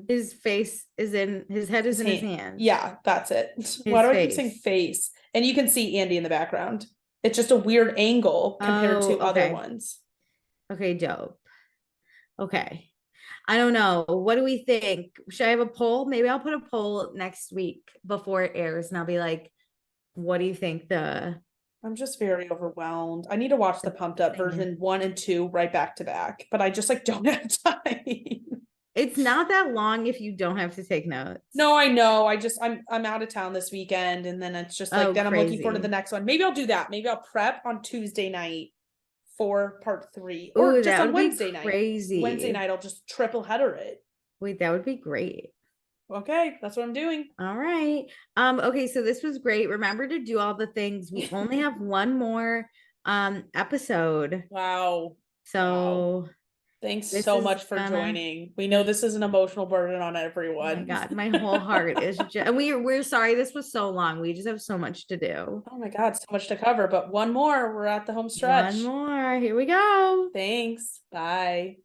His face is in his head is in his hand. Yeah, that's it. Why do I keep saying face? And you can see Andy in the background. It's just a weird angle compared to other ones. Okay, dope. Okay. I don't know. What do we think? Should I have a poll? Maybe I'll put a poll next week before it airs, and I'll be like, what do you think I'm just very overwhelmed. I need to watch the Pumped Up version 1 and 2 right back to back, but I just like don't have time. It's not that long if you don't have to take notes. No, I know. I'm out of town this weekend, and then it's just like then crazy. I'm looking forward to the next one. Maybe I'll do that. Maybe I'll prep on Tuesday night for part 3, or just on Wednesday night. Crazy. Wednesday night I'll just triple header it. Wait, that would be great. Okay, that's what I'm doing. All right. Okay, so this was great. Remember to do all the things. We only have one more episode. Wow. So thanks so much for joining. We know this is an emotional burden on everyone. Oh my God, my whole heart is just, and we're sorry this was so long. We just have so much to do. Oh my God, so much to cover, but one more. We're at the home stretch. One more. Here we go. Thanks. Bye.